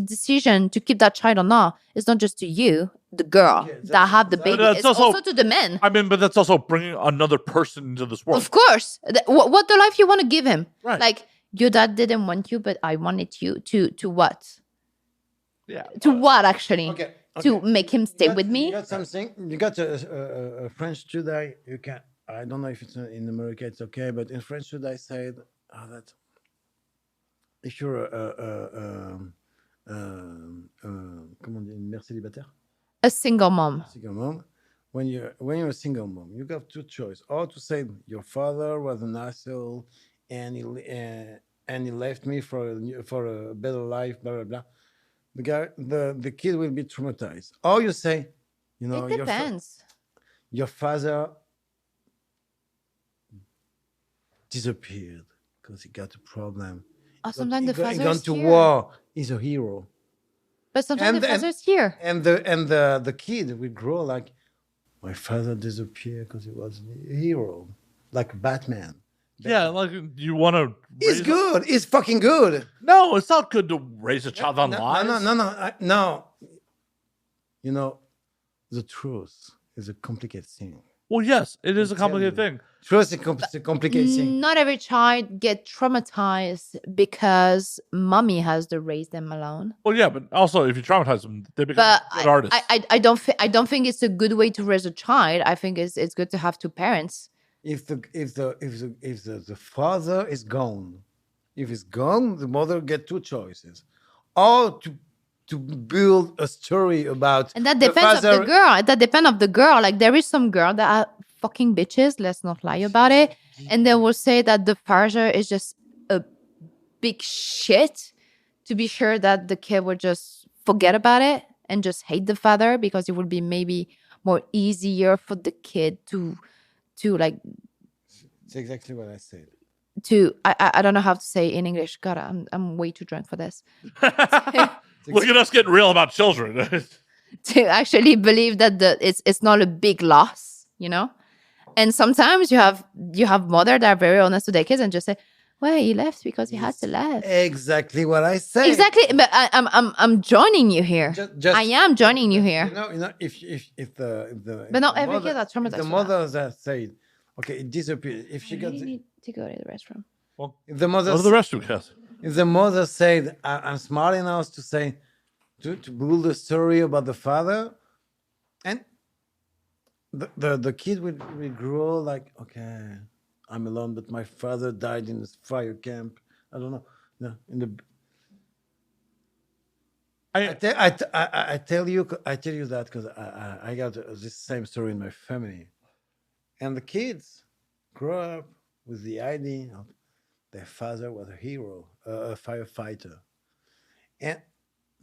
decision to keep that child or not is not just to you, the girl Yeah, that have the baby. that's It's also- also to the men. I mean, but that's also bringing another person into this world. Of course, what the life you want to give him? Right. Like your dad didn't want you, but I wanted you to what? Yeah. To what actually? Okay. To make him stay with You me? got something. You got a French today. You can. I don't know if it's in America. It's okay, but in French today said that if you're comment on dit, une mère célibataire, A single mom. single mom, when you're a single mom, you got two choices: or to say your father was an asshole and he left me for a better life, blah blah blah. The kid will be traumatized. Or you say, you know, It depends. your father disappeared because he got a problem. Oh, sometimes the He father gone is to here. war. He's a hero. But sometimes the And- father is here. And the kid will grow like, my father disappeared because he was a hero, like Batman. Yeah, like you want to. He's good. He's fucking good. No, it's not good to raise a child on No, lies. no. You know, the truth is a complicated thing. Well, yes, it is a tell complicated you. thing. Truth is a complicated thing. Not every child get traumatized because mommy has to raise them alone. Well, yeah, but also if you traumatize them, they become But good artists. I don't think it's a good way to raise a child. I think it's good to have two parents. If the father is gone, if he's gone, the mother get two choices, or to build a story about And that the depends of the father- girl. That depends of the girl. Like there is some girl that are fucking bitches. Let's not lie about it. And they will say that the father is just a big shit to be sure that the kid will just forget about it and just hate the father because it would be maybe more easier for the kid to like It's exactly what I said. to I don't know how to say in English. God, I'm way too drunk for this. Look at us getting real about children. To actually believe that it's not a big loss, you know. And sometimes you have mother that are very honest to their kids and just say, "Well, he left because he had to leave." Exactly what I said. Exactly, but I'm joining you here. Just- I am joining you here. You know, if the But not the every mother- kid are traumatized if the for that. mother that said, okay, it disappeared. If she I got really need to go to the restroom. Well, if the mother go to the restroom, Cass. if the mother said, I'm smart enough to say, to build a story about the father, and the kid will grow like, okay, I'm alone, but my father died in this fire camp. I don't know. No, in the I tell you that because I got this same story in my family, and the kids grow up with the idea of their father was a hero, a firefighter, and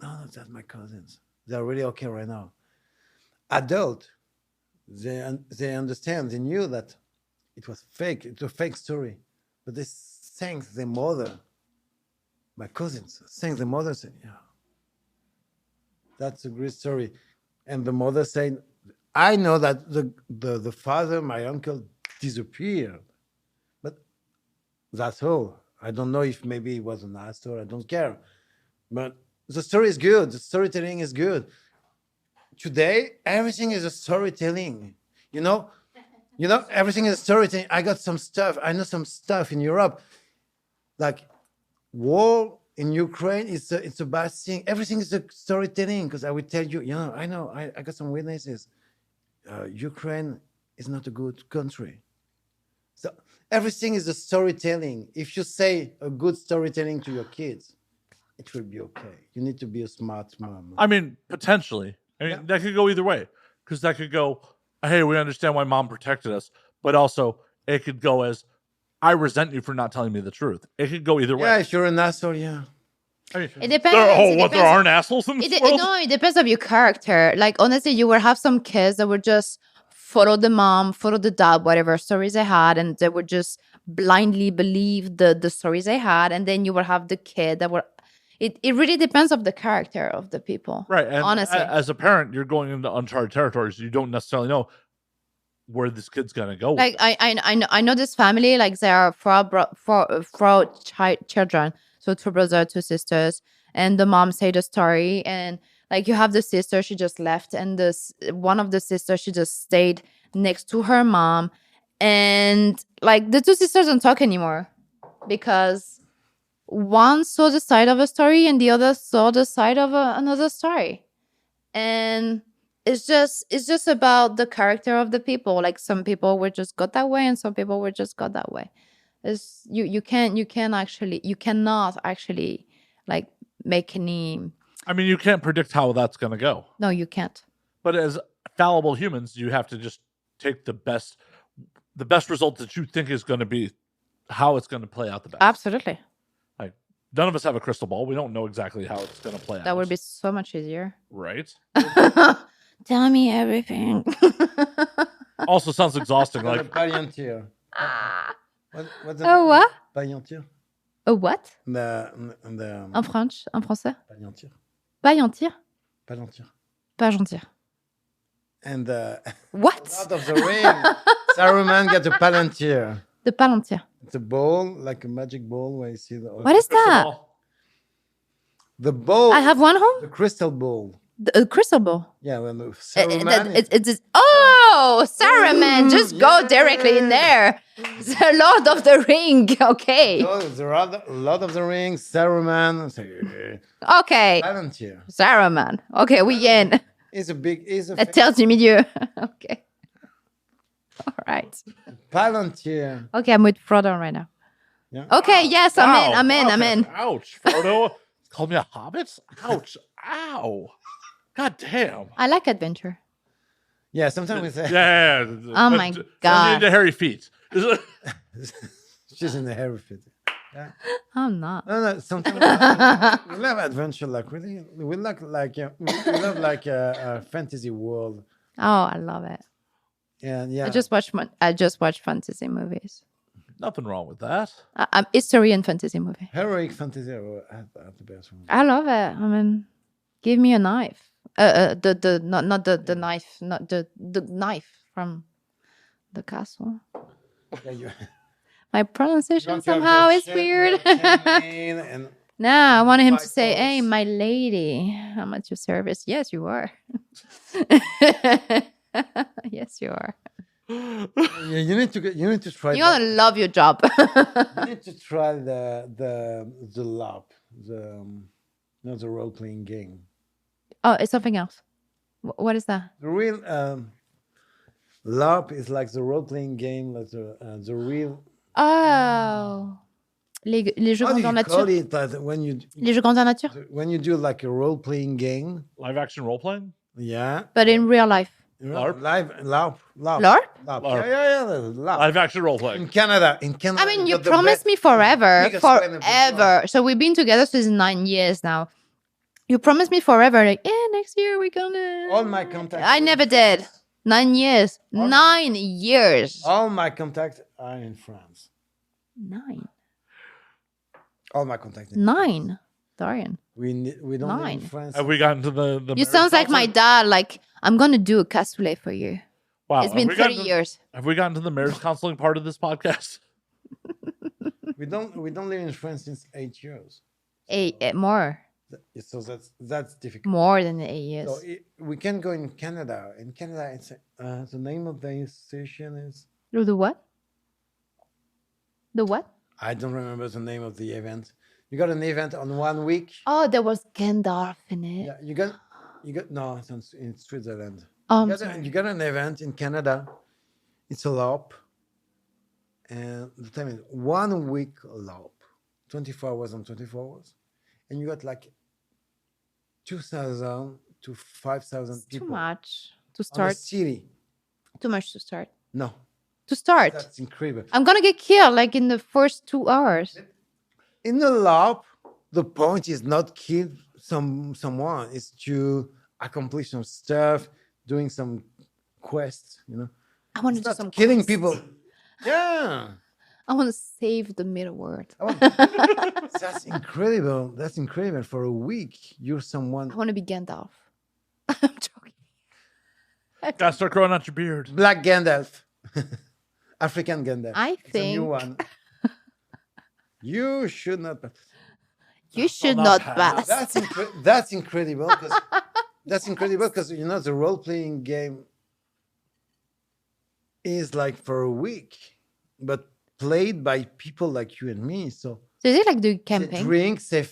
no, that's my cousins. They're really okay right now. Adult, they understand. They knew that it was fake. It's a fake story, but they thank their mother. My cousins thank the mother. Said, "Yeah, that's a great story," and the mother said, "I know that the father, my uncle, disappeared, but that's all. I don't know if maybe it was an asshole. I don't care, but the story is good. The storytelling is good. Today, everything is a storytelling. You know, everything is a storytelling. I got some stuff. I know some stuff in Europe, like war in Ukraine. It's a bad thing. Everything is a storytelling because I will tell you. You know, I know. I got some witnesses. Ukraine is not a good country. So everything is a storytelling. If you say a good storytelling to your kids, it will be okay. You need to be a smart mom. I mean, potentially. I mean, that could go either way. Because that could go, hey, we understand why mom protected us. But also, it could go as, I resent you for not telling me the truth. It could go either way. Yeah, if you're an asshole, yeah. I mean, It depends. there It depends. aren't assholes in this world? No, it depends of your character. Like honestly, you will have some kids that will just follow the mom, follow the dad, whatever stories they had, and they would just blindly believe the stories they had, and then you will have the kid that will. It really depends of the character of the people, Right. And honestly. as a parent, you're going into uncharted territories. You don't necessarily know where this kid's gonna go. Like I know this family, like there are four children, so 2 brothers, 2 sisters, and the mom said a story, and like you have the sister, she just left, and one of the sisters, she just stayed next to her mom, and like the 2 sisters don't talk anymore because one saw the side of a story and the other saw the side of another story, and it's just about the character of the people. Like some people were just got that way and some people were just got that way. It's you cannot actually like make any. I mean, you can't predict how that's gonna go. No, you can't. But as fallible humans, you have to just take the best result that you think is going to be how it's going to play out the best. Absolutely. Like none of us have a crystal ball. We don't know exactly how it's going to play out. That would be so much easier. Right. Tell me everything. Also sounds exhausting. Like Like Palantir. What's the Oh, what? Palantir? A what? En En français? Palantir. Payantir? Palantir. Pas gentil. And What? Lord of the Ring, Saruman got a Palantir. The Palantir. It's a ball, like a magic ball where you see the. What is that? The ball. I have one The home? crystal ball. The crystal ball. Yeah, when the Saruman. Oh, Saruman, just go directly in there. The Lord of the Ring. Okay. The Lord of the Rings, Saruman. Okay. Palantir. Saruman. Okay, we in. It's a big. It's a La terre du milieu. Okay. All right. Palantir. Okay, I'm with Frodo right now. Yeah. Okay, yes, I'm in. I'm in. I'm Okay. in. Ouch, Frodo. Called me a hobbit? Ouch. Ow. God damn. I like adventure. Yeah, sometimes we say Yeah. Oh my God. Into hairy feet. she's in the hairy fit. I'm not. No, sometimes we love adventure, like really. We love like a fantasy world. Oh, I love it. And yeah, I just watch fantasy movies. Nothing wrong with that. History and fantasy movie. heroic fantasy are the best one. I love it. I mean, give me a knife. Not the knife, not the knife from the castle. Yeah, My pronunciation somehow is weird. and No, I wanted him to Fight say, balls. "Hey, my lady, I'm at your service." Yes, you are. Yes, you are. yeah, you need to try. You're gonna love your job. You need to try the LARP, not the role playing game. Oh, it's something else. What is that? The real LARP is like the role playing game, like the real. Oh, les jeux How do grandeur you call nature. it that Les jeux grandeur nature, when you do like a role playing game? Live action role playing? Yeah. but in real life. LARP? LARP. LARP? LARP. LARP. Yeah, LARP. Live action role playing. In Canada. I mean, you got the promised best- me forever, biggest fan of the forever. So we've been together since 9 years now. You promised me forever, like, yeah, next year we're gonna. All my contacts. I never did. 9 years. 9 years. All my contacts are in France. 9. All my contacts. 9. Dorian. We don't live 9. in France. Have we gotten to the You marriage sounds like my counseling? dad. Like, I'm gonna do a cassoulet for you. Wow. It's been have we 30 gotten to- years. Have we gotten to the marriage counseling part of this podcast? We don't live in France since 8 years. More. So that's difficult. More than 8 years. So we can go in Canada. In Canada, it's the name of the station is. The what? The what? I don't remember the name of the event. You got an event on 1 week. Oh, there was Gandalf in it. Yeah, you got no, it's in Switzerland. Oh, You got an event in Canada. It's a LARP, and the time is 1 week LARP, 24 hours on 24 hours, and you got like 2,000 to 5,000 people. too much to on a start. city. Too much to start. No, To start. that's incredible. I'm gonna get killed like in the first 2 hours. In the LARP, the point is not kill someone. It's to accomplish some stuff, doing some quests. I want to It's do not some killing quests. people. Yeah. I want to save the middle world. That's incredible. That's incredible. For a week, you're someone I want to be Gandalf. I'm joking. Gotta start growing out your beard. Black Gandalf. African Gandalf. I It's a new think one. You should not. you should not not pass. pass. That's incredible. That's incredible because the role playing game is like for a week, but played by people like you and me. So So is it like do they camping? drink, they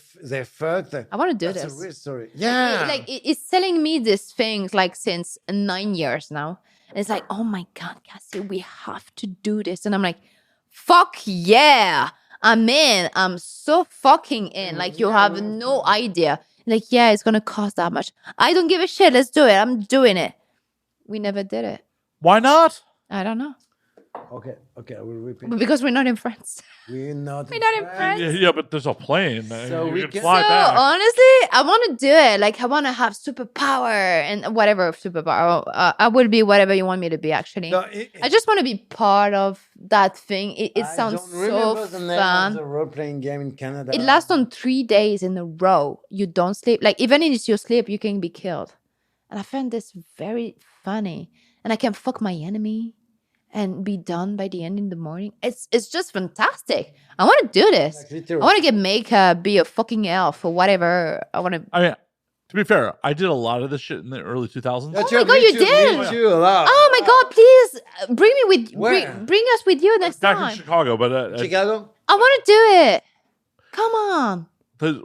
fuck. I want to do That's this. a real story. Yeah. It's telling me these things like since 9 years now. And it's like, oh my God, Cassie, we have to do this. And I'm like, fuck yeah. I'm in. I'm so fucking in. Like you have no idea. Like, yeah, it's gonna cost that much. I don't give a shit. Let's do it. I'm doing it. We never did it. Why not? I don't know. Okay, I will repeat. Because we're not in France. We're not. We're not in France. Yeah, but there's a plane. So you we can can- fly So back. honestly, I want to do it. Like I want to have superpower and whatever superpower. I will be whatever you want me to be. Actually, No, I just want to be part of that thing. It I sounds don't so remember the name of fun. the role playing game in Canada. It lasts on 3 days in a row. You don't sleep. Like even if you sleep, you can be killed. And I find this very funny. And I can fuck my enemy and be done by the end in the morning. It's just fantastic. I want to do this. Like, literally. I want to get makeup, be a fucking elf or whatever. I want to. I mean, to be fair, I did a lot of this shit in the early 2000s. That's Oh my your God, you Me Too, did? Me Too, a lot. Oh my God! Please bring me with. Where? Bring us with you next Back in time. Chicago, but Chicago? I want to do it. Come on. the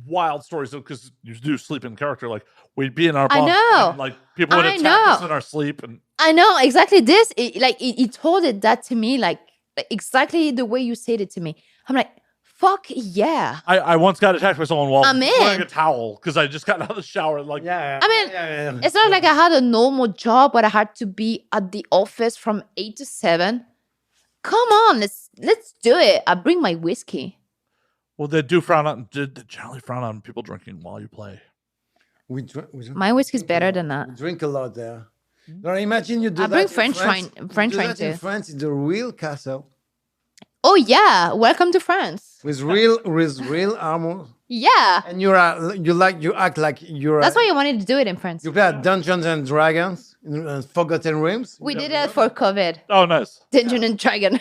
wild stories because you do sleep in character. Like we'd be in our I bunk, know. and, like people would I attack us know. in our sleep, and I know exactly this. He told it that to me, like exactly the way you said it to me. I'm like, fuck yeah. I once got attacked by someone while I'm wearing in. a towel because I just got out of the shower. Like, Yeah. I mean, yeah. It's not like I had a normal job where I had to be at the office from 8 to 7. Come on, let's do it. I bring my whiskey. well, they do frown on. They generally frown on people drinking while you play. We drink My whiskey's a better lot. than that. We drink a lot there. Now imagine you do I that bring in French France. wine- You French do wine that in too. France, it's a real castle Oh yeah, welcome to France. with real armor, Yeah, and you act like you're. that's why you wanted to do it in France. You play at Dungeons and Dragons in Forgotten Realms. We did it for COVID. Oh, nice. Dungeon and Dragon.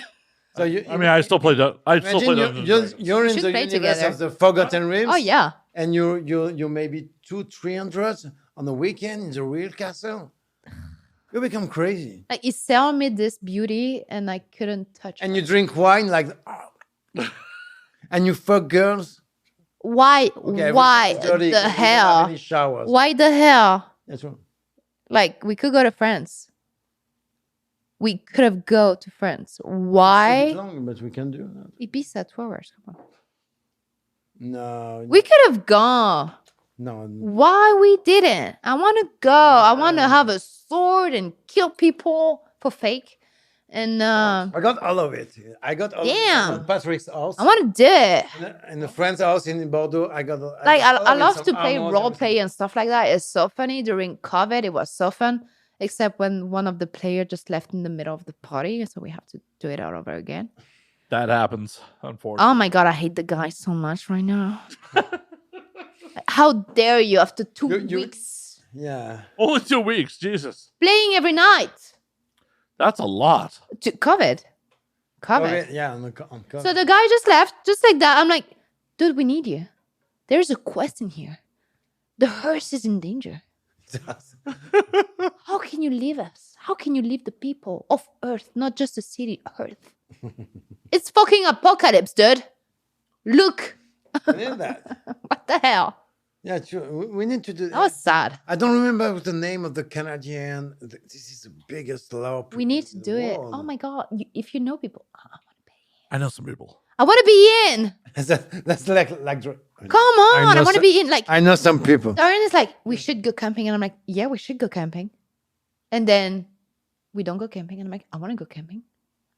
So you, I mean, I still play. I still play. imagine Dungeons and Dragons. you're in should the play universe together. of the Forgotten Realms. Oh yeah. And you maybe 200-300 on the weekend in the real castle. You become crazy, Like he sell me this beauty and I couldn't touch and it. you drink wine like, and you fuck girls. Why? Okay, Why everything's dirty 'cause the we don't have hell? any showers. Why the hell? That's right. Like we could go to France. We could have go to France. Why? It's long, but we can do that. Ibiza 2 hours. Come on. No, We could have gone. no. Why we didn't? I want to go. I want to have a sword and kill people for fake. And I got all of it. I got all Damn. of it at Patrick's house. I want to do it. In a friend's house in Bordeaux, I got. Like got all I of it, love some to play armors, role everything. play and stuff like that. It's so funny during COVID. It was so fun, except when one of the players just left in the middle of the party, so we have to do it all over again. That happens, unfortunately. Oh my God, I hate the guy so much right now. Like, how dare you after 2 You- weeks Yeah. Only 2 weeks, Jesus. playing every night? That's a lot. COVID. Okay, yeah, on the So the guy just left, just like that. I'm like, dude, we need you. There's a quest in here. The hearse is in danger. How can you leave us? How can you leave the people of Earth, not just the city Earth? It's fucking apocalypse, dude. Look, I need that. what the hell? Yeah, true. We need to do. That was sad. I don't remember the name of the Canadian. This is the biggest law. We need to in the do it. world. Oh my God. If you know people, I want to pay. I know some people. I want to be in. That's like. Come on. I know want to so- be in. Like, I know some people. Dorian is like, we should go camping. And I'm like, yeah, we should go camping. And then we don't go camping. And I'm like, I want to go camping.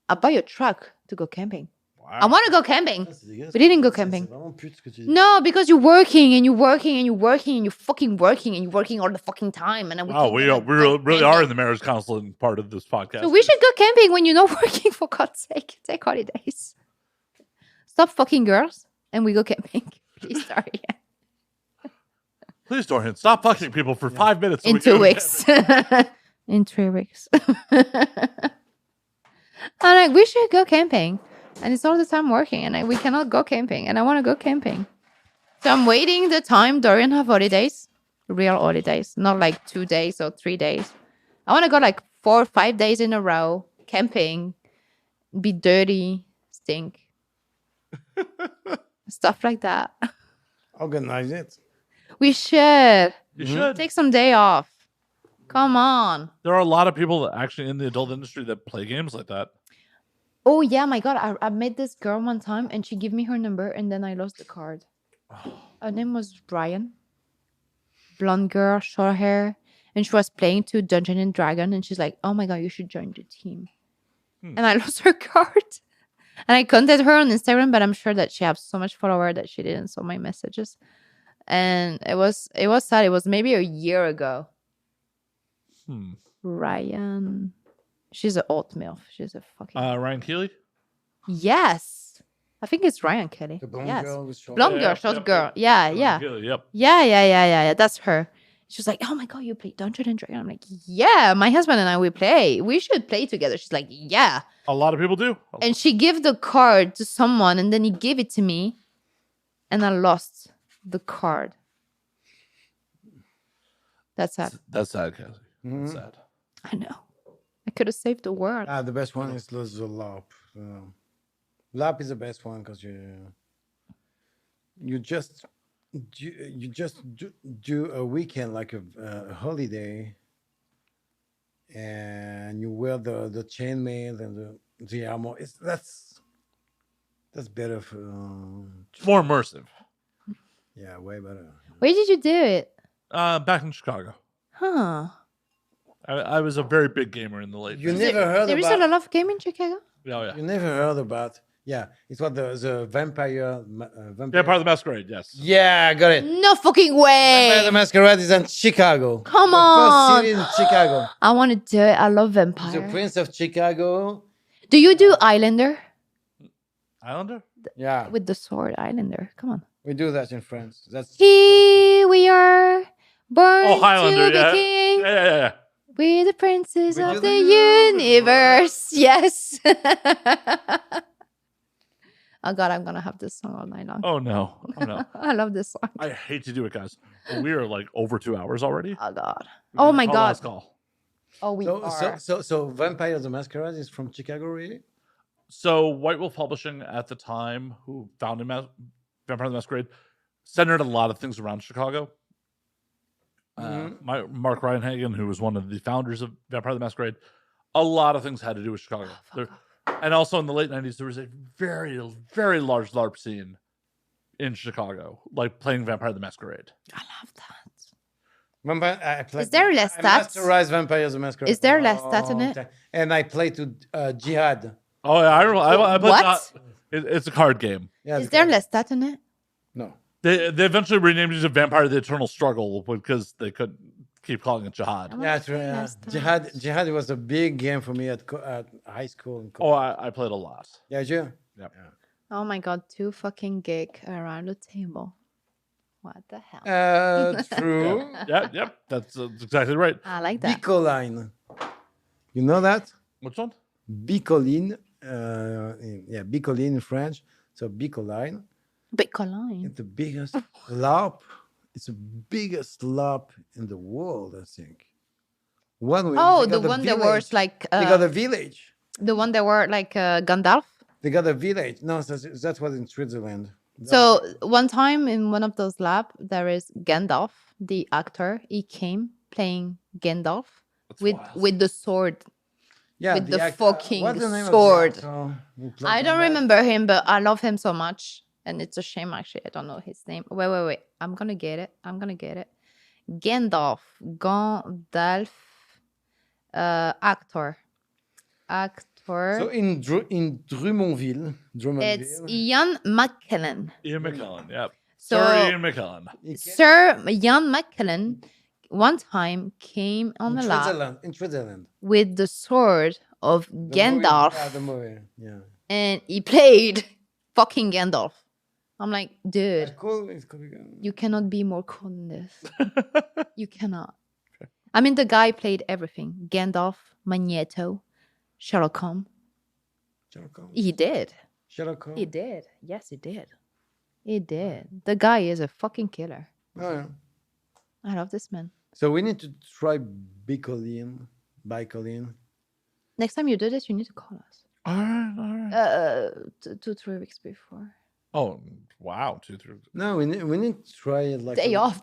I'll buy a truck to go camping. I want to go camping. Ça, c'est dégueulasse. We didn't go C'est camping. vraiment pute ce que tu dis. No, because you're working and you're working and you're working and you're fucking working and you're working all the fucking time. And then Wow, we really are in the marriage counseling part of this podcast. So we should go camping when you're not working, for God's sake. Take holidays. Stop fucking girls and we go camping. Please, sorry. Please, Dorian, stop fucking people for 5 minutes. so In we can 2 go weeks. camping. In 3 weeks. I'm like, we should go camping. And it's all the time working. And we cannot go camping. And I want to go camping. So I'm waiting the time Dorian have holidays. Real holidays. Not like 2 days or 3 days. I want to go like 4 or 5 days in a row. Camping. Be dirty. Stink. Stuff like that. Organize it. We should. You should. Take some day off. Come on. There are a lot of people that actually in the adult industry that play games like that. Oh, yeah, my God. I met this girl one time and she gave me her number and then I lost the card. Her name was Brian. Blonde girl, short hair. And she was playing to Dungeon and Dragon. And she's like, oh my God, you should join the team. And I lost her card. And I contacted her on Instagram, but I'm sure that she has so much follower that she didn't saw my messages. And it was sad. It was maybe a year ago. Ryan. She's an old MILF. She's a fucking... Ryan Keeley? Yes. I think it's Ryan Kelly. The blonde Yes. girl with short Blonde Yeah, girl, yep, short yep, girl. yep. Yeah, Ryan yeah. Keeley, yep. Yeah. That's her. She was like, oh my God, you play Dungeon and Dragon. I'm like, yeah, my husband and I, we play. We should play together. She's like, yeah. A lot of people do. And she gave the card to someone and then he gave it to me. And I lost the card. That's sad. That's sad, Cassie. Mhm. That's sad. I know. I could have saved the world. The best one is the LARP. LARP is the best one because you just do a weekend like a holiday, and you wear the chainmail and the armor. That's better for It's more immersive. yeah, way better. Where did you do it? Back in Chicago. Huh. I was a very big gamer in the late. You 90s. never heard There is about a lot of game in Chicago? Oh, yeah. you never heard about it was the vampire Vampire the Masquerade, yes. yeah, I got it. No fucking Vampire the way. Masquerade is in Chicago. Come The on. first city in Chicago. I want to do it. I love The vampire. Prince of Chicago. Do you do Islander? Islander? Yeah, With the sword, Islander. Come on. we do that in France. That's Here we are, born Oh, Highlander, to be yeah. king. Yeah. We're the princes We of do the the universe. Yes. Oh God, I'm gonna have this song all night long. Oh, no. I love this song. I hate to do it, guys. But we are like over 2 hours already. Oh God. We Oh gotta my call God. last call. Oh, we are. so Vampire the Masquerade is from Chicago, really? So White Wolf Publishing at the time, who founded Vampire the Masquerade, centered a lot of things around Chicago. Mark Reinhagen, who was one of the founders of Vampire the Masquerade, a lot of things had to do with Chicago. And also in the late 90s, there was a very, very large LARP scene in Chicago, like playing Vampire the Masquerade. I love that. Is there less I stats? masterized Vampire the Masquerade. Is there for a less stats in long it? time. And I played to Jihad. Oh, yeah, I played What? it's a card game. Yeah, Is there less stat in it? No. They eventually renamed it to Vampire the Eternal Struggle because they couldn't keep calling it Jihad. I Yeah, wanna play less stats. Jihad was a big game for me at high school. And Oh, I played a lot. yeah, you? Yep. Oh my God, 2 fucking gig around the table. What the hell? True. Yep, that's exactly right. I like that. Bicoline. You know that? Which one? Bicoline. Bicoline in French. So Bicoline. Bitcoin. It's the biggest LARP. It's the biggest LARP in the world, I think. Oh, the one that was like they got a village. the one that were like Gandalf. They got a village. No, that was in Switzerland. So one time in one of those labs, there is Gandalf, the actor. He came playing Gandalf with the sword. yeah, with the actor- fucking what's the name of the sword. actor who played I don't Gandalf? remember him, but I love him so much. And it's a shame, actually. I don't know his name. Wait. I'm going to get it. Gandalf. Actor. for. So in Drummondville, It's Ian McKellen. Ian McKellen. Yep. So Sir Ian McKellen. Sir Ian McKellen one time came on in a lab Switzerland, in Switzerland. with the sword of The Gandalf, movie, the movie, yeah. and he played fucking Gandalf. I'm like, dude, Cool. It's cool. you cannot be more cool than this. You cannot. I mean, the guy played everything. Gandalf, Magneto, Sherlock Holmes. Sherlock Holmes. He did. Sherlock Holmes. He did. Yes, he did. He did. The guy is a fucking killer. Oh, yeah. I love this man. So we need to try Bicoline. Next time you do this, you need to call us. All right. 2-3 weeks before. Oh, wow. 2, 3. No, we need to try it like Day off.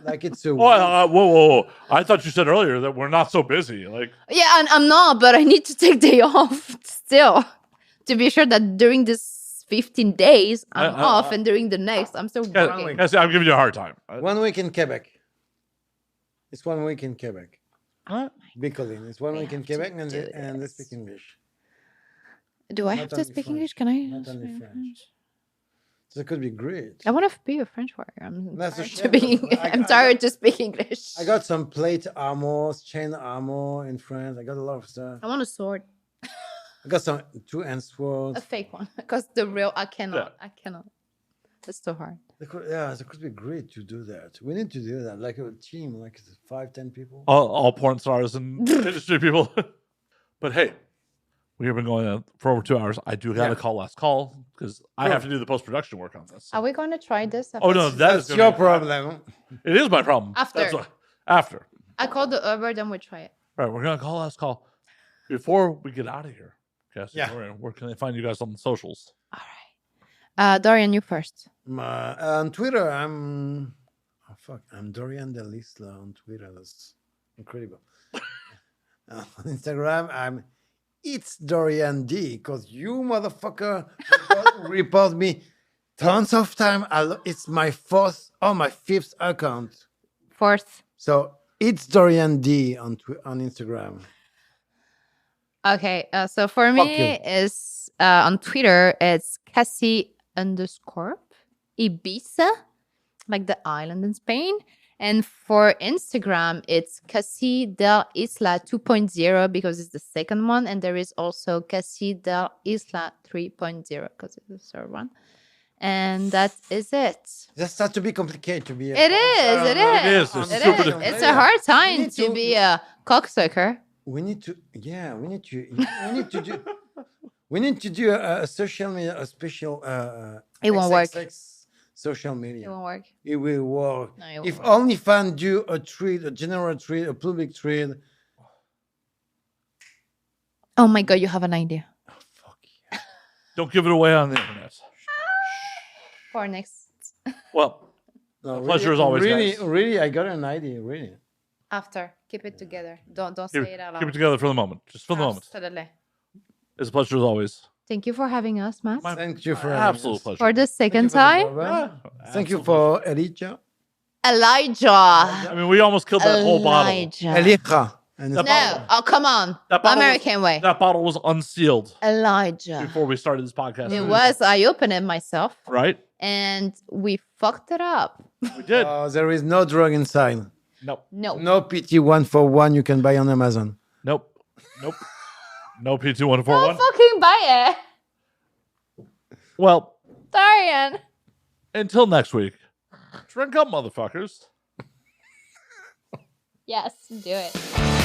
like it's a Whoa. I thought you said earlier that we're not so busy. Like, Yeah, and I'm not, but I need to take day off still to be sure that during this 15 days I'm off, and during the next I'm still working. Cassie, I'm giving you a hard time. 1 week in Quebec. It's 1 week in Quebec. Huh? Bicoline. It's 1 We week in have to Quebec, and do they this. speak English. Do I Not have to only speak French. English? Can I? Not only French. So it could be great. I want to be a French warrior. I'm That's a tired, to shame, be, but I- I'm I tired to speak English. I got some plate armor, chain armor in France. I got a lot of stuff. I want a sword, I got some 2 hand swords. a fake one, because the real I cannot. Yeah. I cannot. It's too hard. It could be great to do that. We need to do that, like a team, like 5-10 people. All porn stars and industry people. But hey, we have been going on for over 2 hours. I do got to call last call because I have to do the post production work on this. Are we going to try this? Oh no, That's gonna your be- problem. It is my problem. After. That's why- after. I called the Uber, then we try it. All right, we're gonna call last call before we get out of here. Cassie, Yeah. where can they find you guys on the socials? All right. Dorian, you first. On Twitter, I'm Dorian Del Isla on Twitter. That's incredible. On Instagram, it's Dorian D, because you motherfucker report me tons of time. It's my my 5th account. Fourth. So it's Dorian D on Instagram. Okay. So for Fuck me, you. is on Twitter, it's Cassie _ Ibiza, like the island in Spain. And for Instagram, it's Cassie Del Isla 2.0 because it's the second one. And there is also Cassie Del Isla 3.0 because it's the third one. And that is it. That starts to be complicated to be. It is. It is. It is. It's It super is. difficult. It's a hard time need to to- be a cocksucker. We need to do a social media, a special. It won't work. XXX social media. It won't work. It will work. No, it won't If work. OnlyFans do a trade, a general trade, a public trade. Oh my God, you have an idea. Fuck yeah. Don't give it away on the internet. For next. Well, No, pleasure as always, Really, guys. really, I got an idea. Really. After. Keep it together. Don't keep, say it out loud. keep it together for the moment. Just for the moment. Absolutely. It's a pleasure as always. Thank you for having us, Matt. Thank you for having Absolute us. pleasure. For the Thank you second for the time, program. Yeah, Thank you absolute for Elijah. Elijah. I mean, we almost killed that whole bottle. Elijah. Elijah. And That No. Oh, come on. That bottle American way. That bottle was unsealed Elijah. before we started this podcast. It was. I opened it myself, Right? and we fucked it up. We did. there is no drug inside. Nope. No. No PT 141 you can buy on Amazon. Nope. Nope. No Don't P2141. fucking buy it. Well, Dorian. until next week, drink up, motherfuckers. Yes, do it.